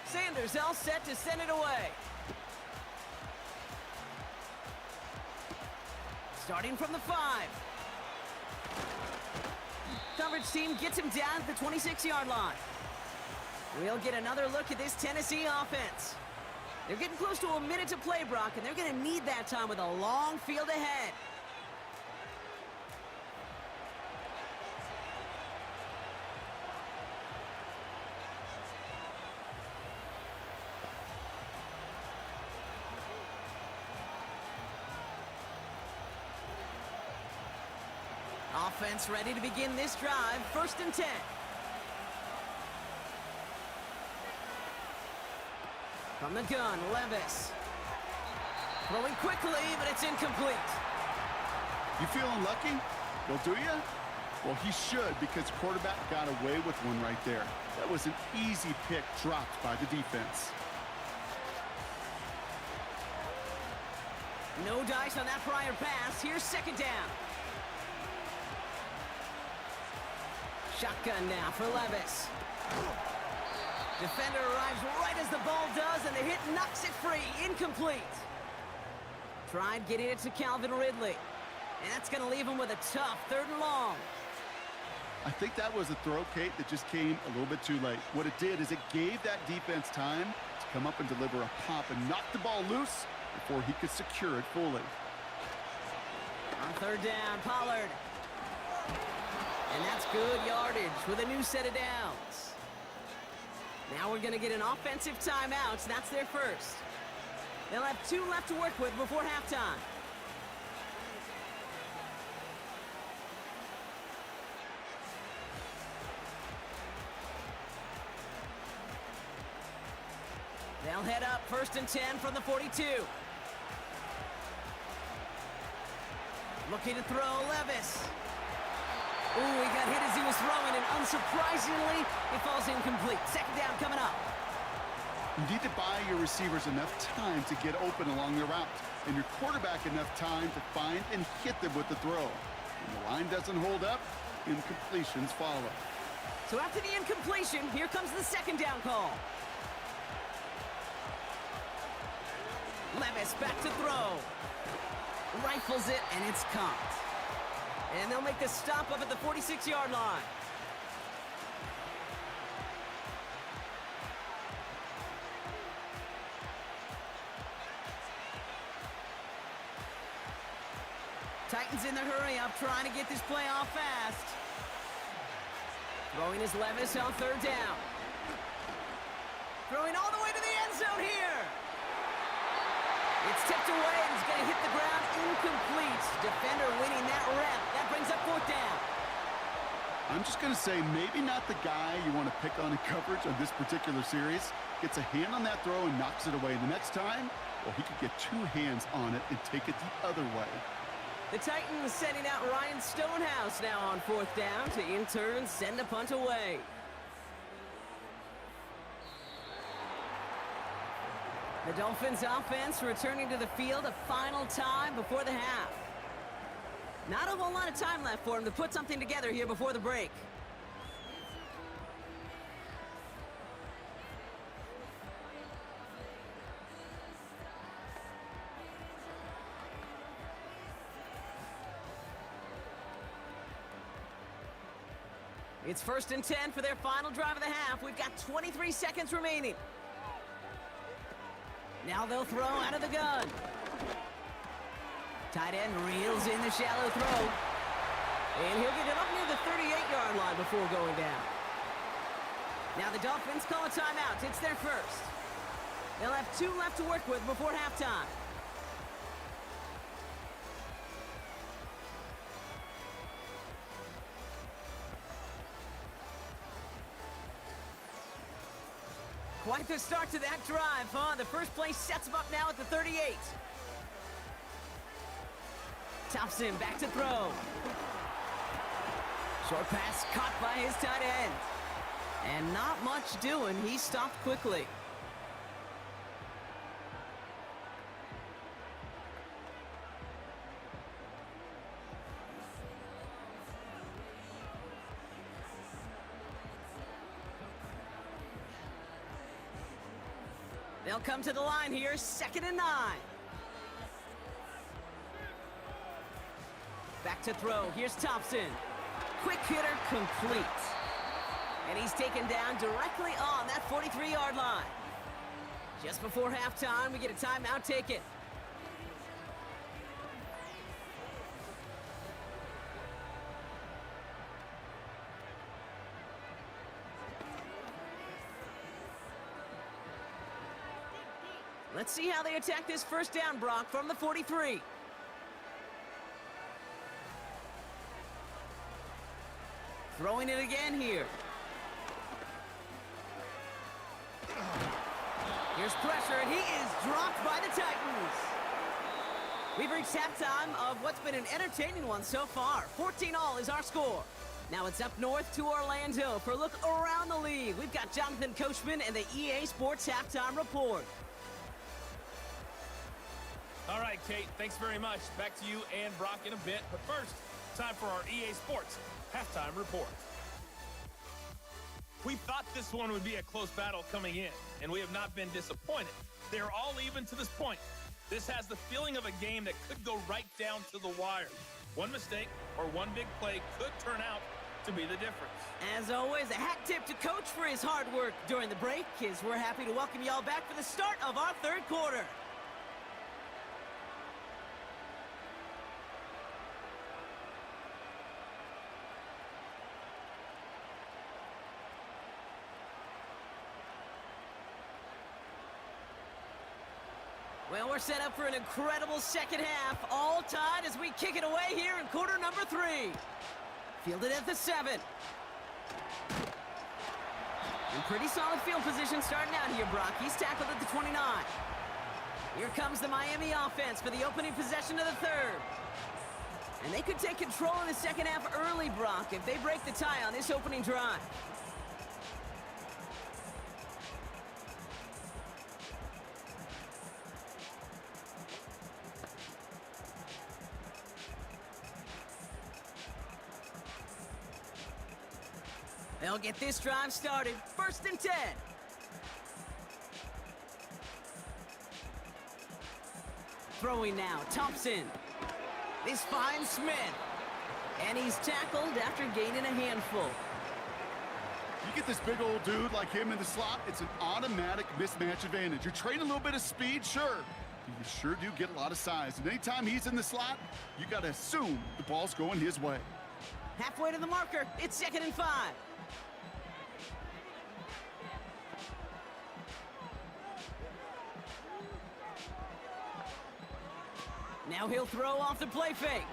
Sanders all set to send it away. Starting from the 5. Coverage team gets him down at the 26-yard line. We'll get another look at this Tennessee offense. They're getting close to a minute to play, Brock, and they're going to need that time with a long field ahead. Offense ready to begin this drive. 1st and 10. From the gun, Levis. Throwing quickly, but it's incomplete. You feeling lucky? Well, do you? Well, he should, because quarterback got away with one right there. That was an easy pick dropped by the defense. No dice on that prior pass. Here's 2nd down. Shotgun now for Levis. Defender arrives right as the ball does, and the hit knocks it free. Incomplete. Tried getting it to Calvin Ridley. And that's going to leave him with a tough 3rd and long. I think that was a throw, Kate, that just came a little bit too late. What it did is it gave that defense time to come up and deliver a pop and knock the ball loose before he could secure it fully. On 3rd down, Pollard. And that's good yardage with a new set of downs. Now we're going to get an offensive timeout. That's their first. They'll have 2 left to work with before halftime. They'll head up 1st and 10 from the 42. Looking to throw, Levis. Ooh, he got hit as he was throwing, and unsurprisingly, it falls incomplete. 2nd down coming up. You need to buy your receivers enough time to get open along the route, and your quarterback enough time to find and hit them with the throw. When the line doesn't hold up, incompletions follow. So after the incompletion, here comes the 2nd down call. Levis back to throw. Rifles it, and it's caught. And they'll make the stop up at the 46-yard line. Titans in the hurry up, trying to get this play off fast. Throwing his Levis on 3rd down. Throwing all the way to the end zone here. It's tipped away and it's going to hit the ground incomplete. Defender winning that rep. That brings up 4th down. I'm just going to say maybe not the guy you want to pick on in coverage on this particular series. Gets a hand on that throw and knocks it away. The next time, well, he could get 2 hands on it and take it the other way. The Titans sending out Ryan Stonehouse now on 4th down to in turn send a punt away. The Dolphins offense returning to the field a final time before the half. Not a whole lot of time left for him to put something together here before the break. It's 1st and 10 for their final drive of the half. We've got 23 seconds remaining. Now they'll throw out of the gun. Tight end reels in the shallow throw. And he'll get it up near the 38-yard line before going down. Now the Dolphins call a timeout. It's their first. They'll have 2 left to work with before halftime. Quite the start to that drive, huh? The first play sets him up now at the 38. Thompson back to throw. Short pass caught by his tight end. And not much doing. He stopped quickly. They'll come to the line here, 2nd and 9. Back to throw. Here's Thompson. Quick hitter complete. And he's taken down directly on that 43-yard line. Just before halftime, we get a timeout taken. Let's see how they attack this first down, Brock, from the 43. Throwing it again here. Here's pressure, and he is dropped by the Titans. We've reached halftime of what's been an entertaining one so far. 14-all is our score. Now it's up north to Orlando for a look around the league. We've got Jonathan Coachman and the EA Sports Halftime Report. All right, Kate, thanks very much. Back to you and Brock in a bit. But first, time for our EA Sports Halftime Report. We thought this one would be a close battle coming in, and we have not been disappointed. They are all even to this point. This has the feeling of a game that could go right down to the wire. One mistake or one big play could turn out to be the difference. As always, a hat tip to Coach for his hard work during the break, as we're happy to welcome y'all back for the start of our third quarter. Well, we're set up for an incredible second half, all tied as we kick it away here in quarter number 3. Fielded at the 7. In pretty solid field position starting out here, Brock. He's tackled at the 29. Here comes the Miami offense for the opening possession of the third. And they could take control in the second half early, Brock, if they break the tie on this opening drive. They'll get this drive started. 1st and 10. Throwing now, Thompson. This finds Smith. And he's tackled after gaining a handful. You get this big old dude like him in the slot, it's an automatic mismatch advantage. You're trading a little bit of speed, sure. You sure do get a lot of size. And anytime he's in the slot, you got to assume the ball's going his way. Halfway to the marker. It's 2nd and 5. Now he'll throw off the play fake.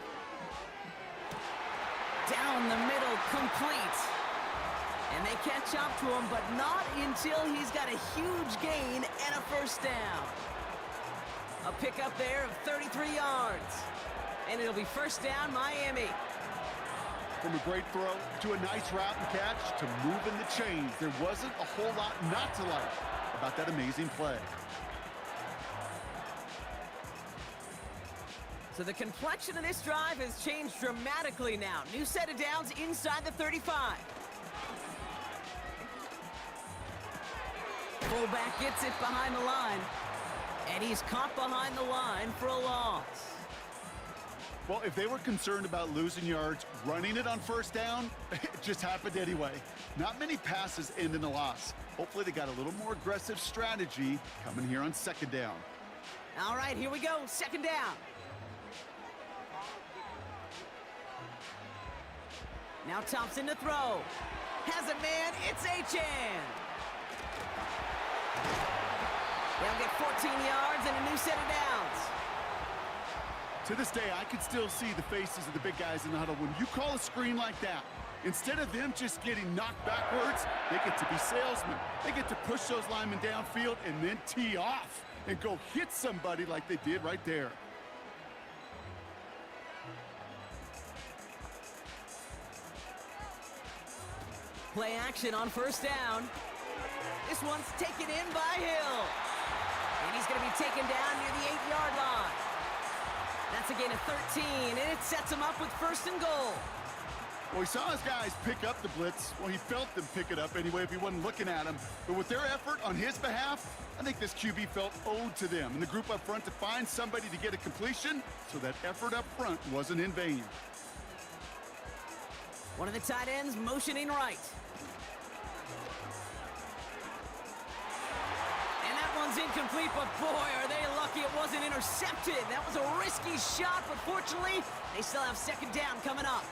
Down the middle, complete. And they catch up to him, but not until he's got a huge gain and a first down. A pickup there of 33 yards. And it'll be first down, Miami. From a great throw to a nice route and catch to moving the chains, there wasn't a whole lot not to like about that amazing play. So the complexion of this drive has changed dramatically now. New set of downs inside the 35. Fullback gets it behind the line. And he's caught behind the line for a loss. Well, if they were concerned about losing yards, running it on first down, it just happened anyway. Not many passes end in a loss. Hopefully they got a little more aggressive strategy coming here on 2nd down. All right, here we go. 2nd down. Now Thompson to throw. Has a man, it's Achan. They'll get 14 yards and a new set of downs. To this day, I can still see the faces of the big guys in the huddle. When you call a screen like that, instead of them just getting knocked backwards, they get to be salesmen. They get to push those linemen downfield and then tee off and go hit somebody like they did right there. Play action on first down. This one's taken in by Hill. And he's going to be taken down near the 8-yard line. That's a gain of 13, and it sets him up with first and goal. Well, he saw his guys pick up the blitz. Well, he felt them pick it up anyway if he wasn't looking at him. But with their effort on his behalf, I think this QB felt owed to them and the group up front to find somebody to get a completion, so that effort up front wasn't in vain. One of the tight ends motioning right. And that one's incomplete, but boy, are they lucky it wasn't intercepted. That was a risky shot, but fortunately, they still have second down coming up.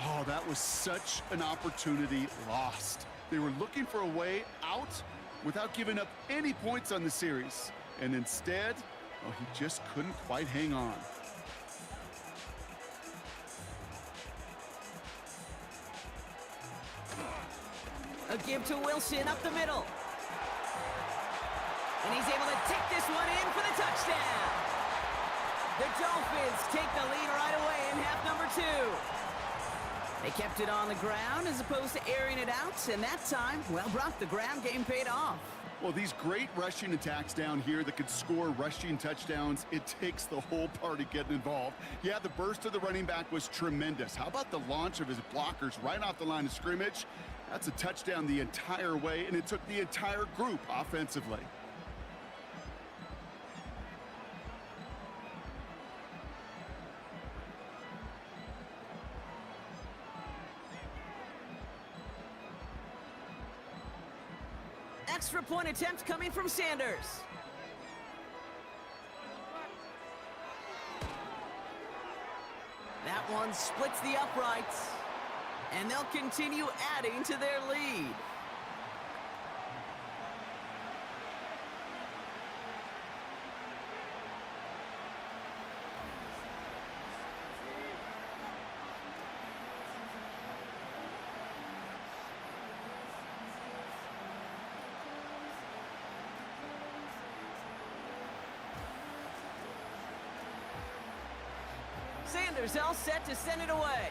Oh, that was such an opportunity lost. They were looking for a way out without giving up any points on the series. And instead, well, he just couldn't quite hang on. A give to Wilson up the middle. And he's able to take this one in for the touchdown. The Dolphins take the lead right away in half number 2. They kept it on the ground as opposed to airing it out, and that time, well, Brock, the ground game paid off. Well, these great rushing attacks down here that could score rushing touchdowns, it takes the whole party getting involved. Yeah, the burst of the running back was tremendous. How about the launch of his blockers right off the line of scrimmage? That's a touchdown the entire way, and it took the entire group offensively. Extra point attempt coming from Sanders. That one splits the uprights, and they'll continue adding to their lead. Sanders all set to send it away.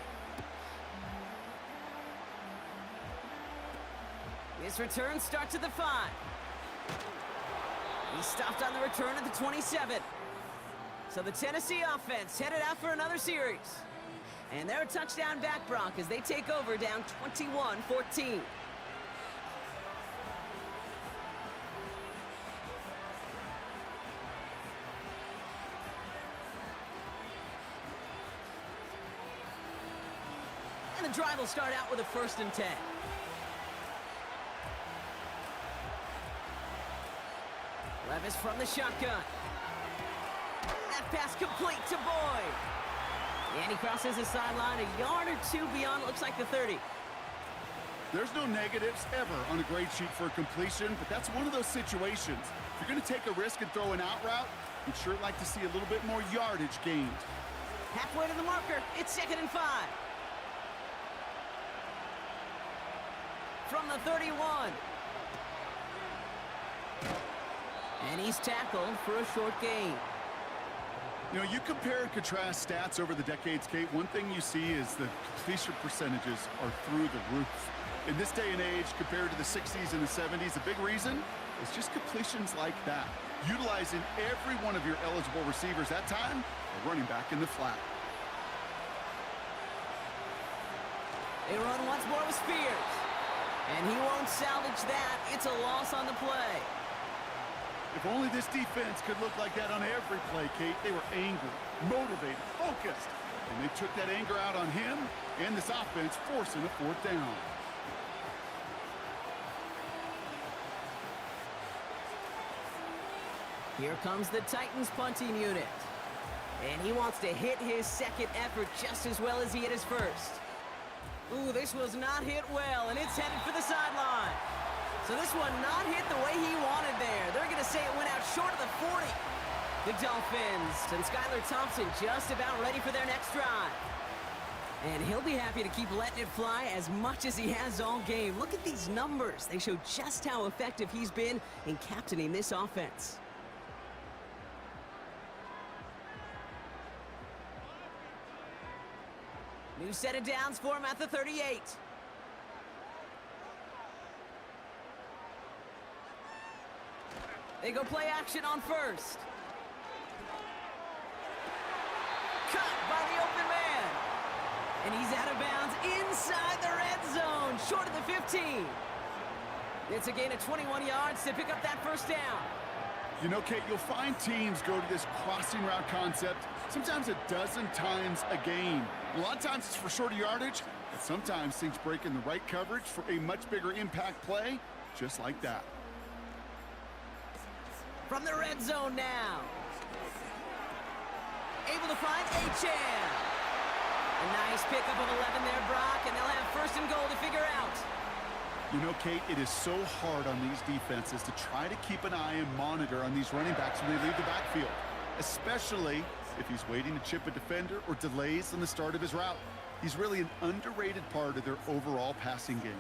His return starts at the 5. He stopped on the return at the 27. So the Tennessee offense headed out for another series. And they're a touchdown back, Brock, as they take over down 21-14. And the drive will start out with a 1st and 10. Levis from the shotgun. That pass complete to Boyd. And he crosses the sideline a yard or 2 beyond, looks like the 30. There's no negatives ever on a grade sheet for a completion, but that's one of those situations. If you're going to take a risk and throw an out route, you'd sure like to see a little bit more yardage gained. Halfway to the marker, it's 2nd and 5. From the 31. And he's tackled for a short gain. You know, you compare and contrast stats over the decades, Kate. One thing you see is the completion percentages are through the roof. In this day and age, compared to the 60s and the 70s, a big reason is just completions like that. Utilizing every one of your eligible receivers that time, a running back in the flat. They run once more with Spears. And he won't salvage that. It's a loss on the play. If only this defense could look like that on every play, Kate. They were angry, motivated, focused. And they took that anger out on him and this offense, forcing a 4th down. Here comes the Titans punting unit. And he wants to hit his second effort just as well as he hit his first. Ooh, this was not hit well, and it's headed for the sideline. So this one not hit the way he wanted there. They're going to say it went out short of the 40. The Dolphins and Skylar Thompson just about ready for their next drive. And he'll be happy to keep letting it fly as much as he has all game. Look at these numbers. They show just how effective he's been in captaining this offense. New set of downs for him at the 38. They go play action on first. Cut by the open man. And he's out of bounds inside the red zone, short of the 15. It's a gain of 21 yards to pick up that first down. You know, Kate, you'll find teams go to this crossing route concept sometimes a dozen times a game. A lot of times it's for shorter yardage, but sometimes things break in the right coverage for a much bigger impact play, just like that. From the red zone now. Able to find Achane. A nice pickup of 11 there, Brock, and they'll have first and goal to figure out. You know, Kate, it is so hard on these defenses to try to keep an eye and monitor on these running backs when they leave the backfield, especially if he's waiting to chip a defender or delays on the start of his route. He's really an underrated part of their overall passing game.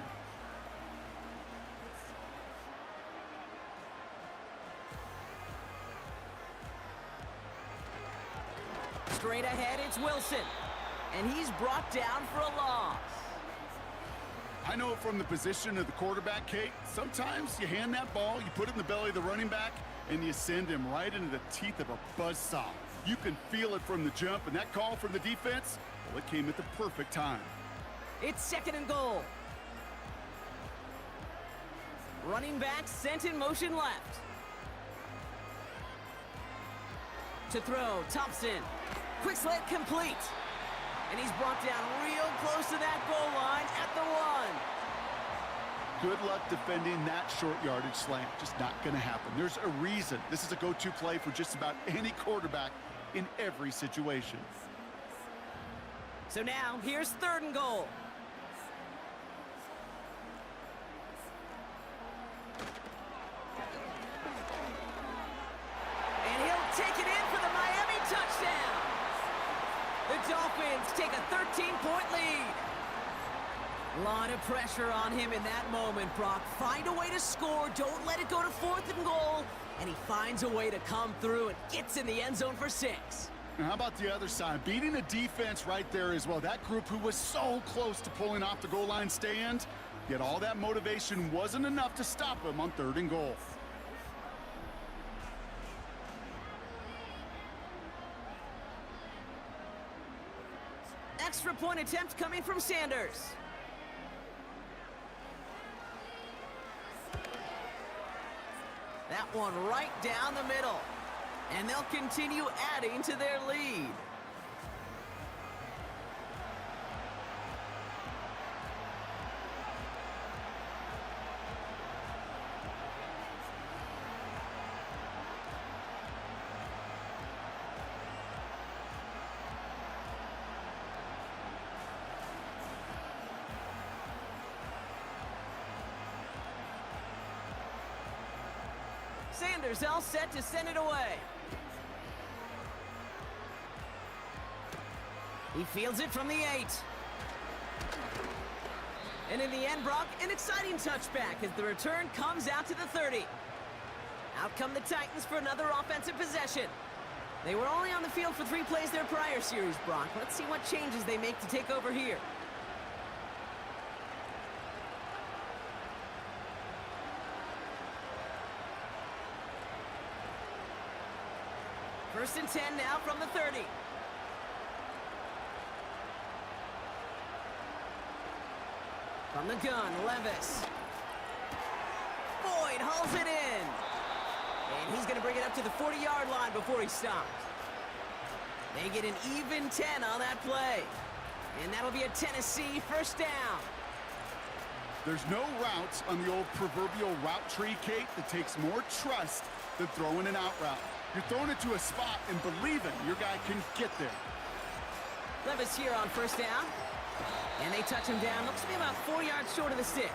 Straight ahead, it's Wilson. And he's brought down for a loss. I know from the position of the quarterback, Kate, sometimes you hand that ball, you put it in the belly of the running back, and you send him right into the teeth of a buzzsaw. You can feel it from the jump, and that call from the defense, well, it came at the perfect time. It's second and goal. Running back sent in motion left. To throw, Thompson. Quick slant complete. And he's brought down real close to that goal line at the 1. Good luck defending that short yardage slant. Just not going to happen. There's a reason this is a go-to play for just about any quarterback in every situation. So now, here's third and goal. And he'll take it in for the Miami touchdown. The Dolphins take a 13-point lead. A lot of pressure on him in that moment, Brock. Find a way to score. Don't let it go to fourth and goal. And he finds a way to come through and gets in the end zone for 6. And how about the other side? Beating the defense right there as well. That group who was so close to pulling off the goal line stand, yet all that motivation wasn't enough to stop him on third and goal. Extra point attempt coming from Sanders. That one right down the middle. And they'll continue adding to their lead. Sanders all set to send it away. He fields it from the 8. And in the end, Brock, an exciting touchback as the return comes out to the 30. Out come the Titans for another offensive possession. They were only on the field for 3 plays their prior series, Brock. Let's see what changes they make to take over here. First and 10 now from the 30. From the gun, Levis. Boyd hauls it in. And he's going to bring it up to the 40-yard line before he stops. They get an even 10 on that play. And that'll be a Tennessee first down. There's no routes on the old proverbial route tree, Kate, that takes more trust than throwing an out route. You're throwing it to a spot and believing your guy can get there. Levis here on first down. And they touch him down. Looks to be about 4 yards short of the 6.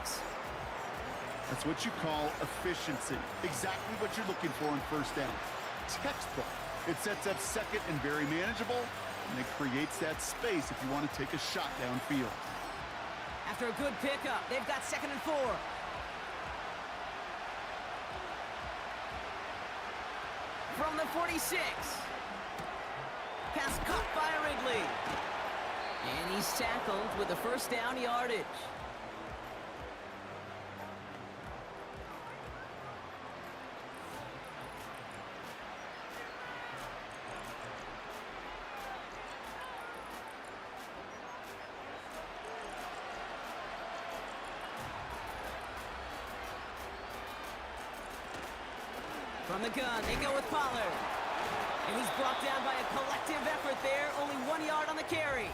That's what you call efficiency. Exactly what you're looking for on first down. Textbook It sets up second and very manageable, and it creates that space if you want to take a shot downfield. After a good pickup, they've got 2nd and 4. From the 46. Pass caught by Ridley. And he's tackled with the first down yardage. From the gun, they go with Pollard. And he's brought down by a collective effort there. Only 1 yard on the carry.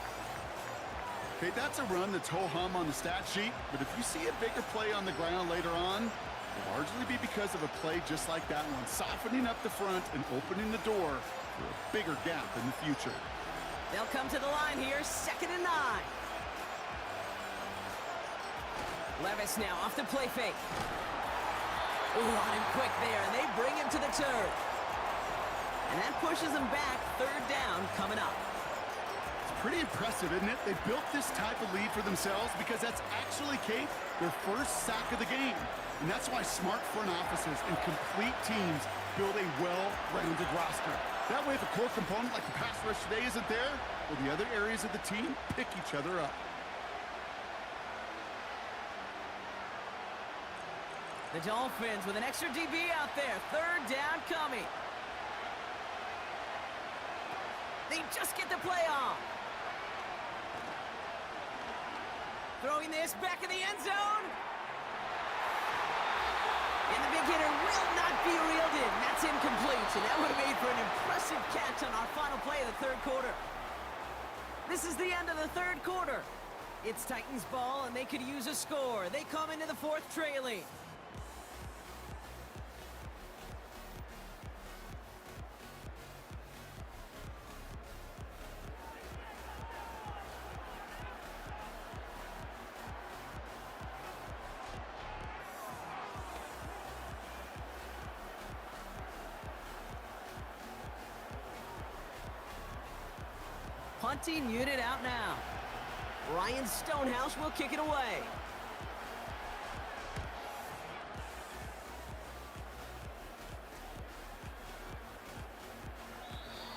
Okay, that's a run that's ho-hum on the stat sheet, but if you see a bigger play on the ground later on, it'll largely be because of a play just like that one, softening up the front and opening the door for a bigger gap in the future. They'll come to the line here, 2nd and 9. Levis now off the play fake. Ooh, on him quick there, and they bring him to the turf. And that pushes him back, 3rd down coming up. It's pretty impressive, isn't it? They built this type of lead for themselves because that's actually, Kate, their first sack of the game. And that's why smart front offices and complete teams build a well-rounded roster. That way, if a core component like the pass rush today isn't there, well, the other areas of the team pick each other up. The Dolphins with an extra DB out there. 3rd down coming. They just get the play off. Throwing this back in the end zone. And the big hitter will not be reeled in. That's incomplete. And that would have made for an impressive catch on our final play of the 3rd quarter. This is the end of the 3rd quarter. It's Titans ball, and they could use a score. They come into the 4th trailing. Punting unit out now. Ryan Stonehouse will kick it away.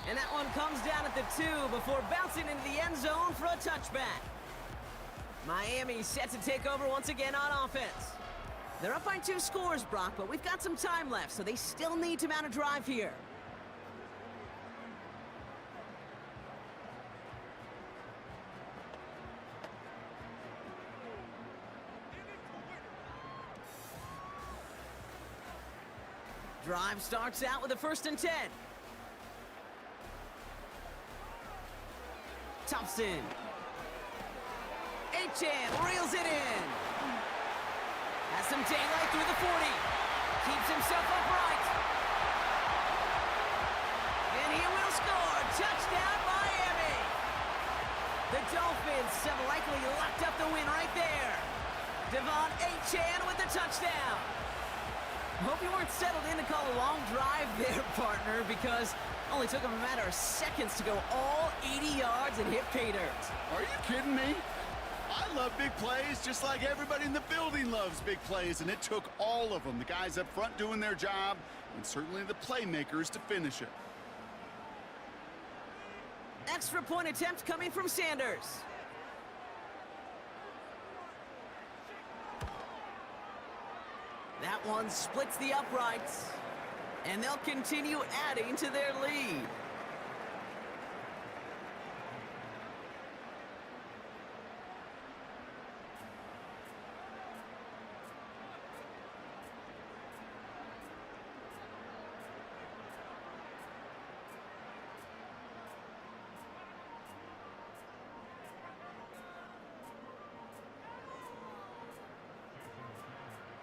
And that one comes down at the 2 before bouncing into the end zone for a touchback. Miami set to take over once again on offense. They're up by 2 scores, Brock, but we've got some time left, so they still need to mount a drive here. Drive starts out with a 1st and 10. Thompson. Achan reels it in. Has some daylight through the 40. Keeps himself upright. And he will score. Touchdown, Miami. The Dolphins have likely locked up the win right there. Devon Achan with the touchdown. Hope you weren't settled in to call a long drive there, partner, because it only took him a matter of seconds to go all 80 yards and hit pay dirt. Are you kidding me? I love big plays just like everybody in the building loves big plays, and it took all of them, the guys up front doing their job, and certainly the playmakers to finish it. Extra point attempt coming from Sanders. That one splits the uprights, and they'll continue adding to their lead.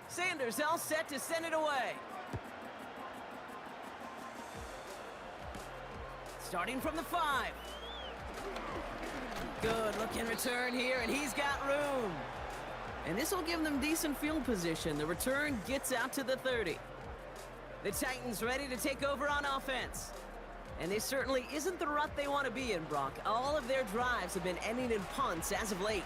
Sanders all set to send it away. Starting from the 5. Good looking return here, and he's got room. And this will give them decent field position. The return gets out to the 30. The Titans ready to take over on offense. And this certainly isn't the rut they want to be in, Brock. All of their drives have been ending in punts as of late.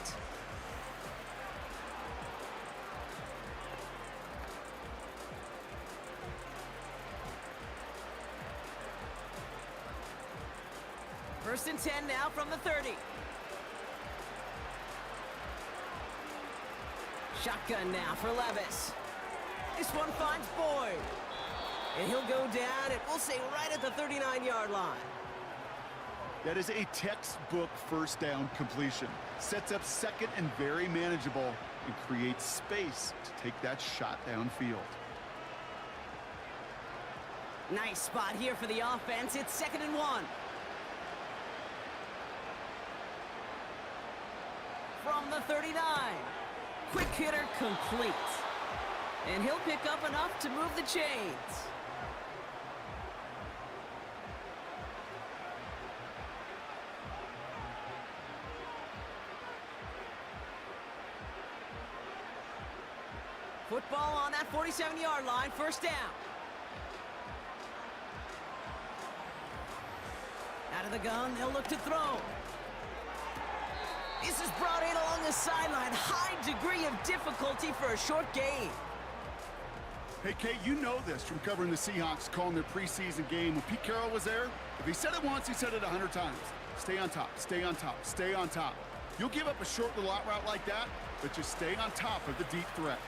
First and 10 now from the 30. Shotgun now for Levis. This one finds Boyd. And he'll go down, and we'll say right at the 39-yard line. That is a textbook first down completion. Sets up second and very manageable and creates space to take that shot downfield. Nice spot here for the offense. It's 2nd and 1. From the 39. Quick hitter complete. And he'll pick up enough to move the chains. Football on that 47-yard line, first down. Out of the gun, they'll look to throw. This is brought in along the sideline. High degree of difficulty for a short gain. Hey, Kate, you know this from covering the Seahawks, calling their preseason game. When Pete Carroll was there, if he said it once, he said it 100 times. Stay on top, stay on top, stay on top. You'll give up a short little out route like that, but just stay on top of the deep threat.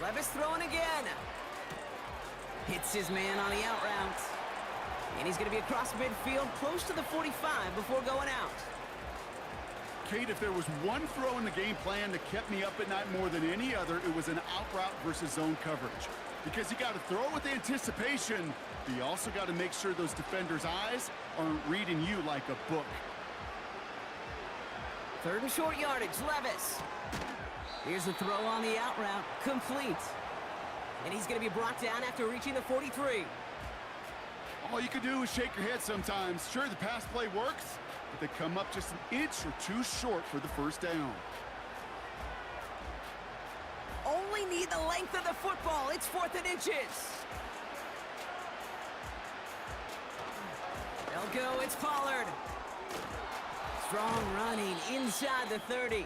Levis throwing again. Hits his man on the out route. And he's going to be across midfield, close to the 45 before going out. Kate, if there was one throw in the game plan that kept me up at night more than any other, it was an out route versus zone coverage. Because you got to throw with anticipation, but you also got to make sure those defenders' eyes aren't reading you like a book. 3rd and short yardage, Levis. Here's the throw on the out route, complete. And he's going to be brought down after reaching the 43. All you can do is shake your head sometimes. Sure, the pass play works, but they come up just an inch or two short for the first down. Only need the length of the football. It's 4th and inches. They'll go, it's Pollard. Strong running inside the 30.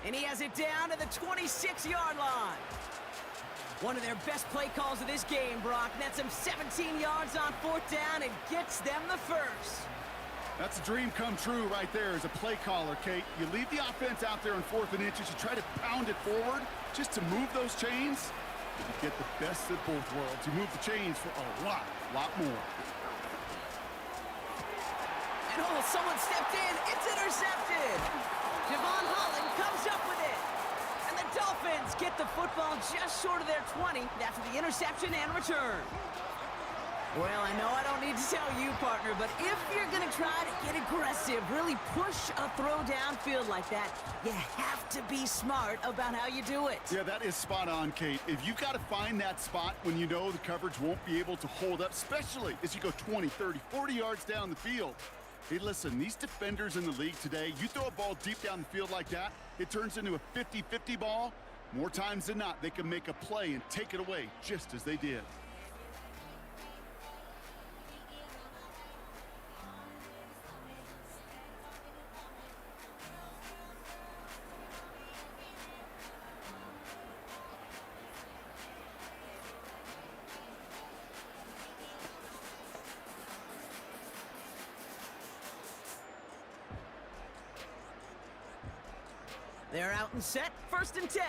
And he has it down to the 26-yard line. One of their best play calls of this game, Brock. Nets them 17 yards on 4th down and gets them the first. That's a dream come true right there as a play caller, Kate. You leave the offense out there on 4th and inches. You try to pound it forward just to move those chains. You get the best of both worlds. You move the chains for a lot more. And oh, someone stepped in. It's intercepted. Javon Holland comes up with it. And the Dolphins get the football just short of their 20 after the interception and return. Well, I know I don't need to tell you, partner, but if you're going to try to get aggressive, really push a throw downfield like that, you have to be smart about how you do it. Yeah, that is spot on, Kate. If you've got to find that spot when you know the coverage won't be able to hold up, especially as you go 20, 30, 40 yards down the field. Hey, listen, these defenders in the league today, you throw a ball deep down the field like that, it turns into a 50-50 ball. More times than not, they can make a play and take it away just as they did. They're out and set, 1st and 10.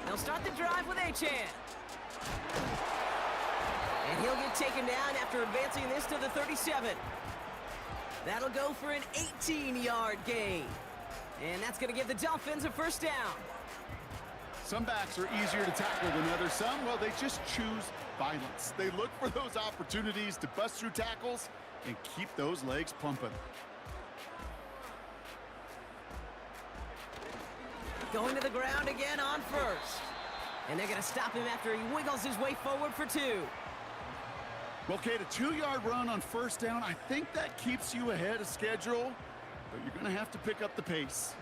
They'll start the drive with Achane. And he'll get taken down after advancing this to the 37. That'll go for an 18-yard gain. And that's going to give the Dolphins a first down. Some backs are easier to tackle than others. Some, well, they just choose violence. They look for those opportunities to bust through tackles and keep those legs pumping. Going to the ground again on 1st. And they're going to stop him after he wiggles his way forward for 2. Well, Kate, a 2-yard run on 1st down, I think that keeps you ahead of schedule, but you're going to have to pick up the pace.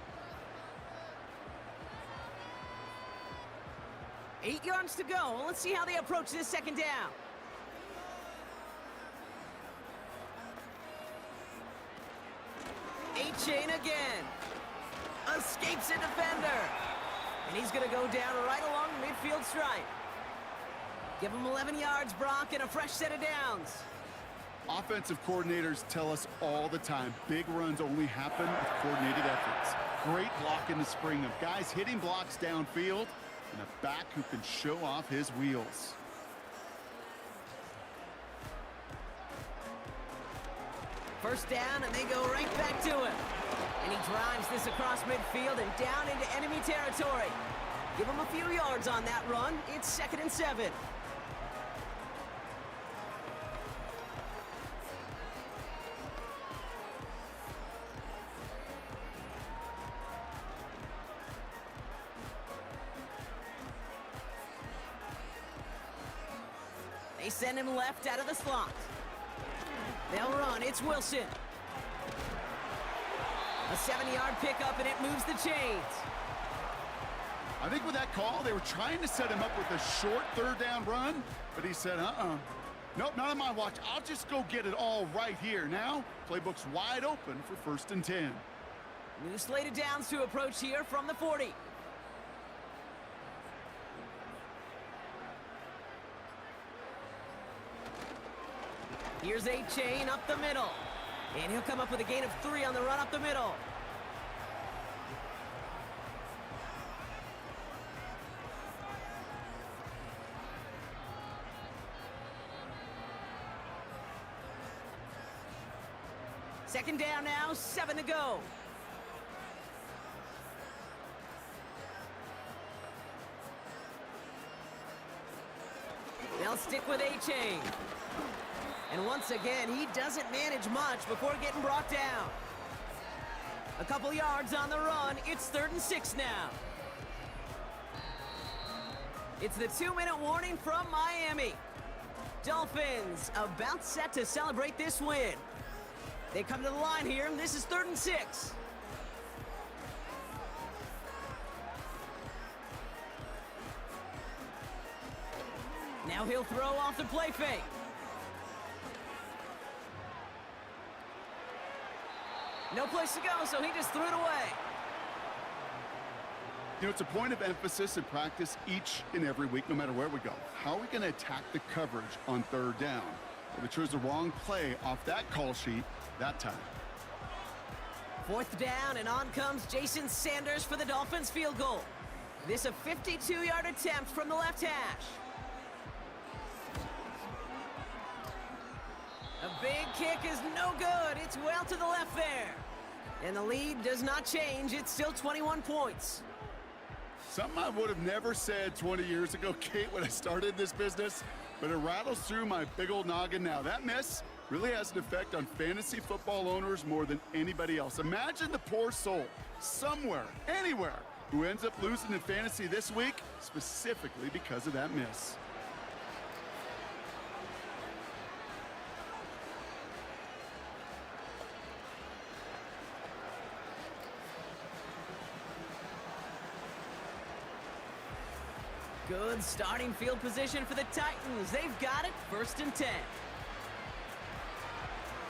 8 yards to go. Let's see how they approach this second down. A-chain again. Escapes a defender. And he's going to go down right along the midfield stripe. Give him 11 yards, Brock, and a fresh set of downs. Offensive coordinators tell us all the time, big runs only happen with coordinated efforts. Great block in the spring of guys hitting blocks downfield and a back who can show off his wheels. First down, and they go right back to him. And he drives this across midfield and down into enemy territory. Give him a few yards on that run. It's 2nd and 7. They send him left out of the slot. They'll run. It's Wilson. A 7-yard pickup, and it moves the chains. I think with that call, they were trying to set him up with a short 3rd down run, but he said, nope, not on my watch. I'll just go get it all right here. Now, playbook's wide open for 1st and 10. New slate of downs to approach here from the 40. Here's A-chain up the middle. And he'll come up with a gain of 3 on the run up the middle. Second down now, 7 to go. They'll stick with A-chain. And once again, he doesn't manage much before getting brought down. A couple yards on the run. It's 3rd and 6 now. It's the 2-minute warning from Miami. Dolphins about set to celebrate this win. They come to the line here, and this is 3rd and 6. Now he'll throw off the play fake. No place to go, so he just threw it away. You know, it's a point of emphasis in practice each and every week, no matter where we go. How are we going to attack the coverage on 3rd down? Well, we chose the wrong play off that call sheet that time. 4th down, and on comes Jason Sanders for the Dolphins field goal. This a 52-yard attempt from the left hash. A big kick is no good. It's well to the left there. And the lead does not change. It's still 21 points. Something I would have never said 20 years ago, Kate, when I started this business, but it rattles through my big old noggin now. That miss really has an effect on fantasy football owners more than anybody else. Imagine the poor soul somewhere, anywhere, who ends up losing in fantasy this week, specifically because of that miss. Good starting field position for the Titans. They've got it, 1st and 10.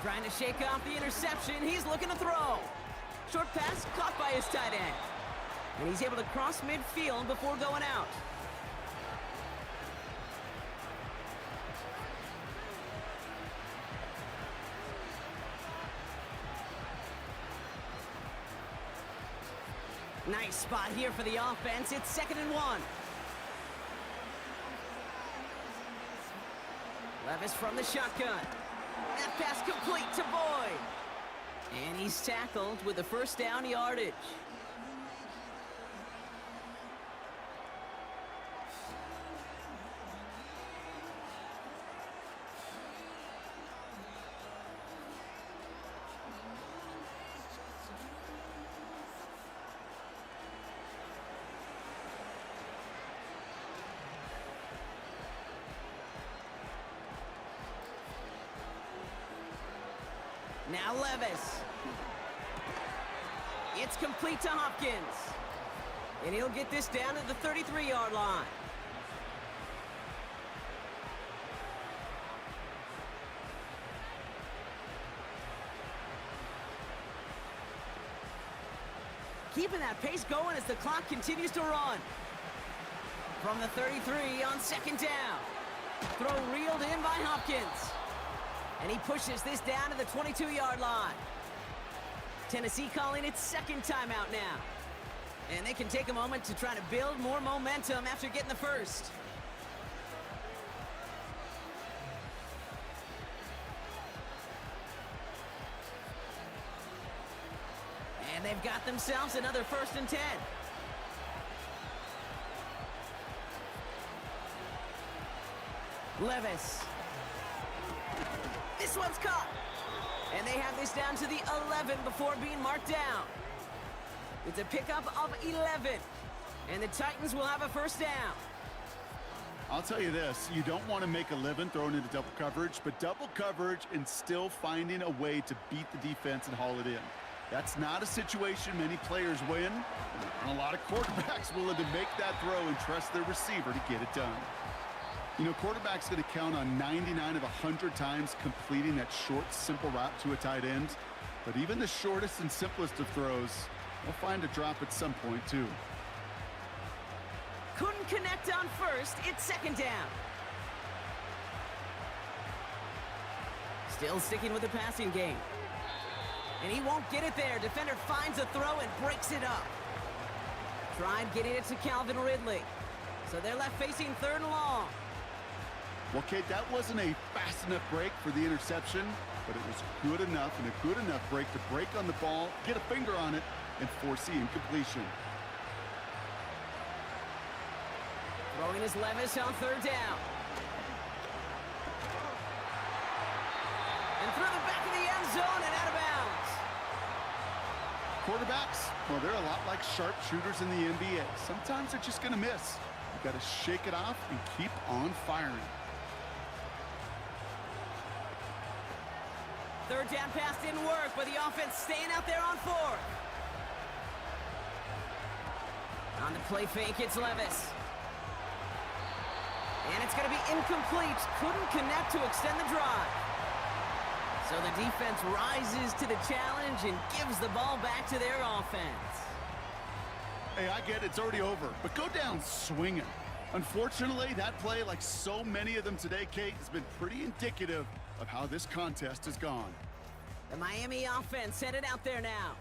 Trying to shake off the interception. He's looking to throw. Short pass caught by his tight end. And he's able to cross midfield before going out. Nice spot here for the offense. It's 2nd and 1. Levis from the shotgun. That pass complete to Boyd. And he's tackled with the 1st down yardage. Now Levis. It's complete to Hopkins. And he'll get this down at the 33-yard line. keeping that pace going as the clock continues to run. From the 33 on second down. Throw reeled in by Hopkins. And he pushes this down to the 22-yard line. Tennessee calling its second timeout now. And they can take a moment to try to build more momentum after getting the first. And they've got themselves another 1st and 10. Levis. This one's caught. And they have this down to the 11 before being marked down. It's a pickup of 11. And the Titans will have a 1st down. I'll tell you this, you don't want to make a living throwing into double coverage, but double coverage and still finding a way to beat the defense and haul it in. That's not a situation many players win, and a lot of quarterbacks willing to make that throw and trust their receiver to get it done. You know, quarterback's going to count on 99 of 100 times completing that short, simple route to a tight end, but even the shortest and simplest of throws will find a drop at some point, too. Couldn't connect on first. It's 2nd down. Still sticking with the passing game. And he won't get it there. Defender finds a throw and breaks it up. Tried getting it to Calvin Ridley. So they're left facing 3rd and long. Well, Kate, that wasn't a fast enough break for the interception, but it was good enough and a good enough break to break on the ball, get a finger on it, and force the incompletion. Throwing is Levis on 3rd down. And through the back of the end zone and out of bounds. Quarterbacks, well, they're a lot like sharpshooters in the NBA. Sometimes they're just going to miss. You've got to shake it off and keep on firing. 3rd down pass didn't work, but the offense staying out there on 4th. On the play fake, it's Levis. And it's going to be incomplete. Couldn't connect to extend the drive. So the defense rises to the challenge and gives the ball back to their offense. Hey, I get it, it's already over, but go down swinging. Unfortunately, that play, like so many of them today, Kate, has been pretty indicative of how this contest has gone. The Miami offense headed out there now.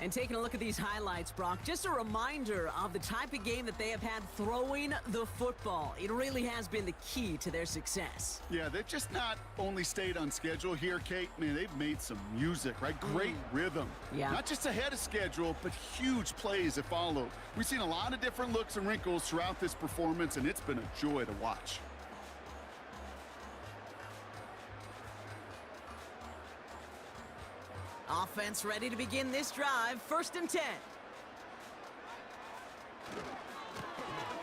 And taking a look at these highlights, Brock, just a reminder of the type of game that they have had throwing the football. It really has been the key to their success. Yeah, they've just not only stayed on schedule here, Kate. Man, they've made some music, right? Great rhythm. Yeah. Not just ahead of schedule, but huge plays that follow. We've seen a lot of different looks and wrinkles throughout this performance, and it's been a joy to watch. Offense ready to begin this drive. 1st and 10.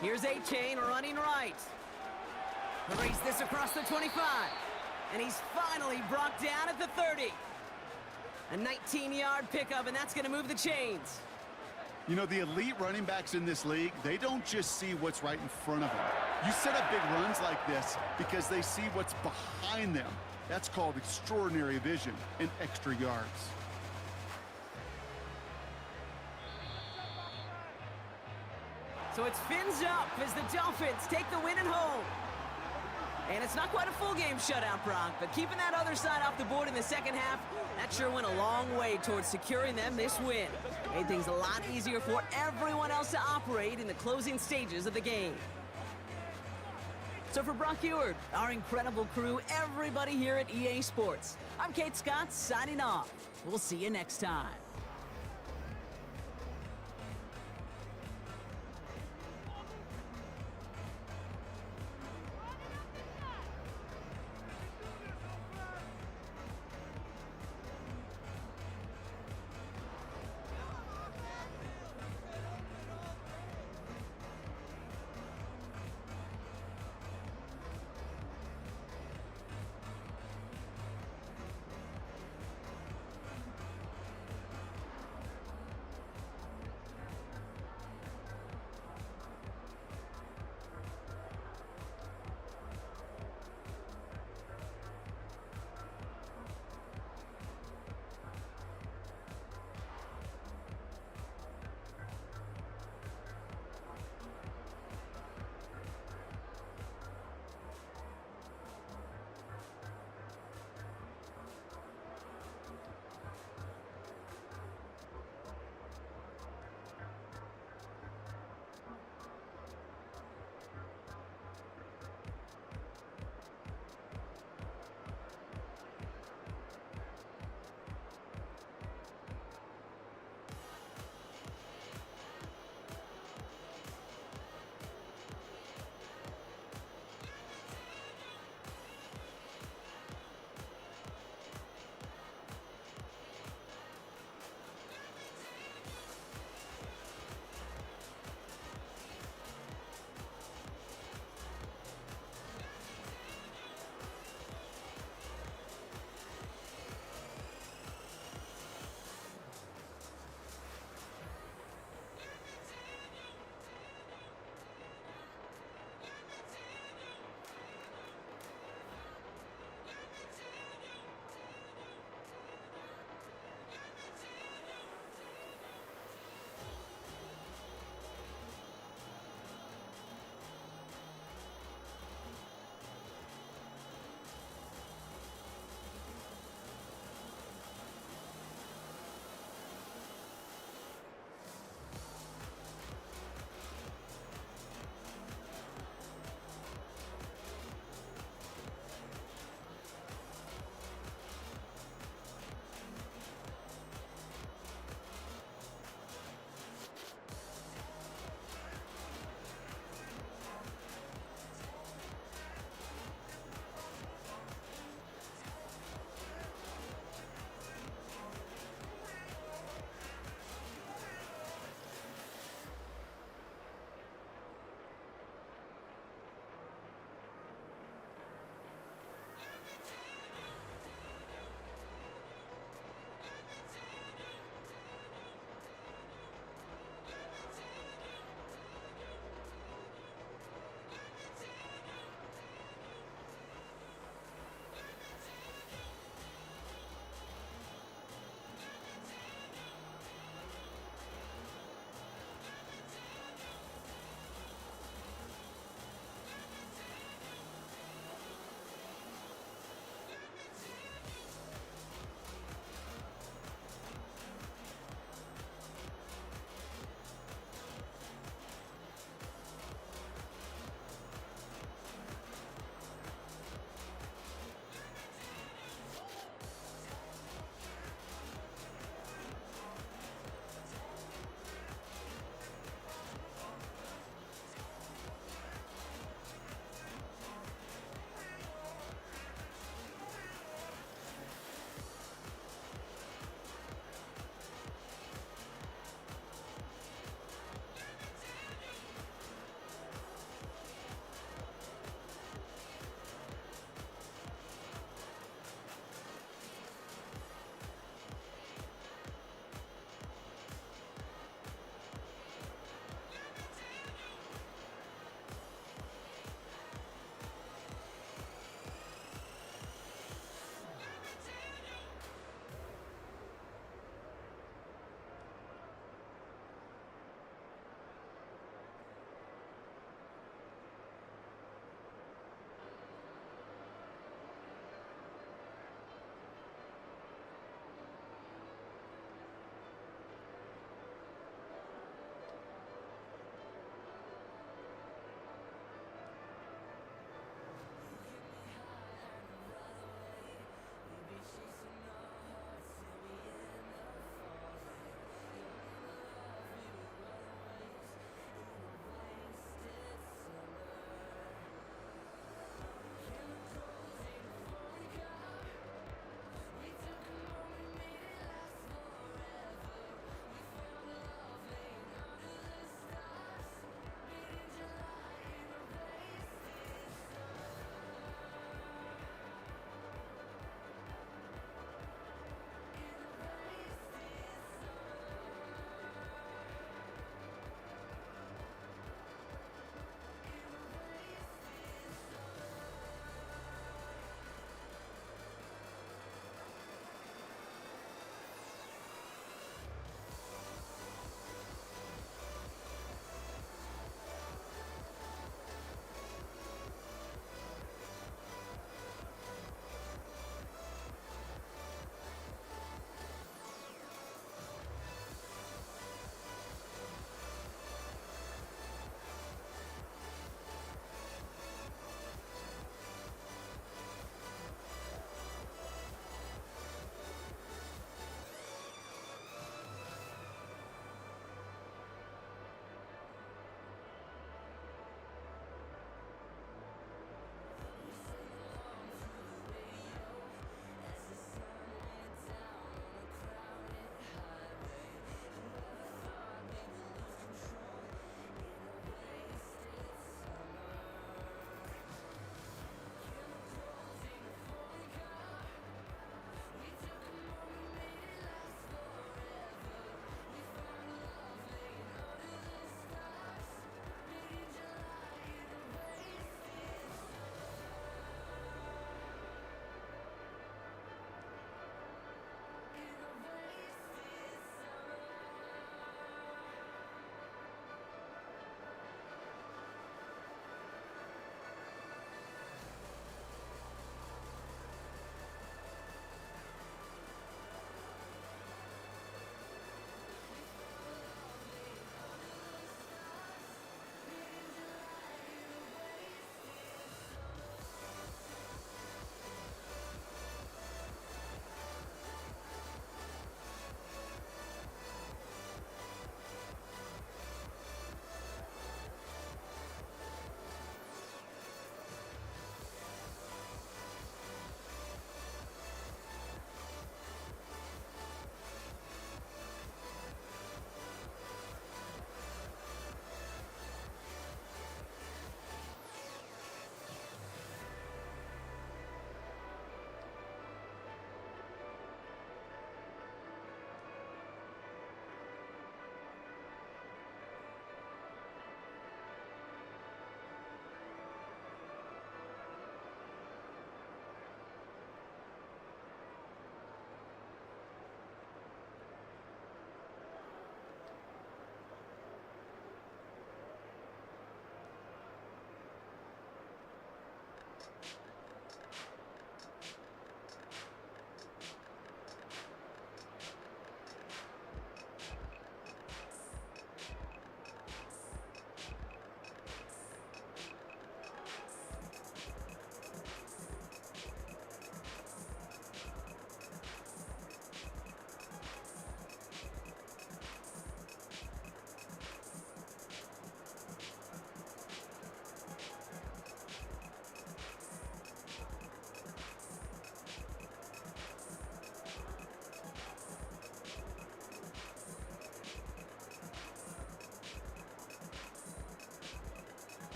Here's A-Chain running right. Hurries this across the 25. And he's finally brought down at the 30. A 19-yard pickup, and that's going to move the chains. You know, the elite running backs in this league, they don't just see what's right in front of them. You set up big runs like this because they see what's behind them. That's called extraordinary vision and extra yards. So it's fins up as the Dolphins take the win at home. And it's not quite a full game shutout, Brock, but keeping that other side off the board in the 2nd half, that sure went a long way towards securing them this win. Made things a lot easier for everyone else to operate in the closing stages of the game. So for Brock Ewart, our incredible crew, everybody here at EA Sports, I'm Kate Scott signing off. We'll see you next time.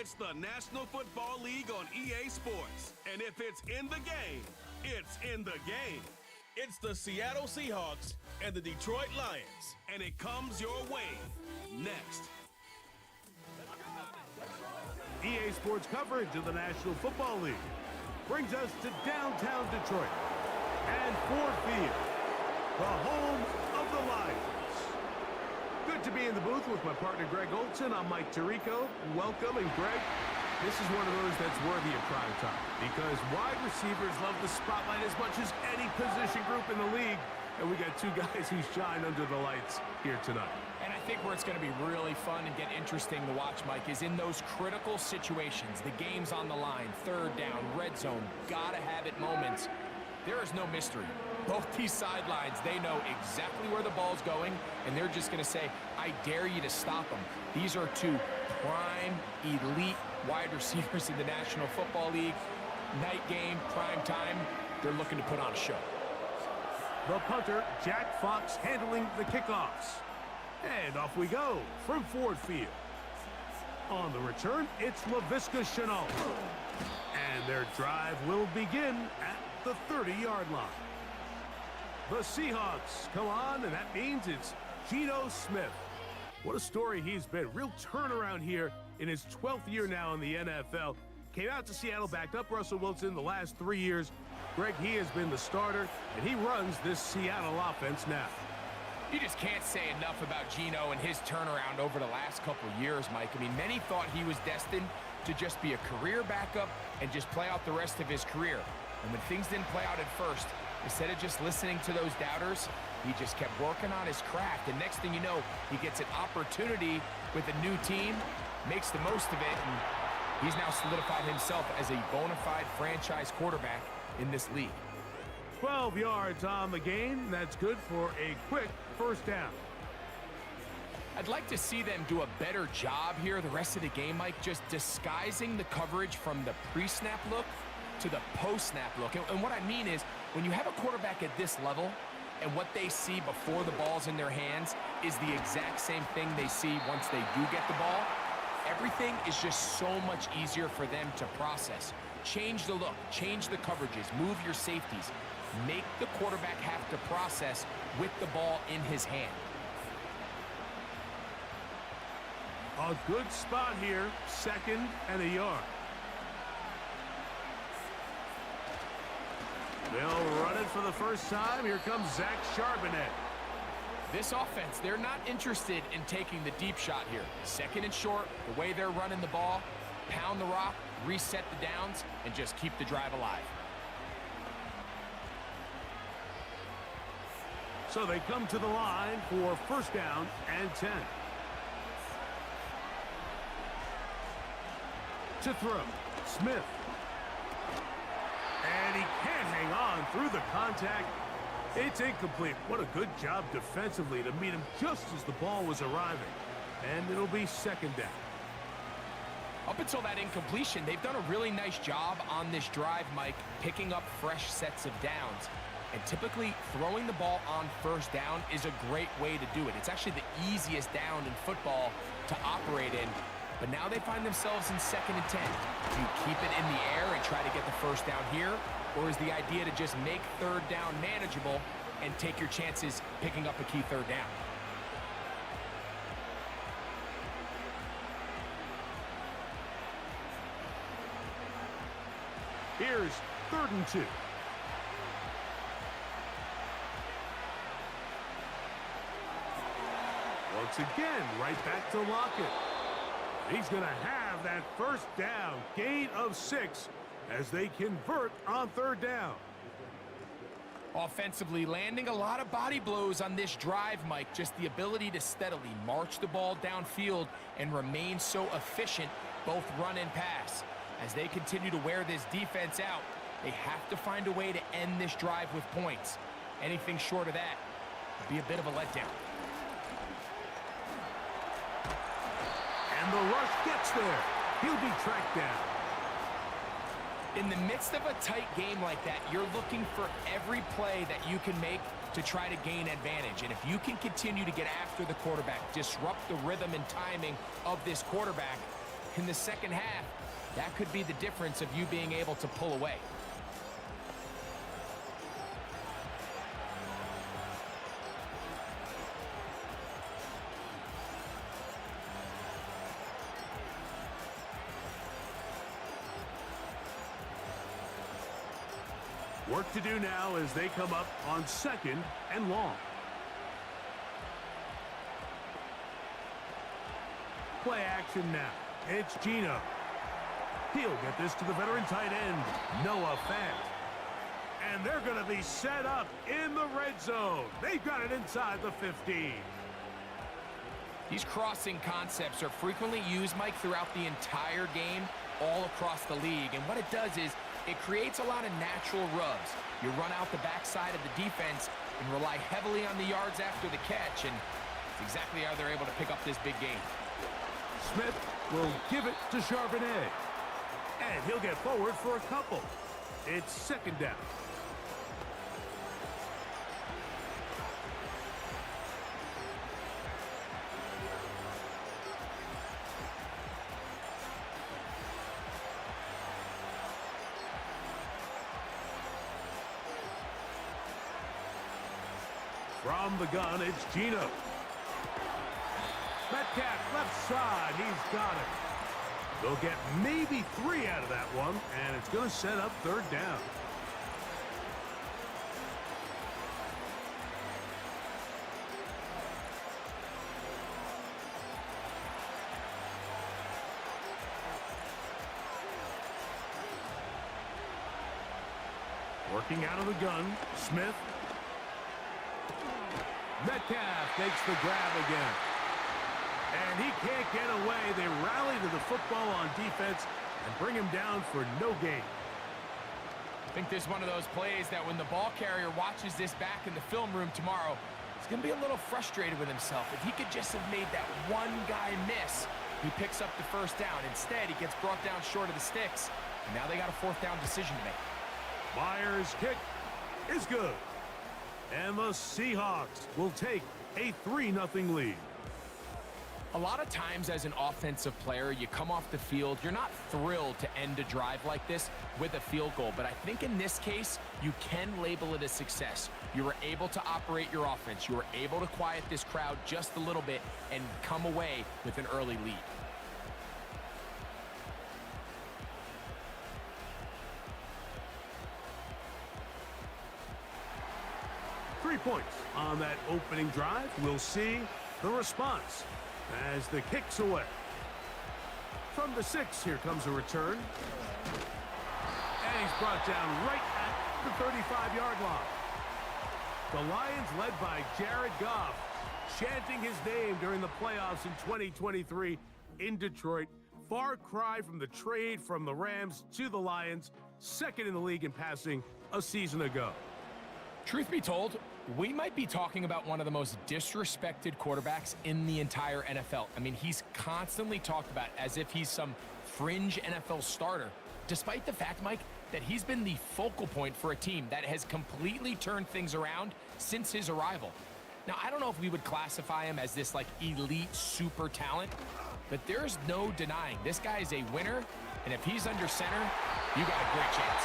It's the National Football League on EA Sports. And if it's in the game, it's in the game. It's the Seattle Seahawks and the Detroit Lions. And it comes your way next. EA Sports coverage of the National Football League brings us to downtown Detroit and Ford Field, the home of the Lions. Good to be in the booth with my partner Greg Olson. I'm Mike Tirico. Welcome, and Greg, this is one of those that's worthy of prime time because wide receivers love the spotlight as much as any position group in the league, and we got two guys who shine under the lights here tonight. And I think where it's going to be really fun and get interesting to watch, Mike, is in those critical situations. The game's on the line, third down, red zone, gotta have it moments. There is no mystery. Both these sidelines, they know exactly where the ball's going, and they're just going to say, I dare you to stop them. These are two prime, elite wide receivers in the National Football League. Night game, prime time, they're looking to put on a show. The punter, Jack Fox, handling the kickoffs. And off we go from Ford Field. On the return, it's LaVisca Chenault. And their drive will begin at the 30-yard line. The Seahawks come on, and that means it's Geno Smith. What a story he's been. Real turnaround here in his 12th year now in the NFL. Came out to Seattle, backed up Russell Wilson the last 3 years. Greg, he has been the starter, and he runs this Seattle offense now. You just can't say enough about Geno and his turnaround over the last couple of years, Mike. I mean, many thought he was destined to just be a career backup and just play out the rest of his career. And when things didn't play out at first, instead of just listening to those doubters, he just kept working on his craft. And next thing you know, he gets an opportunity with a new team, makes the most of it, and he's now solidified himself as a bona fide franchise quarterback in this league. 12 yards on the gain. That's good for a quick first down. I'd like to see them do a better job here the rest of the game, Mike, just disguising the coverage from the pre-snap look to the post-snap look. And what I mean is, when you have a quarterback at this level and what they see before the ball's in their hands is the exact same thing they see once they do get the ball, everything is just so much easier for them to process. Change the look, change the coverages, move your safeties. Make the quarterback have to process with the ball in his hand. A good spot here, 2nd and a yard. They'll run it for the first time. Here comes Zach Charbonnet. This offense, they're not interested in taking the deep shot here. 2nd and short, the way they're running the ball, pound the rock, reset the downs, and just keep the drive alive. So they come to the line for first down and 10. To throw, Smith. And he can't hang on through the contact. It's incomplete. What a good job defensively to meet him just as the ball was arriving. And it'll be 2nd down. Up until that incompletion, they've done a really nice job on this drive, Mike, picking up fresh sets of downs. And typically, throwing the ball on first down is a great way to do it. It's actually the easiest down in football to operate in. But now they find themselves in 2nd and 10. Do you keep it in the air and try to get the first down here? Or is the idea to just make third down manageable and take your chances picking up a key third down? Here's 3rd and 2. Once again, right back to Lockett. He's going to have that first down, gain of 6, as they convert on 3rd down. Offensively, landing a lot of body blows on this drive, Mike. Just the ability to steadily march the ball downfield and remain so efficient, both run and pass. As they continue to wear this defense out, they have to find a way to end this drive with points. Anything short of that would be a bit of a letdown. And the rush gets there. He'll be tracked down. In the midst of a tight game like that, you're looking for every play that you can make to try to gain advantage. And if you can continue to get after the quarterback, disrupt the rhythm and timing of this quarterback, in the second half, that could be the difference of you being able to pull away. Work to do now as they come up on 2nd and long. Play action now. It's Gino. He'll get this to the veteran tight end, Noah Fant. And they're going to be set up in the red zone. They've got it inside the 15. These crossing concepts are frequently used, Mike, throughout the entire game, all across the league. And what it does is it creates a lot of natural rubs. You run out the backside of the defense and rely heavily on the yards after the catch, and it's exactly how they're able to pick up this big game. Smith will give it to Charbonnet. And he'll get forward for a couple. It's 2nd down. From the gun, it's Gino. Metcalf left side, he's got it. They'll get maybe 3 out of that one, and it's going to set up 3rd down. Working out of the gun, Smith. Metcalf makes the grab again. And he can't get away. They rally to the football on defense and bring him down for no gain. I think this is one of those plays that when the ball carrier watches this back in the film room tomorrow, he's going to be a little frustrated with himself. If he could just have made that one guy miss, he picks up the 1st down. Instead, he gets brought down short of the sticks. And now they got a 4th down decision to make. Myers' kick is good. And the Seahawks will take a 3-0 lead. A lot of times as an offensive player, you come off the field, you're not thrilled to end a drive like this with a field goal. But I think in this case, you can label it a success. You were able to operate your offense. You were able to quiet this crowd just a little bit and come away with an early lead. Three points on that opening drive. We'll see the response as the kick's away. From the 6, here comes a return. And he's brought down right at the 35-yard line. The Lions, led by Jared Goff, chanting his name during the playoffs in 2023 in Detroit. Far cry from the trade from the Rams to the Lions, 2nd in the league in passing a season ago. Truth be told, we might be talking about one of the most disrespected quarterbacks in the entire NFL. I mean, he's constantly talked about as if he's some fringe NFL starter, despite the fact, Mike, that he's been the focal point for a team that has completely turned things around since his arrival. Now, I don't know if we would classify him as this, like, elite super talent, but there's no denying this guy is a winner, and if he's under center, you got a great chance.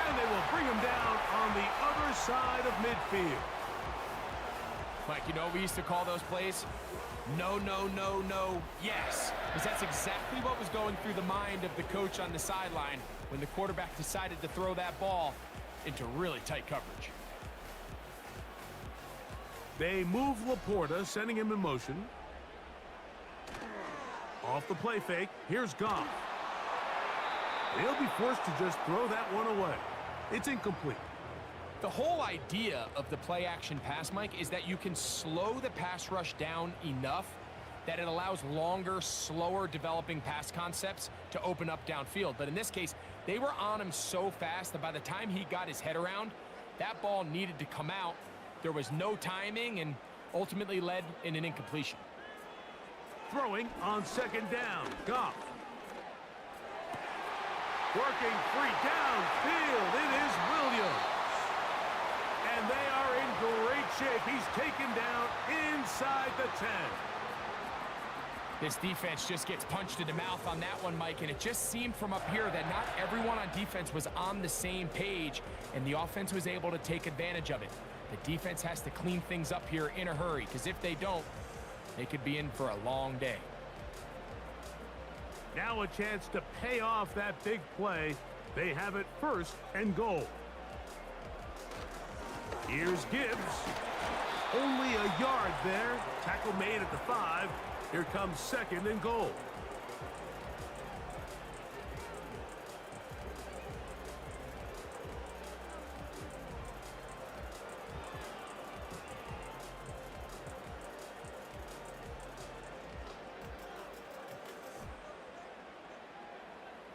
And they will bring him down on the other side of midfield. Mike, you know what we used to call those plays? No, no, no, no, yes. Because that's exactly what was going through the mind of the coach on the sideline when the quarterback decided to throw that ball into really tight coverage. They move Laporta, sending him in motion. Off the play fake, here's Goff. He'll be forced to just throw that one away. It's incomplete. The whole idea of the play-action pass, Mike, is that you can slow the pass rush down enough that it allows longer, slower developing pass concepts to open up downfield. But in this case, they were on him so fast that by the time he got his head around, that ball needed to come out. There was no timing and ultimately led in an incompletion. Throwing on 2nd down, Goff. Working free downfield, it is Williams. And they are in great shape. He's taken down inside the 10. This defense just gets punched in the mouth on that one, Mike, and it just seemed from up here that not everyone on defense was on the same page, and the offense was able to take advantage of it. The defense has to clean things up here in a hurry, because if they don't, they could be in for a long day. Now a chance to pay off that big play. They have it 1st and goal. Here's Gibbs. Only a yard there. Tackle made at the 5. Here comes 2nd and goal.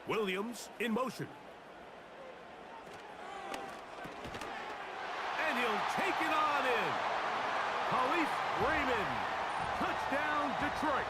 Williams in motion. And he'll take it on in. Khalif Raymond. Touchdown, Detroit.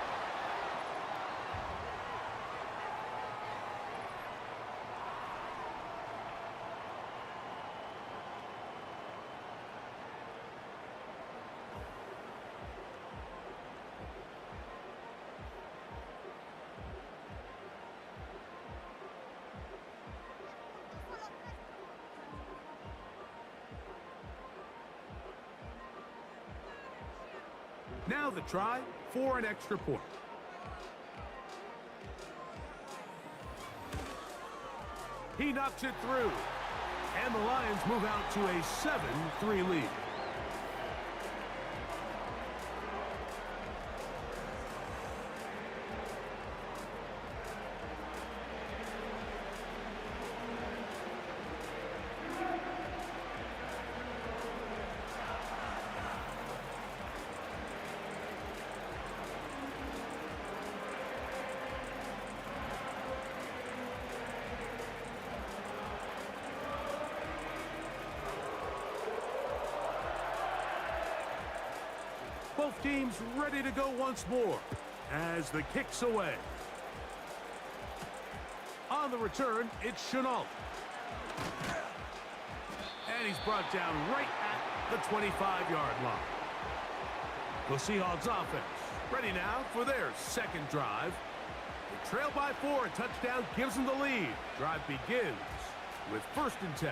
Now the try for an extra point. He knocks it through. And the Lions move out to a 7-3 lead. Both teams ready to go once more as the kick's away. On the return, it's Chenault. And he's brought down right at the 25-yard line. The Seahawks offense ready now for their 2nd drive. They trail by 4. A touchdown gives them the lead. Drive begins with 1st and 10.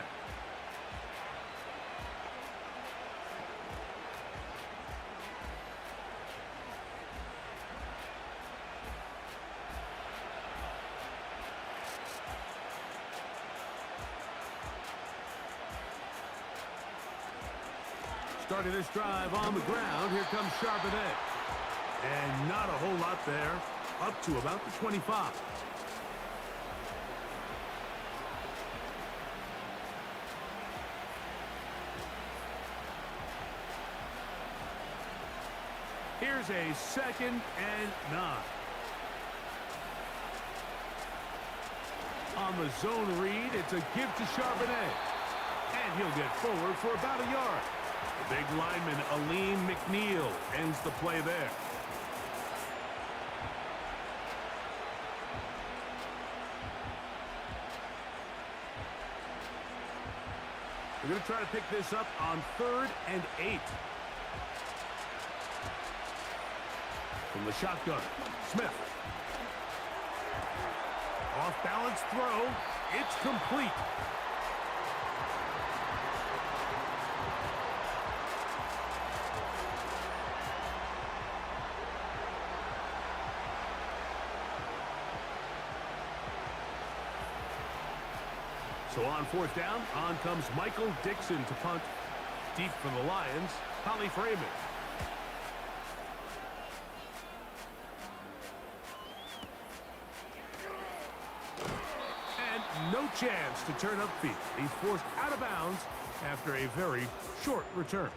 Starting this drive on the ground, here comes Charbonnet. And not a whole lot there, up to about the 25. Here's a 2nd and 9. On the zone read, it's a give to Charbonnet. And he'll get forward for about a yard. The big lineman, Aleem McNeil, ends the play there. We're going to try to pick this up on 3rd and 8. From the shotgun, Smith. Off balance throw. It's complete. So on 4th down, on comes Michael Dixon to punt. Deep for the Lions, Khalif Raymond. And no chance to turn upfield. He's forced out of bounds after a very short return.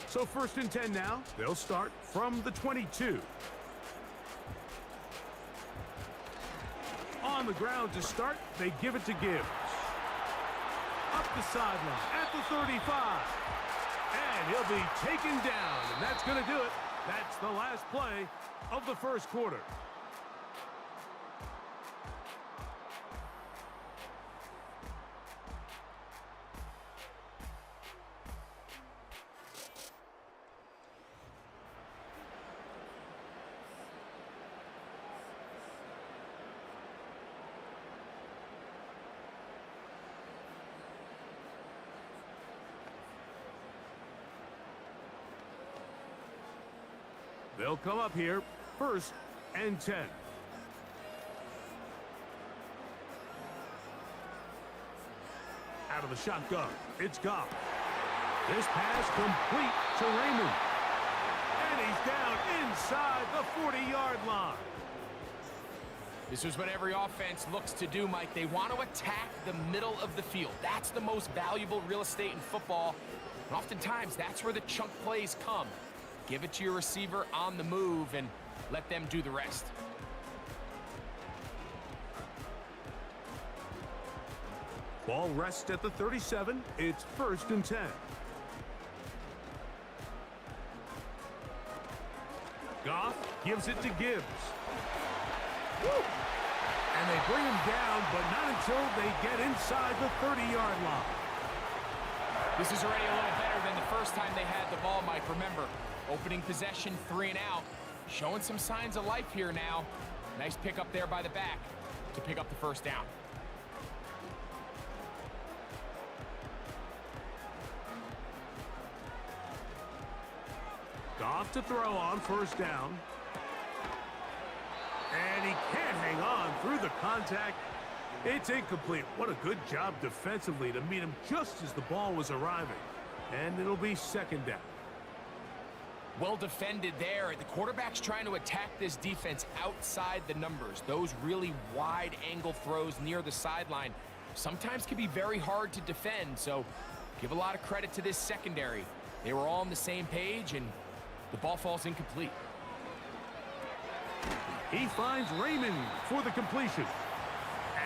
So 1st and 10 now. They'll start from the 22. On the ground to start, they give it to Gibbs. Up the sideline at the 35. And he'll be taken down, and that's going to do it. That's the last play of the 1st quarter. They'll come up here, 1st and 10. Out of the shotgun, it's Goff. This pass complete to Raymond. And he's down inside the 40-yard line. This is what every offense looks to do, Mike. They want to attack the middle of the field. That's the most valuable real estate in football. And oftentimes, that's where the chunk plays come. Give it to your receiver on the move and let them do the rest. Ball rests at the 37. It's 1st and 10. Goff gives it to Gibbs. Woo! And they bring him down, but not until they get inside the 30-yard line. This is already a little better than the first time they had the ball, Mike. Remember, opening possession, 3 and out. Showing some signs of life here now. Nice pick up there by the back to pick up the 1st down. Goff to throw on 1st down. And he can't hang on through the contact. It's incomplete. What a good job defensively to meet him just as the ball was arriving. And it'll be 2nd down. Well defended there. The quarterback's trying to attack this defense outside the numbers. Those really wide angle throws near the sideline sometimes can be very hard to defend. So give a lot of credit to this secondary. They were all on the same page and the ball falls incomplete. He finds Raymond for the completion.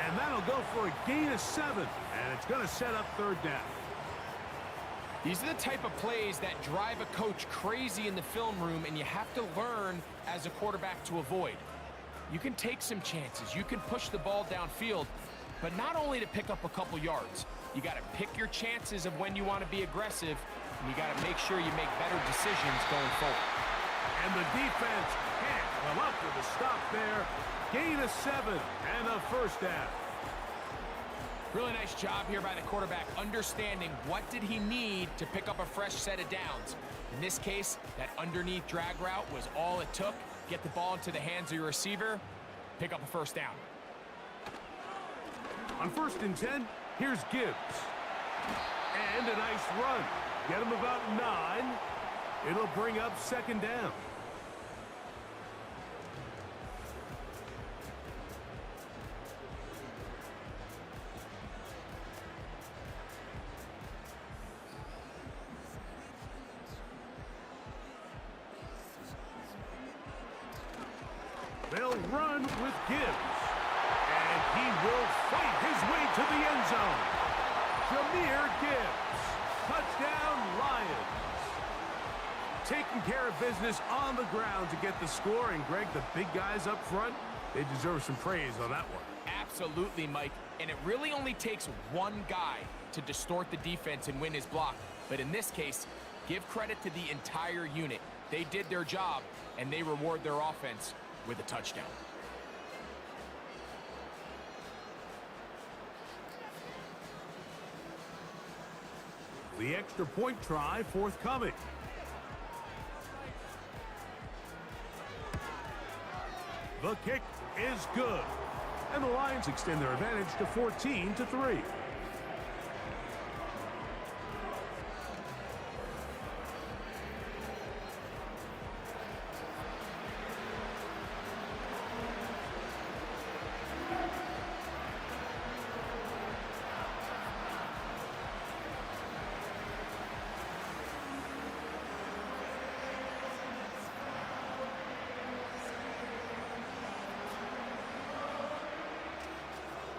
And that'll go for a gain of 7. And it's going to set up 3rd down. These are the type of plays that drive a coach crazy in the film room, and you have to learn as a quarterback to avoid. You can take some chances. You can push the ball downfield, but not only to pick up a couple yards. You got to pick your chances of when you want to be aggressive, and you got to make sure you make better decisions going forward. And the defense can't come up with a stop there. Gain of 7 and a 1st down. Really nice job here by the quarterback, understanding what did he need to pick up a fresh set of downs. In this case, that underneath drag route was all it took. Get the ball into the hands of your receiver, pick up a 1st down. On 1st and 10, here's Gibbs. And a nice run. Get him about 9. It'll bring up 2nd down. They'll run with Gibbs. And he will fight his way to the end zone. Jahmyr Gibbs. Touchdown, Lions. Taking care of business on the ground to get the score. And, Greg, the big guys up front, they deserve some praise on that one. Absolutely, Mike. And it really only takes one guy to distort the defense and win his block. But in this case, give credit to the entire unit. They did their job, and they reward their offense with a touchdown. The extra point try forthcoming. The kick is good. And the Lions extend their advantage to 14-3.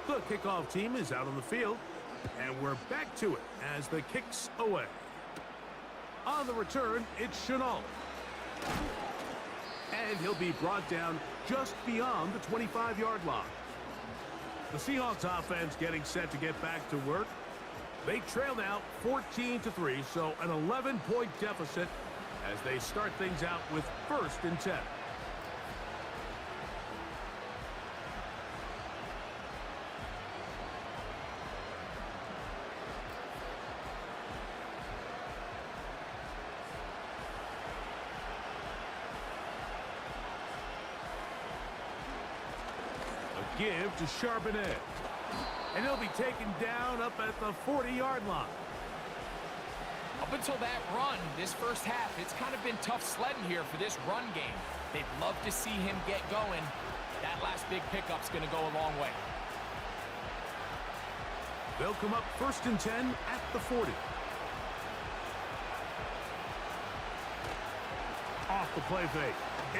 The kickoff team is out on the field, and we're back to it as the kick's away. On the return, it's Shenault. And he'll be brought down just beyond the 25-yard line. The Seahawks offense getting set to get back to work. They trail now 14-3, so an 11-point deficit as they start things out with 1st and 10. give to Charbonnet. And he'll be taken down up at the 40-yard line. Up until that run, this first half, it's kind of been tough sledding here for this run game. They'd love to see him get going. That last big pickup's going to go a long way. They'll come up 1st and 10 at the 40. Off the play fake,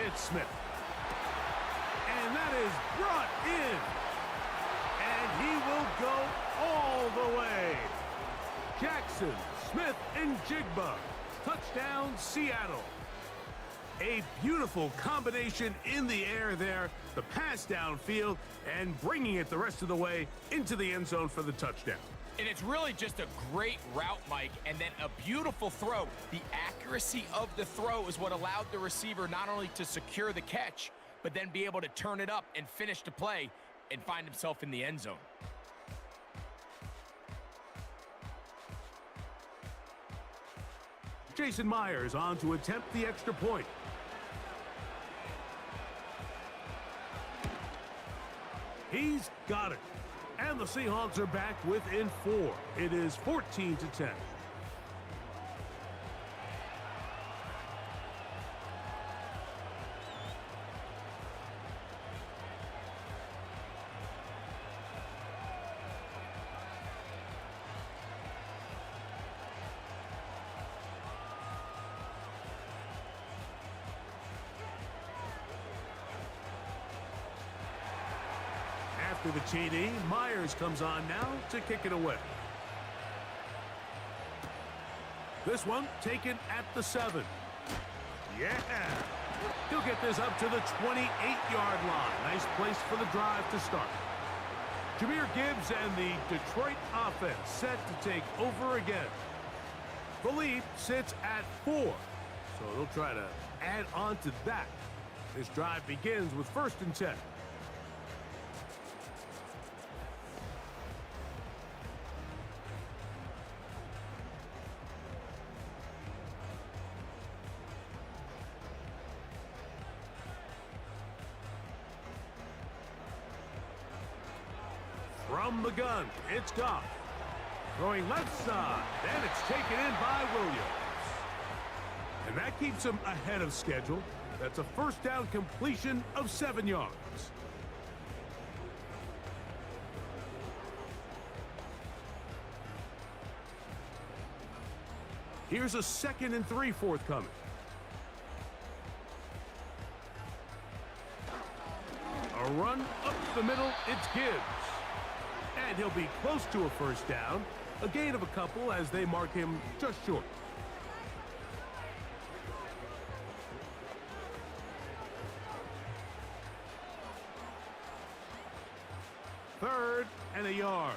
it's Smith. And that is brought in. And he will go all the way. Jackson, Smith, and Jigba. Touchdown, Seattle. A beautiful combination in the air there. The pass downfield and bringing it the rest of the way into the end zone for the touchdown. And it's really just a great route, Mike, and then a beautiful throw. The accuracy of the throw is what allowed the receiver not only to secure the catch, but then be able to turn it up and finish the play and find himself in the end zone. Jason Myers on to attempt the extra point. He's got it. And the Seahawks are back within 4. It is 14-10. After the TD, Myers comes on now to kick it away. This one taken at the 7. Yeah! He'll get this up to the 28-yard line. Nice place for the drive to start. Jahmyr Gibbs and the Detroit offense set to take over again. The lead sits at 4, so they'll try to add on to that. This drive begins with 1st and 10. From the gun, it's Goff. Throwing left side, and it's taken in by Williams. And that keeps him ahead of schedule. That's a 1st down completion of 7 yards. Here's a 2nd and 3 forthcoming. A run up the middle, it's Gibbs. And he'll be close to a 1st down. A gain of a couple as they mark him just short. Third and a yard.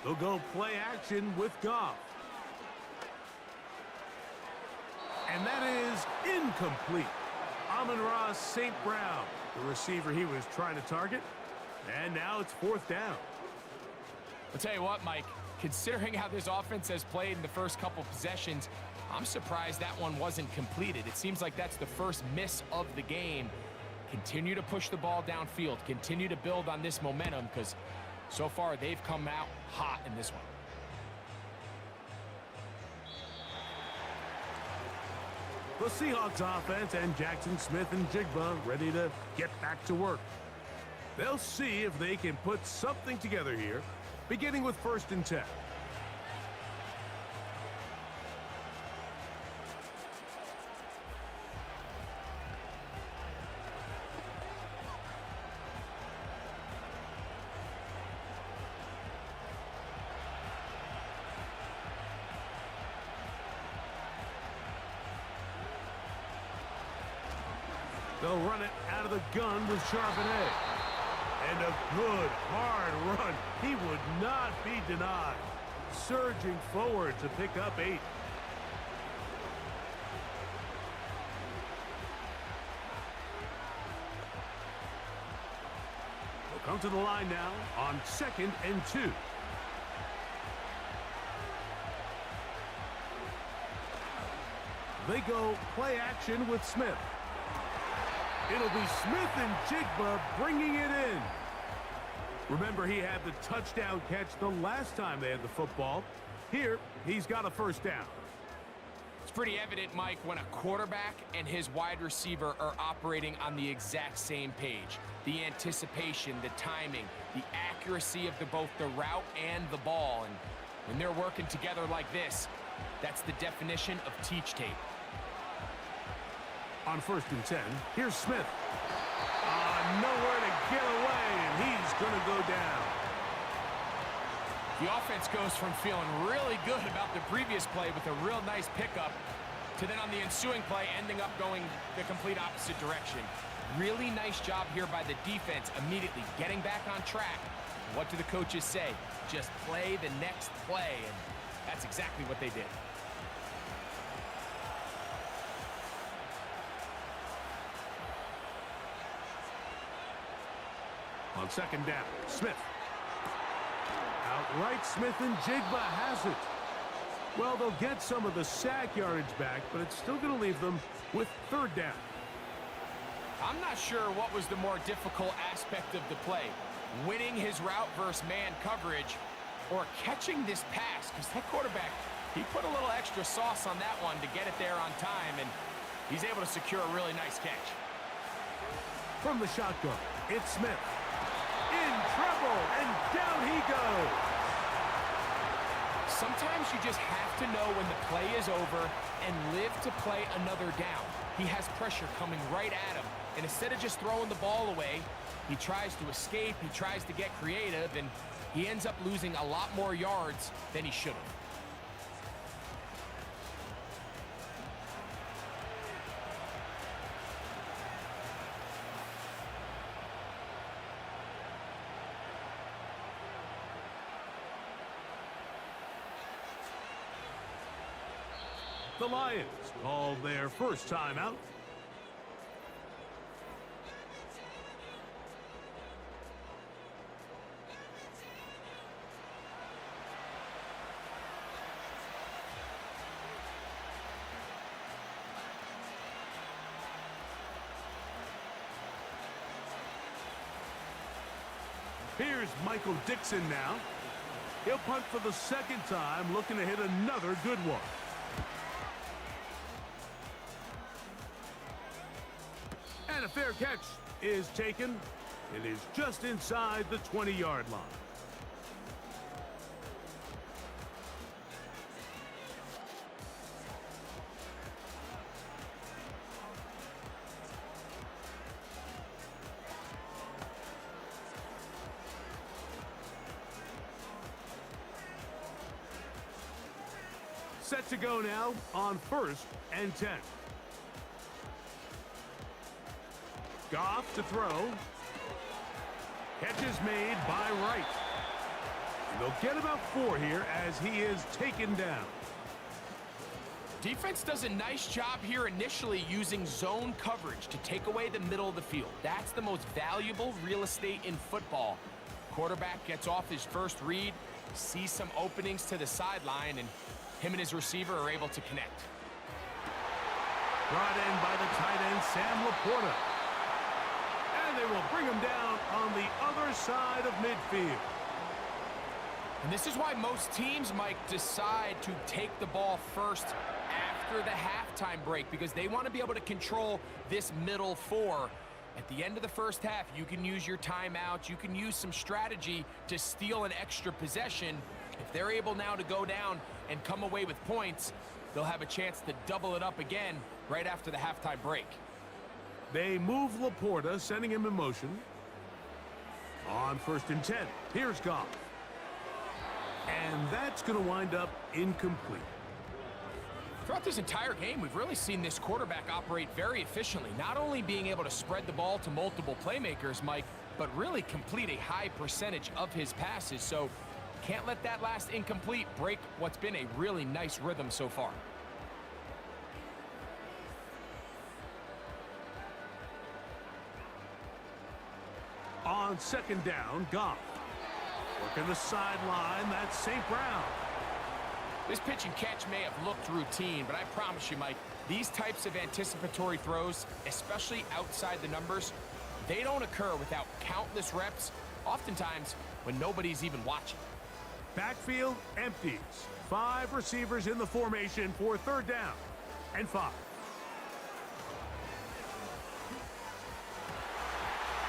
They'll go play action with Goff. And that is incomplete. Amon-Ra St. Brown, the receiver he was trying to target. And now it's 4th down. I'll tell you what, Mike, considering how this offense has played in the first couple possessions, I'm surprised that one wasn't completed. It seems like that's the first miss of the game. Continue to push the ball downfield. Continue to build on this momentum because so far they've come out hot in this one. The Seahawks offense and Jackson, Smith, and Jigba ready to get back to work. They'll see if they can put something together here, beginning with 1st and 10. They'll run it out of the gun with Charbonnet. And a good, hard run. He would not be denied. Surging forward to pick up 8. They'll come to the line now on 2nd and 2. They go play action with Smith. It'll be Smith and Jigba bringing it in. Remember, he had the touchdown catch the last time they had the football. Here, he's got a first down. It's pretty evident, Mike, when a quarterback and his wide receiver are operating on the exact same page. The anticipation, the timing, the accuracy of both the route and the ball. And when they're working together like this, that's the definition of teach tape. On 1st and 10, here's Smith. Nowhere to get away, and he's going to go down. The offense goes from feeling really good about the previous play with a real nice pickup to then on the ensuing play ending up going the complete opposite direction. Really nice job here by the defense immediately getting back on track. What do the coaches say? Just play the next play, and that's exactly what they did. On 2nd down, Smith. Outright, Smith and Jigba has it. Well, they'll get some of the sack yardage back, but it's still going to leave them with 3rd down. I'm not sure what was the more difficult aspect of the play. Winning his route versus man coverage or catching this pass, because that quarterback, he put a little extra sauce on that one to get it there on time, and he's able to secure a really nice catch. From the shotgun, it's Smith. In trouble, and down he goes. Sometimes you just have to know when the play is over and live to play another down. He has pressure coming right at him, and instead of just throwing the ball away, he tries to escape, he tries to get creative, and he ends up losing a lot more yards than he should have. The Lions called their first timeout. Here's Michael Dixon now. He'll punt for the 2nd time, looking to hit another good one. And a fair catch is taken. It is just inside the 20-yard line. Set to go now on 1st and 10. Goff to throw. Catch is made by Wright. And they'll get about 4 here as he is taken down. Defense does a nice job here initially using zone coverage to take away the middle of the field. That's the most valuable real estate in football. Quarterback gets off his first read, sees some openings to the sideline, and him and his receiver are able to connect. Brought in by the tight end, Sam Laporta. And they will bring him down on the other side of midfield. And this is why most teams, Mike, decide to take the ball first after the halftime break, because they want to be able to control this middle 4. At the end of the first half, you can use your timeouts, you can use some strategy to steal an extra possession. If they're able now to go down and come away with points, they'll have a chance to double it up again right after the halftime break. They move Laporta, sending him in motion. On 1st and 10, here's Goff. And that's going to wind up incomplete. Throughout this entire game, we've really seen this quarterback operate very efficiently, not only being able to spread the ball to multiple playmakers, Mike, but really complete a high percentage of his passes. So can't let that last incomplete break what's been a really nice rhythm so far. On 2nd down, Goff. Working the sideline, that's St. Brown. This pitch and catch may have looked routine, but I promise you, Mike, these types of anticipatory throws, especially outside the numbers, they don't occur without countless reps, oftentimes when nobody's even watching. Backfield empties. 5 receivers in the formation for 3rd down and 5.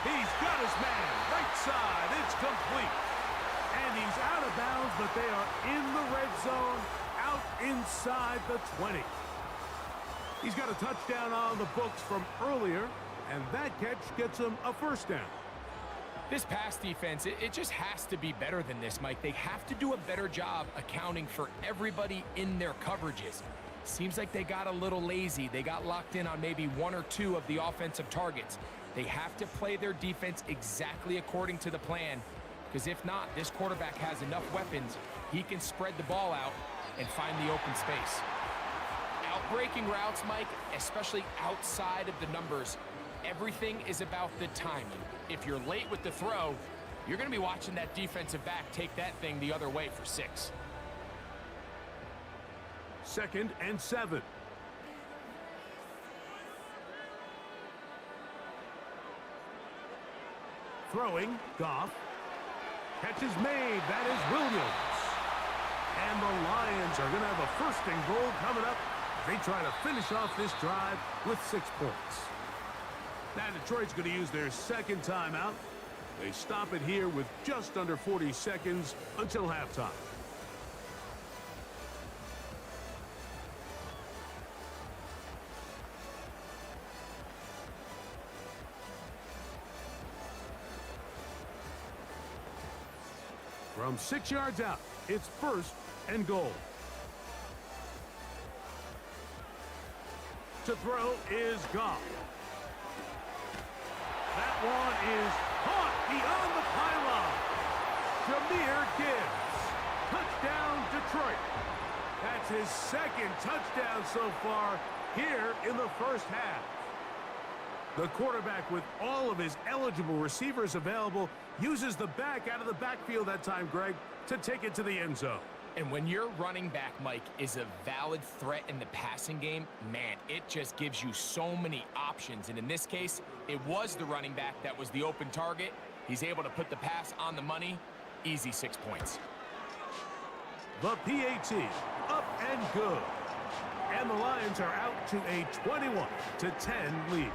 He's got his man. Right side. It's complete. And he's out of bounds, but they are in the red zone, out inside the 20. He's got a touchdown on the books from earlier, and that catch gets him a 1st down. This pass defense, it just has to be better than this, Mike. They have to do a better job accounting for everybody in their coverages. Seems like they got a little lazy. They got locked in on maybe 1 or 2 of the offensive targets. They have to play their defense exactly according to the plan, because if not, this quarterback has enough weapons. He can spread the ball out and find the open space. Outbreaking routes, Mike, especially outside of the numbers, everything is about the timing. If you're late with the throw, you're going to be watching that defensive back take that thing the other way for 6. 2nd and 7. Throwing, Goff. Catch is made. That is Williams. And the Lions are going to have a 1st and goal coming up. They try to finish off this drive with 6 points. Now Detroit's going to use their 2nd timeout. They stop it here with just under 40 seconds until halftime. From 6 yards out, it's 1st and goal. To throw is Goff. That one is caught beyond the pylon. Jahmyr Gibbs. Touchdown, Detroit. That's his 2nd touchdown so far here in the 1st half. The quarterback, with all of his eligible receivers available, uses the back out of the backfield that time, Greg, to take it to the end zone. And when your running back, Mike, is a valid threat in the passing game, man, it just gives you so many options. And in this case, it was the running back that was the open target. He's able to put the pass on the money. Easy 6 points. The PAT, up and good. And the Lions are out to a 21-10 lead.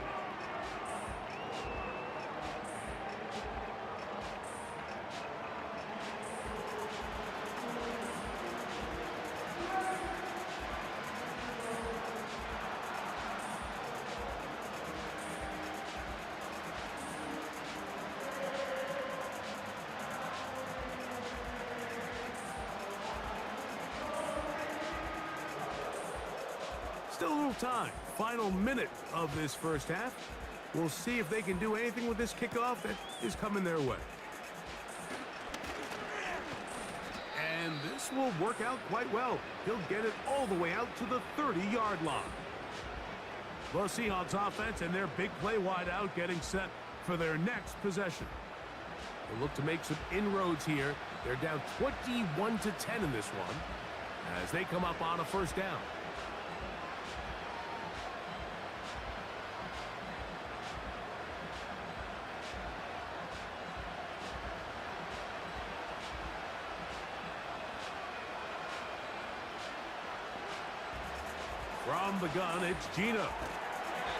Still a little time. Final minute of this 1st half. We'll see if they can do anything with this kickoff that is coming their way. And this will work out quite well. He'll get it all the way out to the 30-yard line. The Seahawks offense and their big play wide out getting set for their next possession. They'll look to make some inroads here. They're down 21-10 in this one as they come up on a 1st down. From the gun, it's Gino.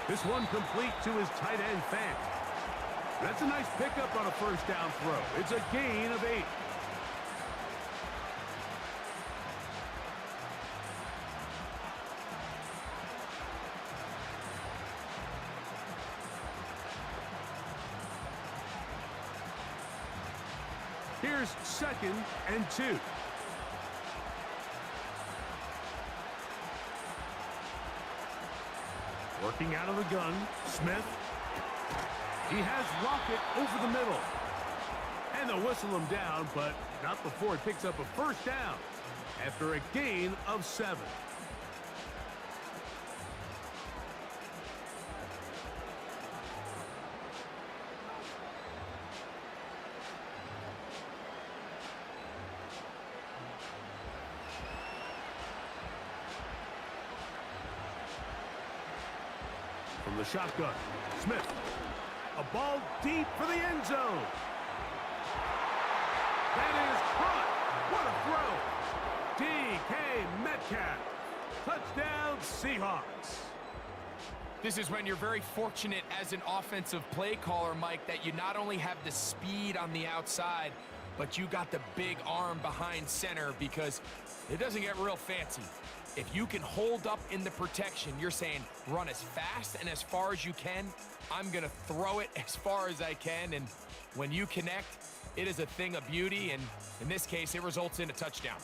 This one complete to his tight end, Fant. That's a nice pickup on a 1st down throw. It's a gain of 8. Here's 2nd and 2. Working out of the gun, Smith. He has Lockett over the middle. And they'll whistle him down, but not before it picks up a 1st down after a gain of 7. From the shotgun, Smith. A ball deep for the end zone. That is caught. What a throw. DK Metcalf. Touchdown, Seahawks. This is when you're very fortunate as an offensive play caller, Mike, that you not only have the speed on the outside, but you got the big arm behind center, because it doesn't get real fancy. If you can hold up in the protection, you're saying run as fast and as far as you can. I'm going to throw it as far as I can, and when you connect, it is a thing of beauty, and in this case, it results in a touchdown.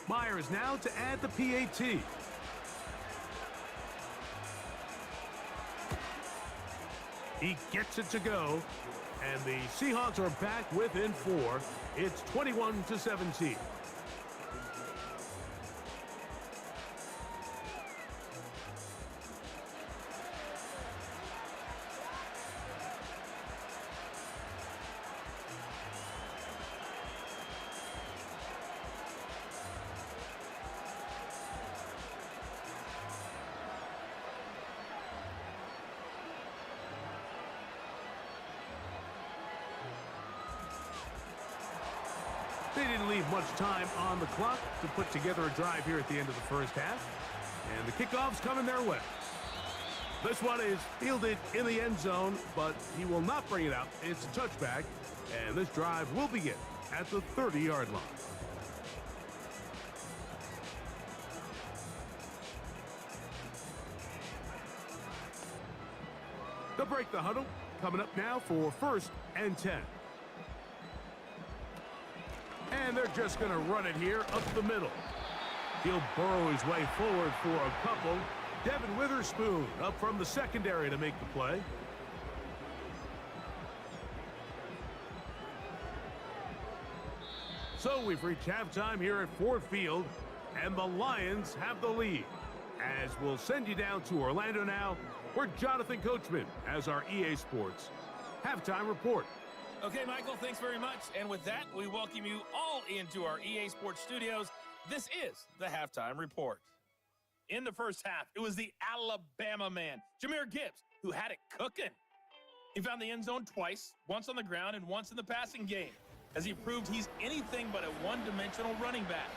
Myers now to add the PAT. He gets it to go, and the Seahawks are back within 4. It's 21-17. They didn't leave much time on the clock to put together a drive here at the end of the first half. And the kickoff's coming their way. This one is fielded in the end zone, but he will not bring it out. It's a touchback, and this drive will begin at the 30-yard line. They'll break the huddle. Coming up now for 1st and 10. And they're just going to run it here up the middle. He'll burrow his way forward for a couple. Devin Witherspoon up from the secondary to make the play. So we've reached halftime here at Ford Field, and the Lions have the lead. As we'll send you down to Orlando now, where Jonathan Coachman has our EA Sports halftime report. Okay, Michael, thanks very much. And with that, we welcome you all into our EA Sports studios. This is the halftime report. In the first half, it was the Alabama man, Jahmyr Gibbs, who had it cooking. He found the end zone twice, once on the ground and once in the passing game, as he proved he's anything but a one-dimensional running back.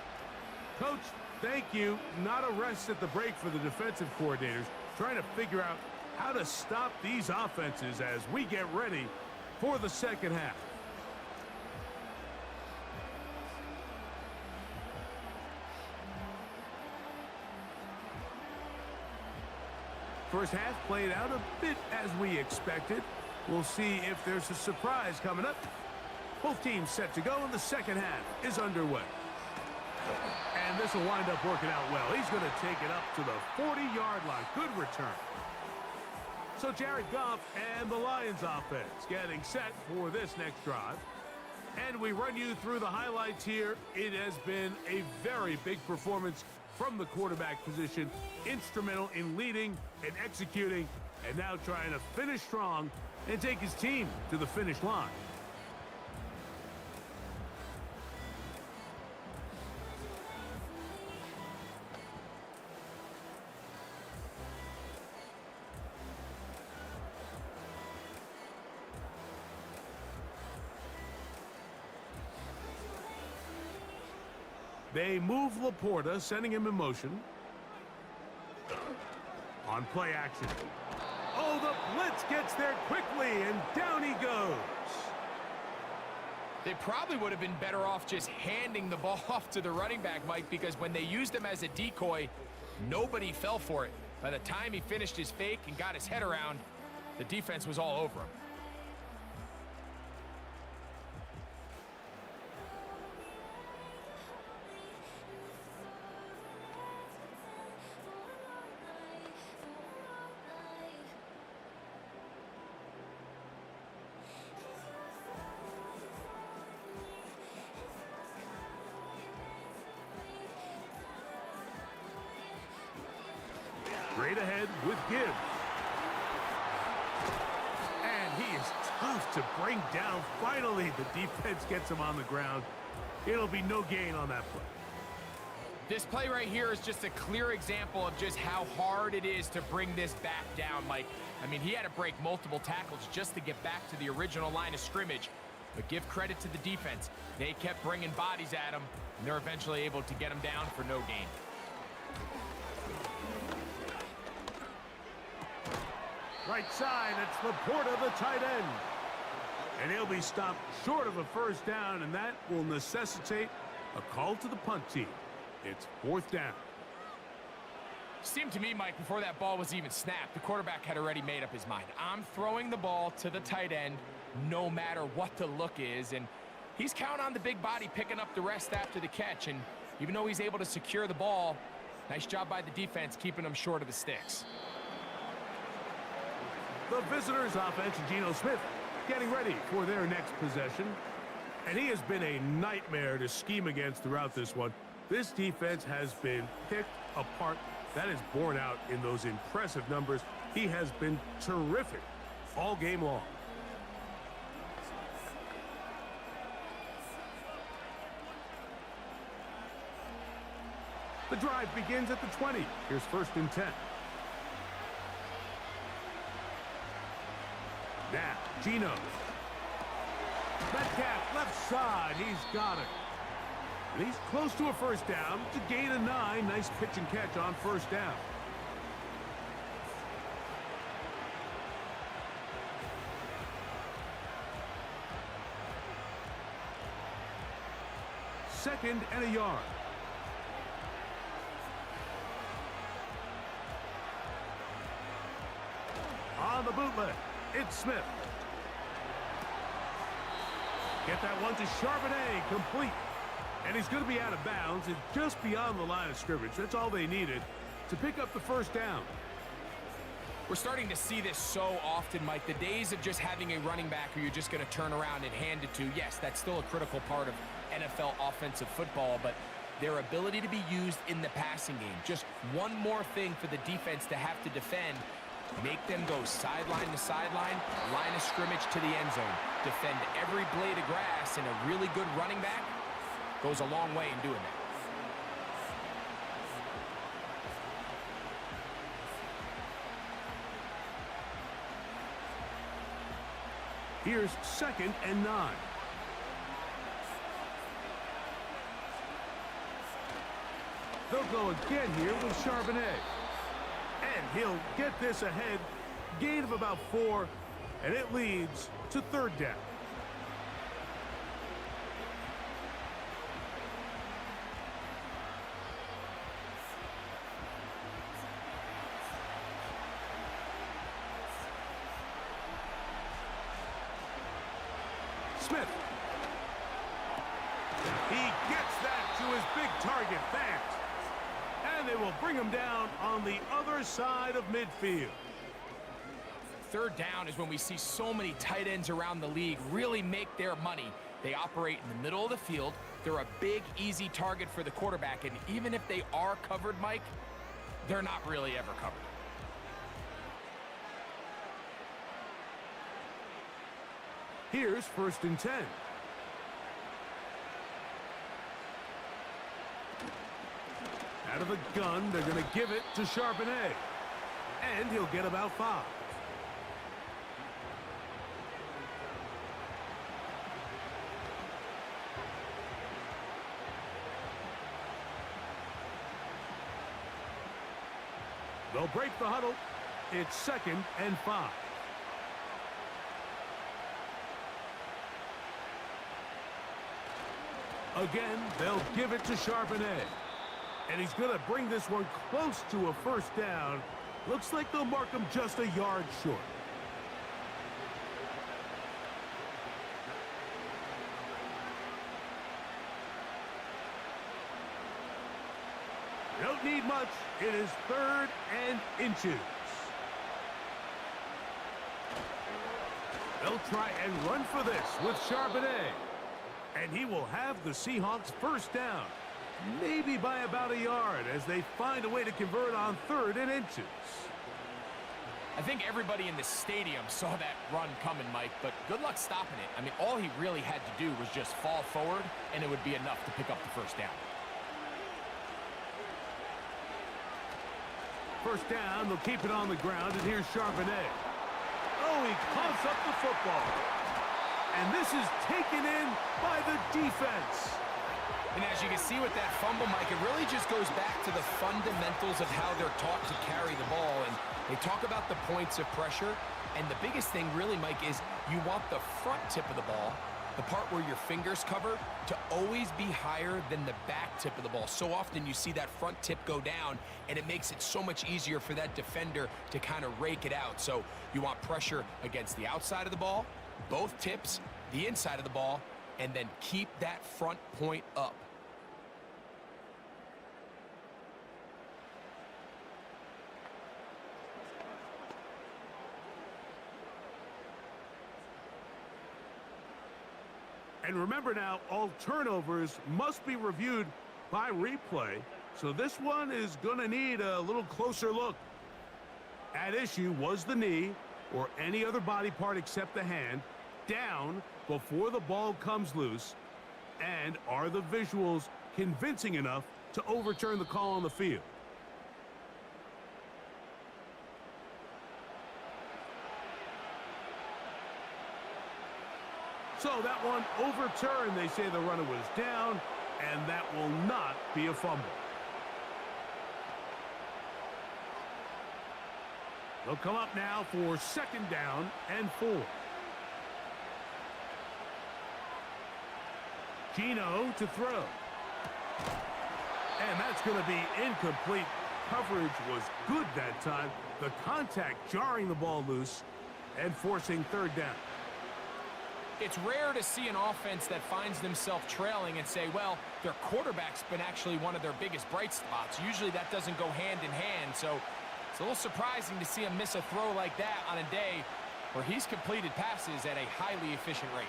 Coach, thank you. Not a rest at the break for the defensive coordinators, trying to figure out how to stop these offenses as we get ready for the second half. First half played out a bit as we expected. We'll see if there's a surprise coming up. Both teams set to go, and the second half is underway. And this will wind up working out well. He's going to take it up to the 40-yard line. Good return. So Jared Goff and the Lions offense getting set for this next drive. And we run you through the highlights here. It has been a very big performance from the quarterback position. Instrumental in leading and executing, and now trying to finish strong and take his team to the finish line. They move Laporta, sending him in motion. On play action. Oh, the blitz gets there quickly, and down he goes. They probably would have been better off just handing the ball off to the running back, Mike, because when they used him as a decoy, nobody fell for it. By the time he finished his fake and got his head around, the defense was all over him. Straight ahead with Gibbs. And he is tough to bring down. Finally, the defense gets him on the ground. It'll be no gain on that play. This play right here is just a clear example of just how hard it is to bring this back down, Mike. I mean, he had to break multiple tackles just to get back to the original line of scrimmage. But give credit to the defense. They kept bringing bodies at him, and they're eventually able to get him down for no gain. Right side, it's Laporta, the tight end. And he'll be stopped short of a first down, and that will necessitate a call to the punt team. It's 4th down. Seemed to me, Mike, before that ball was even snapped, the quarterback had already made up his mind. I'm throwing the ball to the tight end no matter what the look is, and he's counting on the big body picking up the rest after the catch, and even though he's able to secure the ball, nice job by the defense keeping him short of the sticks. The visitors' offense, Geno Smith, getting ready for their next possession. And he has been a nightmare to scheme against throughout this one. This defense has been picked apart. That is borne out in those impressive numbers. He has been terrific all game long. The drive begins at the 20. Here's 1st and 10. Now, Geno. Metcalf, left side. He's got it. And he's close to a first down to gain a 9. Nice pitch and catch on 1st down. Second and a yard. On the bootleg, it's Smith. Get that one to Charbonnet, complete. And he's going to be out of bounds and just beyond the line of scrimmage. That's all they needed to pick up the first down. We're starting to see this so often, Mike. The days of just having a running back who you're just going to turn around and hand it to, yes, that's still a critical part of NFL offensive football, but their ability to be used in the passing game. Just one more thing for the defense to have to defend. Make them go sideline to sideline, line of scrimmage to the end zone. Defend every blade of grass, and a really good running back goes a long way in doing that. Here's 2nd and 9. They'll go again here with Charbonnet. And he'll get this ahead. Gain of about 4, and it leads to 3rd down. Smith. He gets that to his big target, Fant. And they will bring him down on the other side of midfield. 3rd down is when we see so many tight ends around the league really make their money. They operate in the middle of the field. They're a big, easy target for the quarterback. And even if they are covered, Mike, they're not really ever covered. Here's 1st and 10. Out of the gun, they're going to give it to Charbonnet. And he'll get about 5. They'll break the huddle. It's 2nd and 5. Again, they'll give it to Charbonnet. And he's going to bring this one close to a first down. Looks like they'll mark him just a yard short. Don't need much. It is 3rd and inches. They'll try and run for this with Charbonnet. And he will have the Seahawks first down. Maybe by about a yard as they find a way to convert on 3rd and inches. I think everybody in the stadium saw that run coming, Mike, but good luck stopping it. I mean, all he really had to do was just fall forward, and it would be enough to pick up the first down. First down, they'll keep it on the ground, and here's Charbonnet. Oh, he coughs up the football. And this is taken in by the defense. And as you can see with that fumble, Mike, it really just goes back to the fundamentals of how they're taught to carry the ball. And they talk about the points of pressure. And the biggest thing really, Mike, is you want the front tip of the ball, the part where your fingers cover, to always be higher than the back tip of the ball. So often you see that front tip go down, and it makes it so much easier for that defender to kind of rake it out. So you want pressure against the outside of the ball, both tips, the inside of the ball, and then keep that front point up. And remember now, all turnovers must be reviewed by replay. So this one is going to need a little closer look. At issue was the knee or any other body part except the hand down before the ball comes loose. And are the visuals convincing enough to overturn the call on the field? So that one overturned. They say the runner was down, and that will not be a fumble. They'll come up now for second down and 4. Gino to throw. And that's going to be incomplete. Coverage was good that time. The contact jarring the ball loose and forcing third down. It's rare to see an offense that finds themselves trailing and say, well, their quarterback's been actually one of their biggest bright spots. Usually that doesn't go hand in hand, so it's a little surprising to see him miss a throw like that on a day where he's completed passes at a highly efficient rate.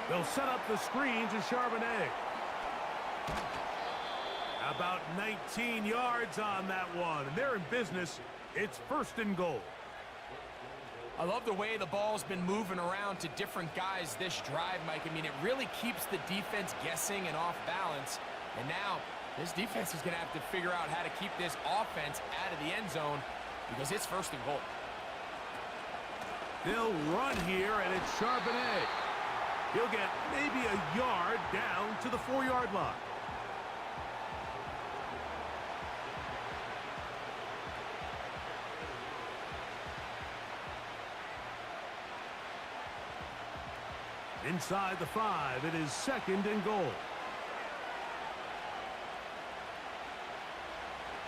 They'll set up the screen to Charbonnet. About 19 yards on that one. And they're in business. It's first and goal. I love the way the ball's been moving around to different guys this drive, Mike. I mean, it really keeps the defense guessing and off balance. And now this defense is going to have to figure out how to keep this offense out of the end zone because it's first and goal. They'll run here, and it's Charbonnet. He'll get maybe a yard down to the 4-yard line. Inside the 5, it is second and goal.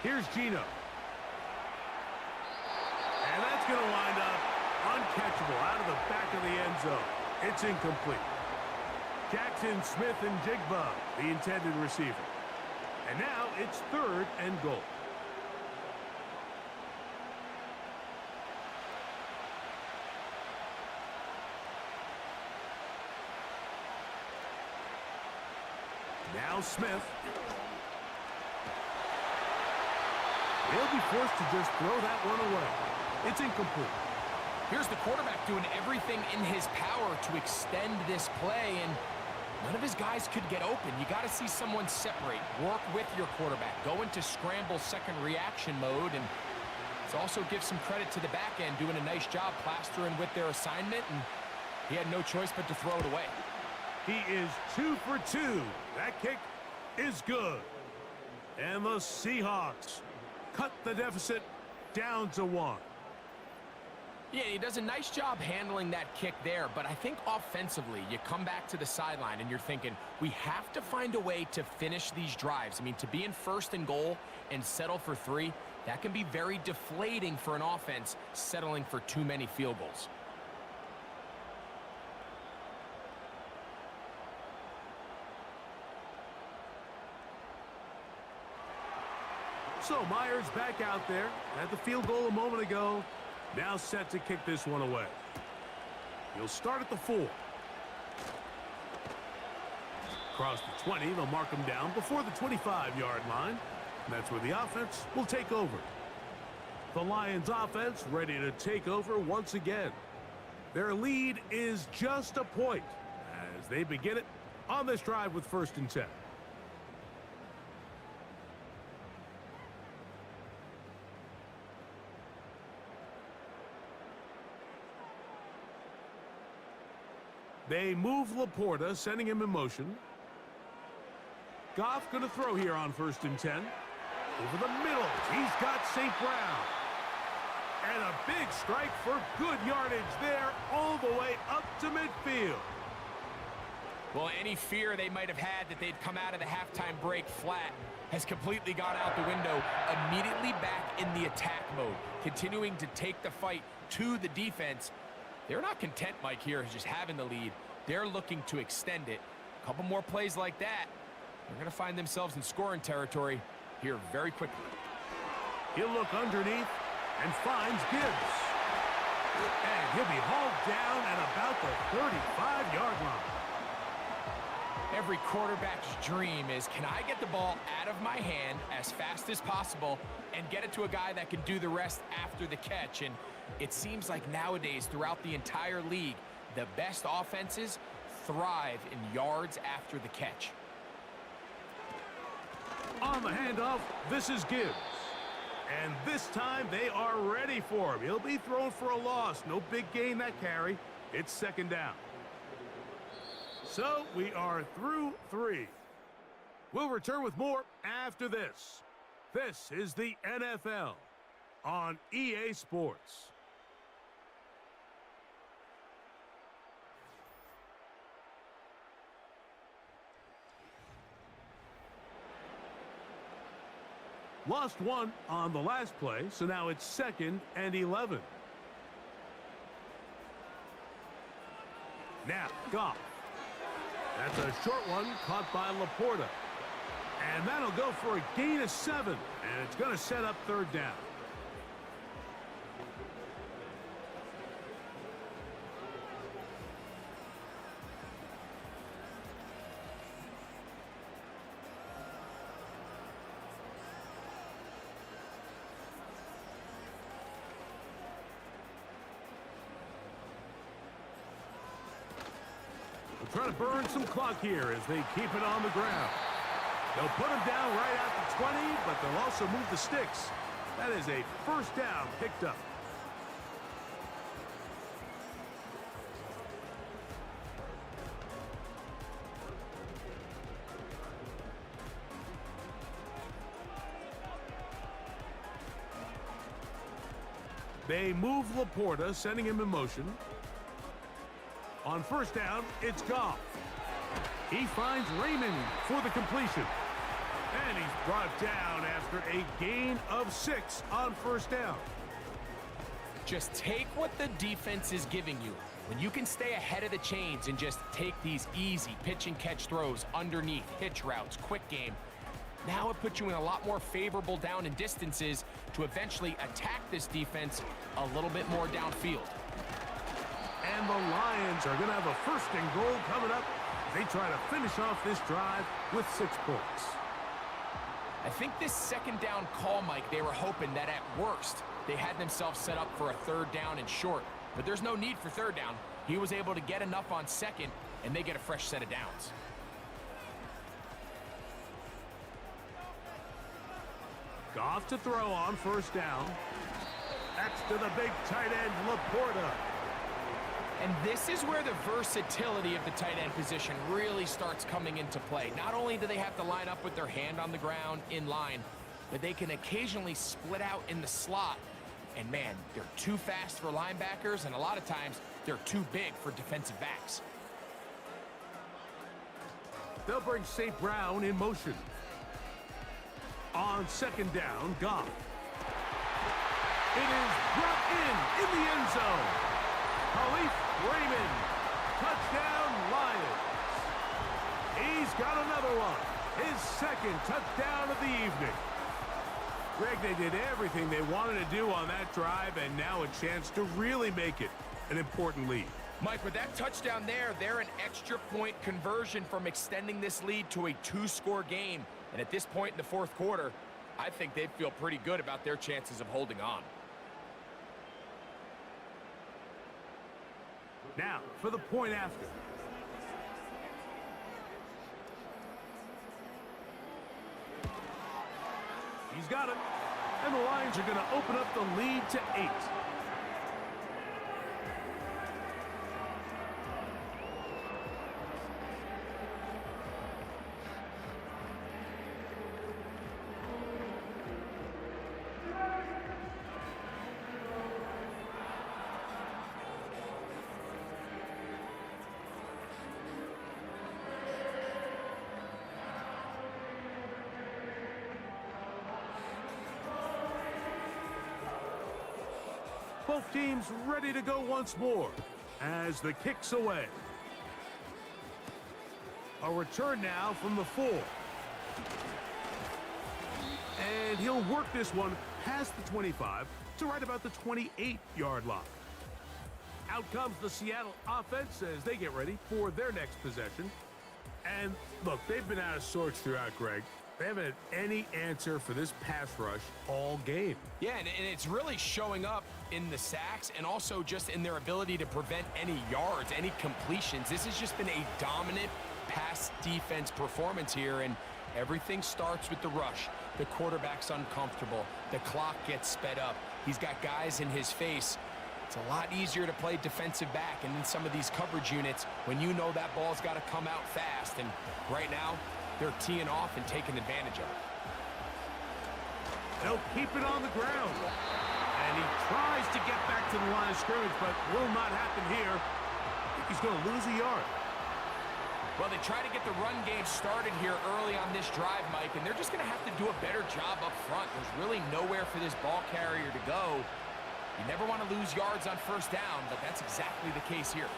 Here's Gino. And that's going to wind up uncatchable out of the back of the end zone. It's incomplete. Jackson, Smith, and Jigba, the intended receiver. And now it's third and goal. Now Smith. He'll be forced to just throw that one away. It's incomplete. Here's the quarterback doing everything in his power to extend this play, and none of his guys could get open. You got to see someone separate, work with your quarterback, go into scramble second reaction mode, and it also gives some credit to the back end doing a nice job plastering with their assignment, and he had no choice but to throw it away. He is 2 for 2. That kick is good. And the Seahawks cut the deficit down to 1. Yeah, he does a nice job handling that kick there, but I think offensively, you come back to the sideline and you're thinking, we have to find a way to finish these drives. I mean, to be in first and goal and settle for 3, that can be very deflating for an offense settling for too many field goals. So Myers back out there at the field goal a moment ago. Now set to kick this one away. He'll start at the 4. Across the 20, they'll mark him down before the 25-yard line. And that's where the offense will take over. The Lions offense ready to take over once again. Their lead is just a point as they begin it on this drive with first and 10. They move Laporta, sending him in motion. Goff going to throw here on 1st and 10. Over the middle, he's got St. Brown. And a big strike for good yardage there all the way up to midfield. Well, any fear they might have had that they'd come out of the halftime break flat has completely gone out the window. Immediately back in the attack mode, continuing to take the fight to the defense. They're not content, Mike, here just having the lead. They're looking to extend it. A couple more plays like that, they're going to find themselves in scoring territory here very quickly. He'll look underneath and finds Gibbs. And he'll be hauled down at about the 35-yard line. Every quarterback's dream is, can I get the ball out of my hand as fast as possible and get it to a guy that can do the rest after the catch? And it seems like nowadays, throughout the entire league, the best offenses thrive in yards after the catch. On the handoff, this is Gibbs. And this time they are ready for him. He'll be thrown for a loss. No big gain that carry. It's 2nd down. So we are through 3. We'll return with more after this. This is the NFL on EA Sports. Lost 1 on the last play, so now it's 2nd and 11. Now, Goff. That's a short one caught by Laporta. And that'll go for a gain of 7. And it's going to set up 3rd down. Trying to burn some clock here as they keep it on the ground. They'll put him down right at the 20, but they'll also move the sticks. That is a 1st down picked up. They move Laporta, sending him in motion. On 1st down, it's Goff. He finds Raymond for the completion. And he's brought down after a gain of 6 on 1st down. Just take what the defense is giving you. When you can stay ahead of the chains and just take these easy pitch and catch throws underneath, hitch routes, quick game, now it puts you in a lot more favorable down and distances to eventually attack this defense a little bit more downfield. And the Lions are going to have a 1st and goal coming up. They try to finish off this drive with 6 points. I think this 2nd down call, Mike, they were hoping that at worst they had themselves set up for a 3rd down and short. But there's no need for 3rd down. He was able to get enough on 2nd, and they get a fresh set of downs. Goff to throw on 1st down. That's to the big tight end, Laporta. And this is where the versatility of the tight end position really starts coming into play. Not only do they have to line up with their hand on the ground in line, but they can occasionally split out in the slot. And man, they're too fast for linebackers, and a lot of times they're too big for defensive backs. They'll bring St. Brown in motion. On 2nd down, Goff. It is brought in the end zone. Khalif Raymond, touchdown Lions. He's got another one, his 2nd touchdown of the evening. Greg, they did everything they wanted to do on that drive, and now a chance to really make it an important lead. Mike, with that touchdown there, they're an extra point conversion from extending this lead to a 2-score game. And at this point in the 4th quarter, I think they'd feel pretty good about their chances of holding on. Now, for the point after. He's got it. And the Lions are going to open up the lead to 8. Both teams ready to go once more as the kick's away. A return now from the 4. And he'll work this one past the 25 to right about the 28-yard line. Out comes the Seattle offense as they get ready for their next possession. And look, they've been out of sorts throughout, Greg. They haven't had any answer for this pass rush all game. Yeah, and it's really showing up in the sacks and also just in their ability to prevent any yards, any completions. This has just been a dominant pass defense performance here, and everything starts with the rush. The quarterback's uncomfortable. The clock gets sped up. He's got guys in his face. It's a lot easier to play defensive back, and in some of these coverage units, when you know that ball's got to come out fast, and right now, they're teeing off and taking advantage of it. They'll keep it on the ground. And he tries to get back to the line of scrimmage, but will not happen here. I think he's going to lose a yard. Well, they try to get the run game started here early on this drive, Mike, and they're just going to have to do a better job up front. There's really nowhere for this ball carrier to go. You never want to lose yards on first down, but that's exactly the case here.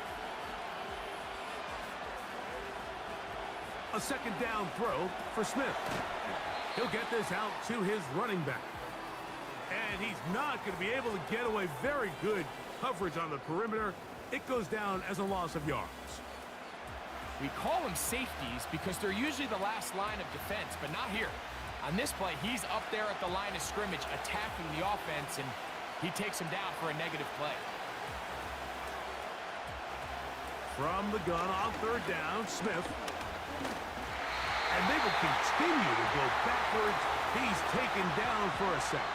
A second down throw for Smith. He'll get this out to his running back. And he's not going to be able to get away. Very good coverage on the perimeter. It goes down as a loss of yards. We call them safeties because they're usually the last line of defense, but not here. On this play, he's up there at the line of scrimmage attacking the offense, and he takes him down for a negative play. From the gun on third down, Smith. And they will continue to go backwards. He's taken down for a sack.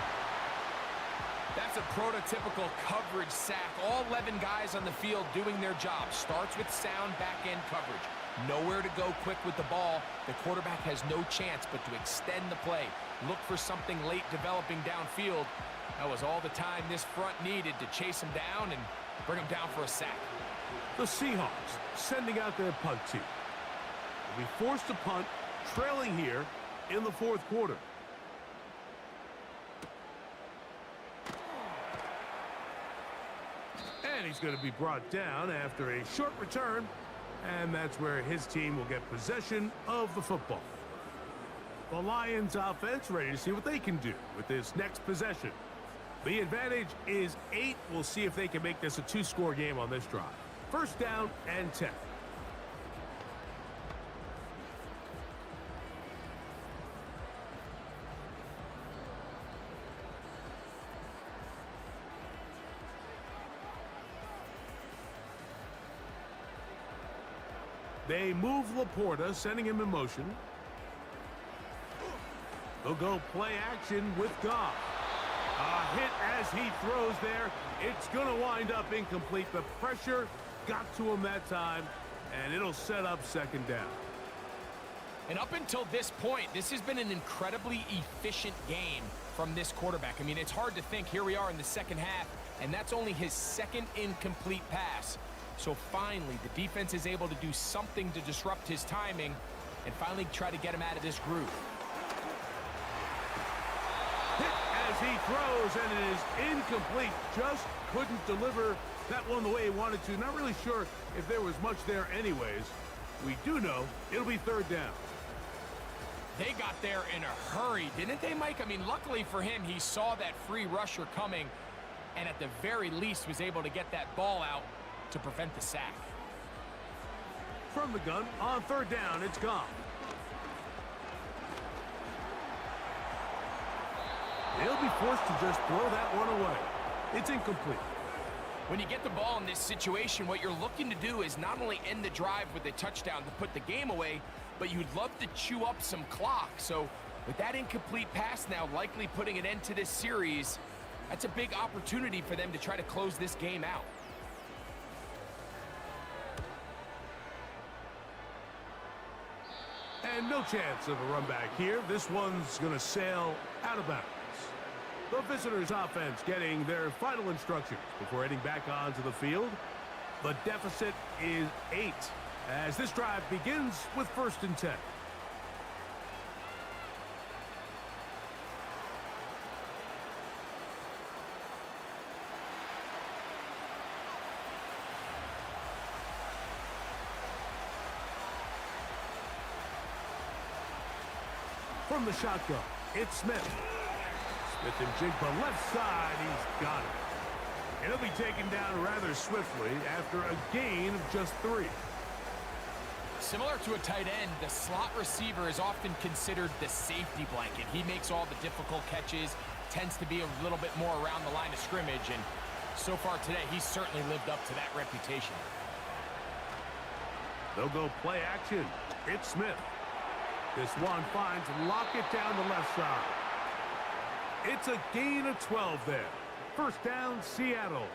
That's a prototypical coverage sack. All 11 guys on the field doing their job. Starts with sound back-end coverage. Nowhere to go quick with the ball. The quarterback has no chance but to extend the play. Look for something late developing downfield. That was all the time this front needed to chase him down and bring him down for a sack. The Seahawks sending out their punt team. They'll be forced to punt, trailing here in the fourth quarter. And he's going to be brought down after a short return, and that's where his team will get possession of the football. The Lions offense ready to see what they can do with this next possession. The advantage is 8. We'll see if they can make this a 2-score game on this drive. First down and 10. They move Laporta, sending him in motion. They'll go play action with Goff. A hit as he throws there. It's going to wind up incomplete. The pressure got to him that time, and it'll set up second down. And up until this point, this has been an incredibly efficient game from this quarterback. I mean, it's hard to think. Here we are in the second half, and that's only his second incomplete pass. So finally, the defense is able to do something to disrupt his timing and finally try to get him out of this groove. Hit as he throws, and it is incomplete. Just couldn't deliver that one the way he wanted to. Not really sure if there was much there anyways. We do know it'll be third down. They got there in a hurry, didn't they, Mike? I mean, luckily for him, he saw that free rusher coming and at the very least was able to get that ball out to prevent the sack. From the gun, on third down, it's gone. They'll be forced to just throw that one away. It's incomplete. When you get the ball in this situation, what you're looking to do is not only end the drive with a touchdown to put the game away, but you'd love to chew up some clock. So with that incomplete pass now likely putting an end to this series, that's a big opportunity for them to try to close this game out. And no chance of a run back here. This one's going to sail out of bounds. The visitors' offense getting their final instructions before heading back onto the field. The deficit is 8 as this drive begins with 1st and 10. From the shotgun, it's Smith. Smith and Jigba left side. He's got it. And he'll be taken down rather swiftly after a gain of just 3. Similar to a tight end, the slot receiver is often considered the safety blanket. He makes all the difficult catches, tends to be a little bit more around the line of scrimmage, and so far today, he's certainly lived up to that reputation. They'll go play action. It's Smith. This one finds Lockett down the left side. It's a gain of 12 there. First down, Seattle.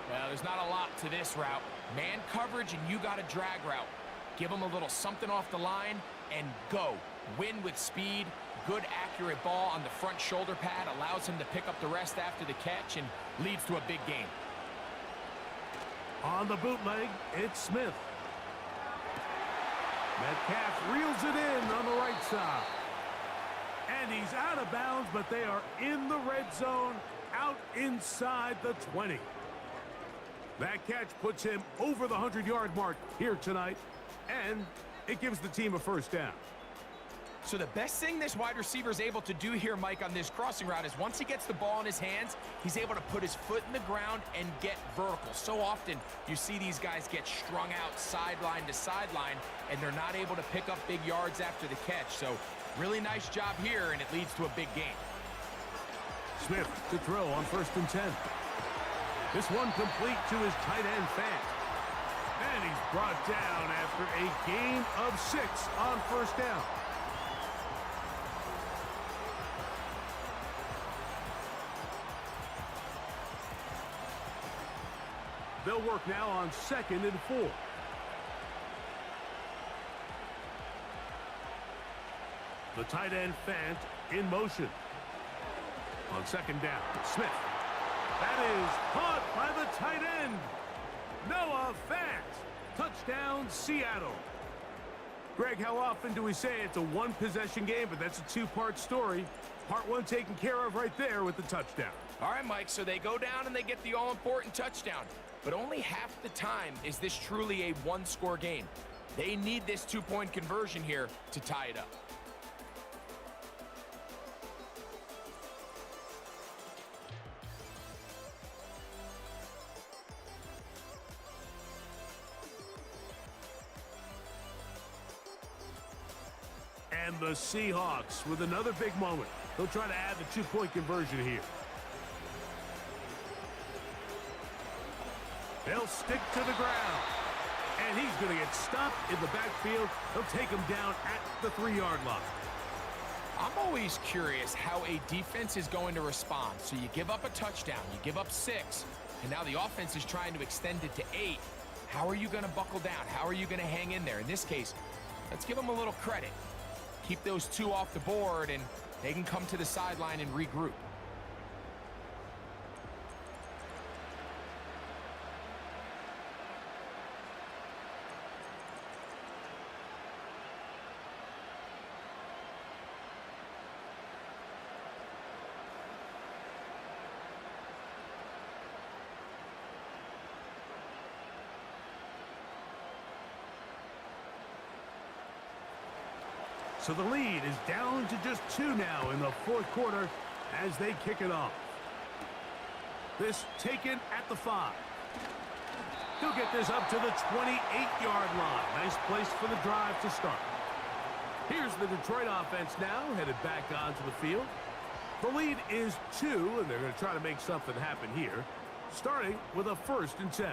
Well, there's not a lot to this route. Man coverage, and you got a drag route. Give him a little something off the line, and go. Win with speed. Good, accurate ball on the front shoulder pad. Allows him to pick up the rest after the catch, and leads to a big gain. On the bootleg, it's Smith. Metcalf reels it in on the right side. And he's out of bounds, but they are in the red zone, out inside the 20. That catch puts him over the 100-yard mark here tonight, and it gives the team a first down. So the best thing this wide receiver is able to do here, Mike, on this crossing route is once he gets the ball in his hands, he's able to put his foot in the ground and get vertical. So often you see these guys get strung out sideline to sideline, and they're not able to pick up big yards after the catch. So really nice job here, and it leads to a big gain. Smith to throw on 1st and 10. This one complete to his tight end, Fant. And he's brought down after a gain of 6 on 1st down. They'll work now on 2nd and 4. The tight end, Fant, in motion. On 2nd down, Smith. That is caught by the tight end, Noah Fant. Touchdown, Seattle. Greg, how often do we say it's a one-possession game, but that's a two-part story? Part 1 taken care of right there with the touchdown. All right, Mike, so they go down and they get the all-important touchdown. But only half the time is this truly a one-score game. They need this two-point conversion here to tie it up. And the Seahawks with another big moment. They'll try to add the two-point conversion here. They'll stick to the ground. And he's going to get stopped in the backfield. They'll take him down at the 3-yard line. I'm always curious how a defense is going to respond. So you give up a touchdown, you give up 6, and now the offense is trying to extend it to 8. How are you going to buckle down? How are you going to hang in there? In this case, let's give them a little credit. Keep those 2 off the board, and they can come to the sideline and regroup. So the lead is down to just 2 now in the 4th quarter as they kick it off. This taken at the 5. He'll get this up to the 28-yard line. Nice place for the drive to start. Here's the Detroit offense now, headed back onto the field. The lead is 2, and they're going to try to make something happen here, starting with a 1st and 10.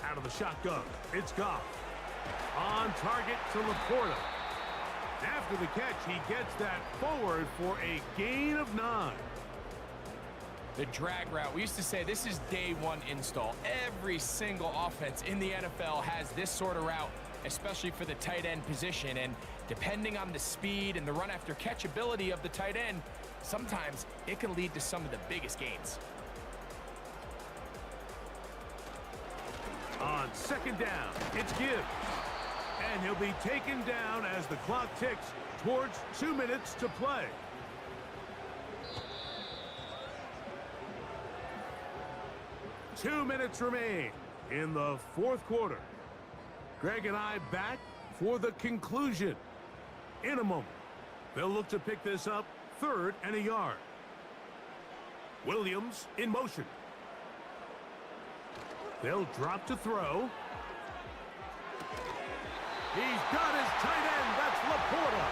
Out of the shotgun, it's Goff. On target to Laporta. After the catch, he gets that forward for a gain of 9. The drag route, we used to say this is day 1 install. Every single offense in the NFL has this sort of route, especially for the tight end position. And depending on the speed and the run after catch ability of the tight end, sometimes it can lead to some of the biggest gains. On 2nd down, it's Gibbs. And he'll be taken down as the clock ticks towards 2 minutes to play. Two minutes remain in the fourth quarter. Greg and I back for the conclusion in a moment. They'll look to pick this up 3rd and a yard. Williams in motion. They'll drop to throw. He's got his tight end. That's Laporta.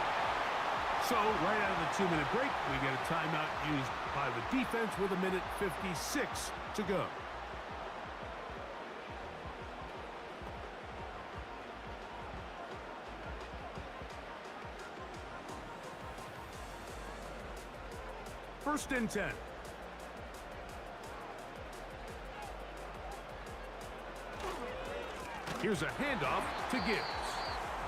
So right out of the 2-minute break, we get a timeout used by the defense with 1:56 to go. First and 10. Here's a handoff to Gibbs.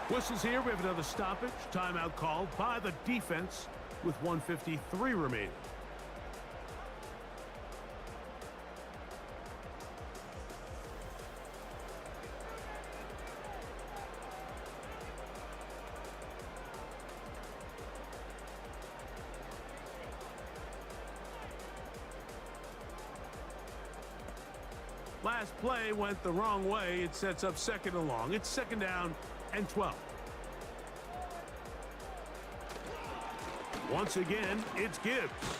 Whistles here. We have another stoppage. Timeout called by the defense with 1:53 remaining. Last play went the wrong way. It sets up 2nd and long. It's 2nd down and 12. Once again, it's Gibbs.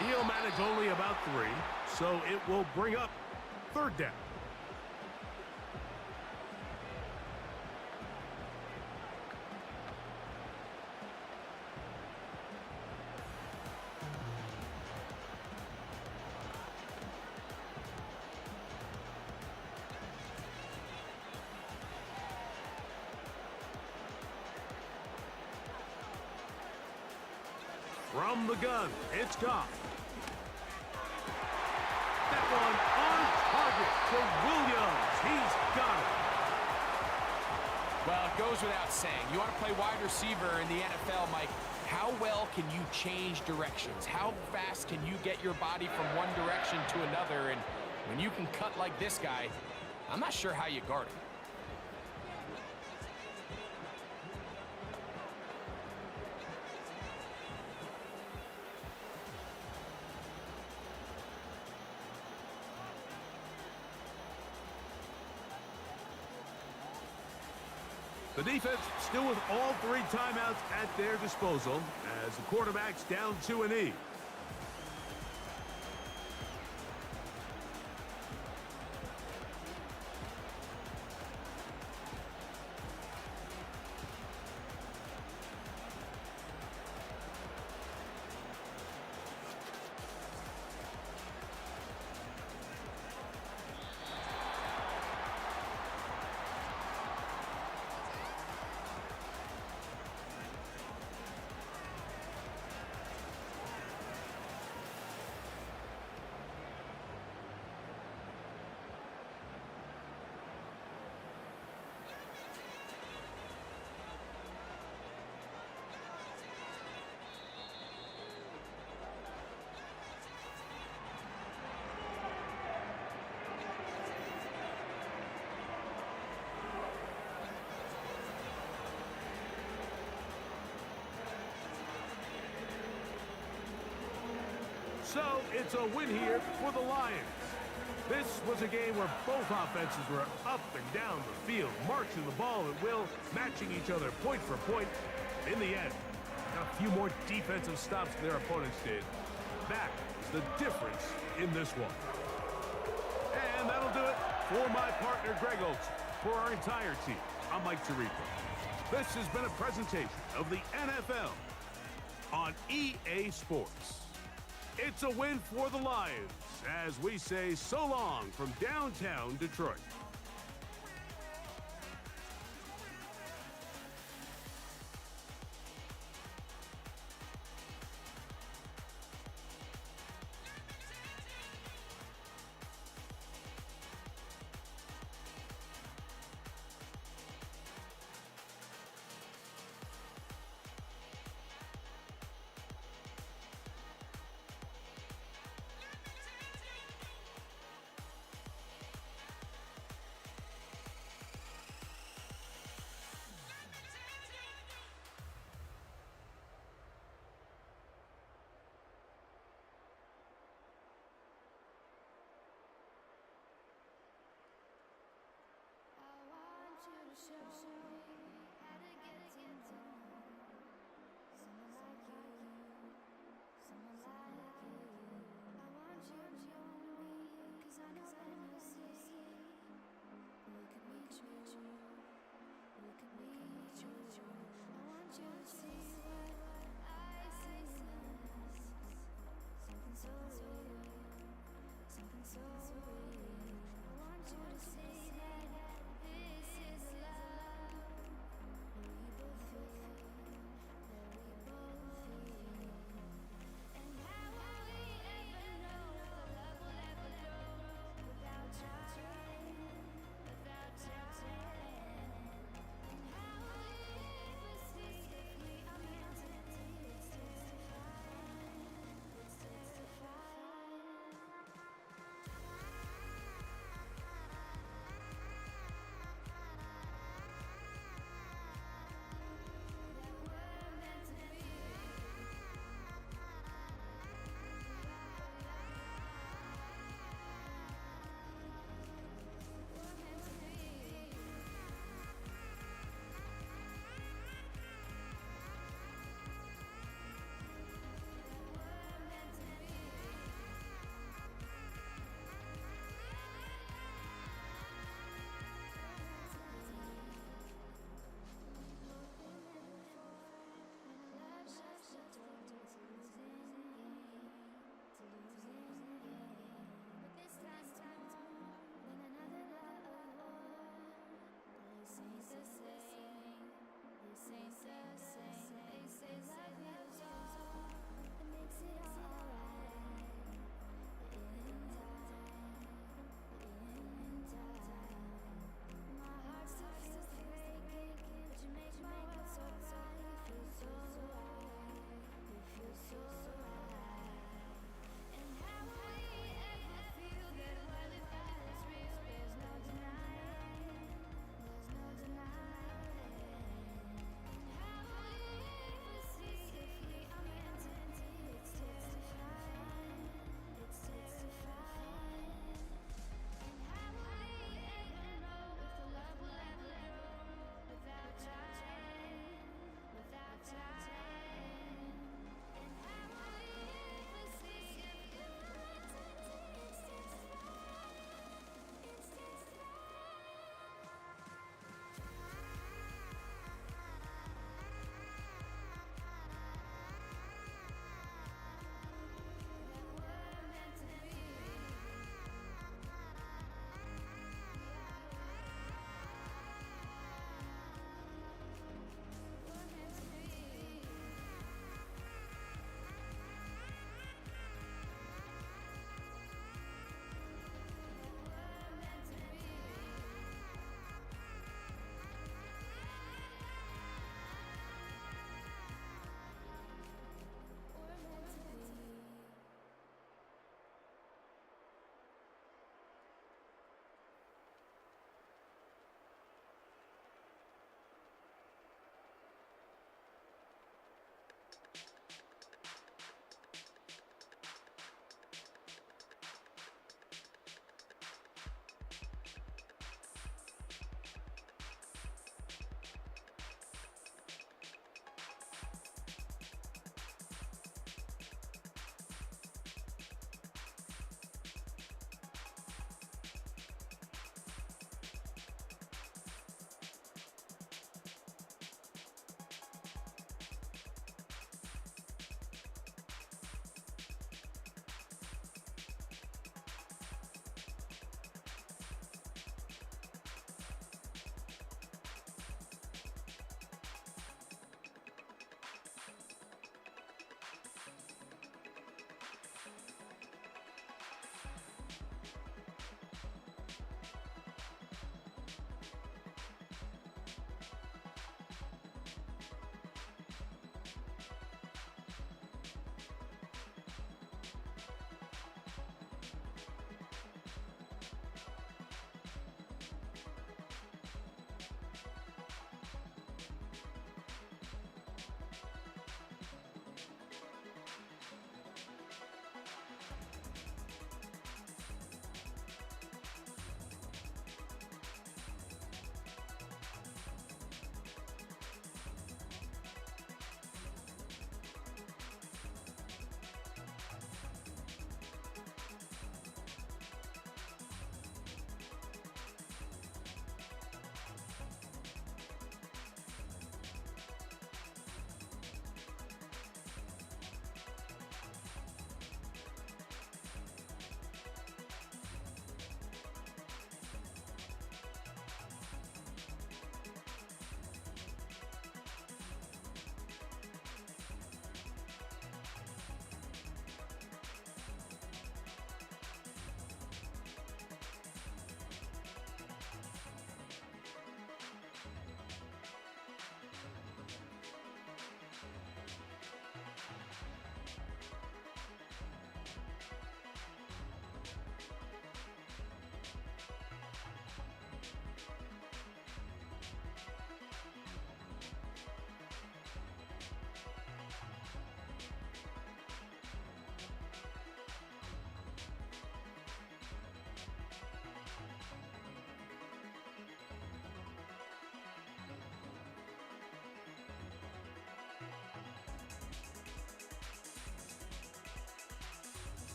He'll manage only about 3, so it will bring up 3rd down. From the gun, it's Goff. That one on target for Williams. He's got it. Well, it goes without saying. You want to play wide receiver in the NFL, Mike. How well can you change directions? How fast can you get your body from one direction to another? And when you can cut like this guy, I'm not sure how you guard him. The defense still with all 3 timeouts at their disposal as the quarterback's down to a knee. So it's a win here for the Lions. This was a game where both offenses were up and down the field, marching the ball at will, matching each other point for point. In the end, got a few more defensive stops than their opponents did. That is the difference in this one. And that'll do it for my partner, Greg Oates. For our entire team, I'm Mike Tirico. This has been a presentation of the NFL on EA Sports. It's a win for the Lions as we say so long from downtown Detroit. show.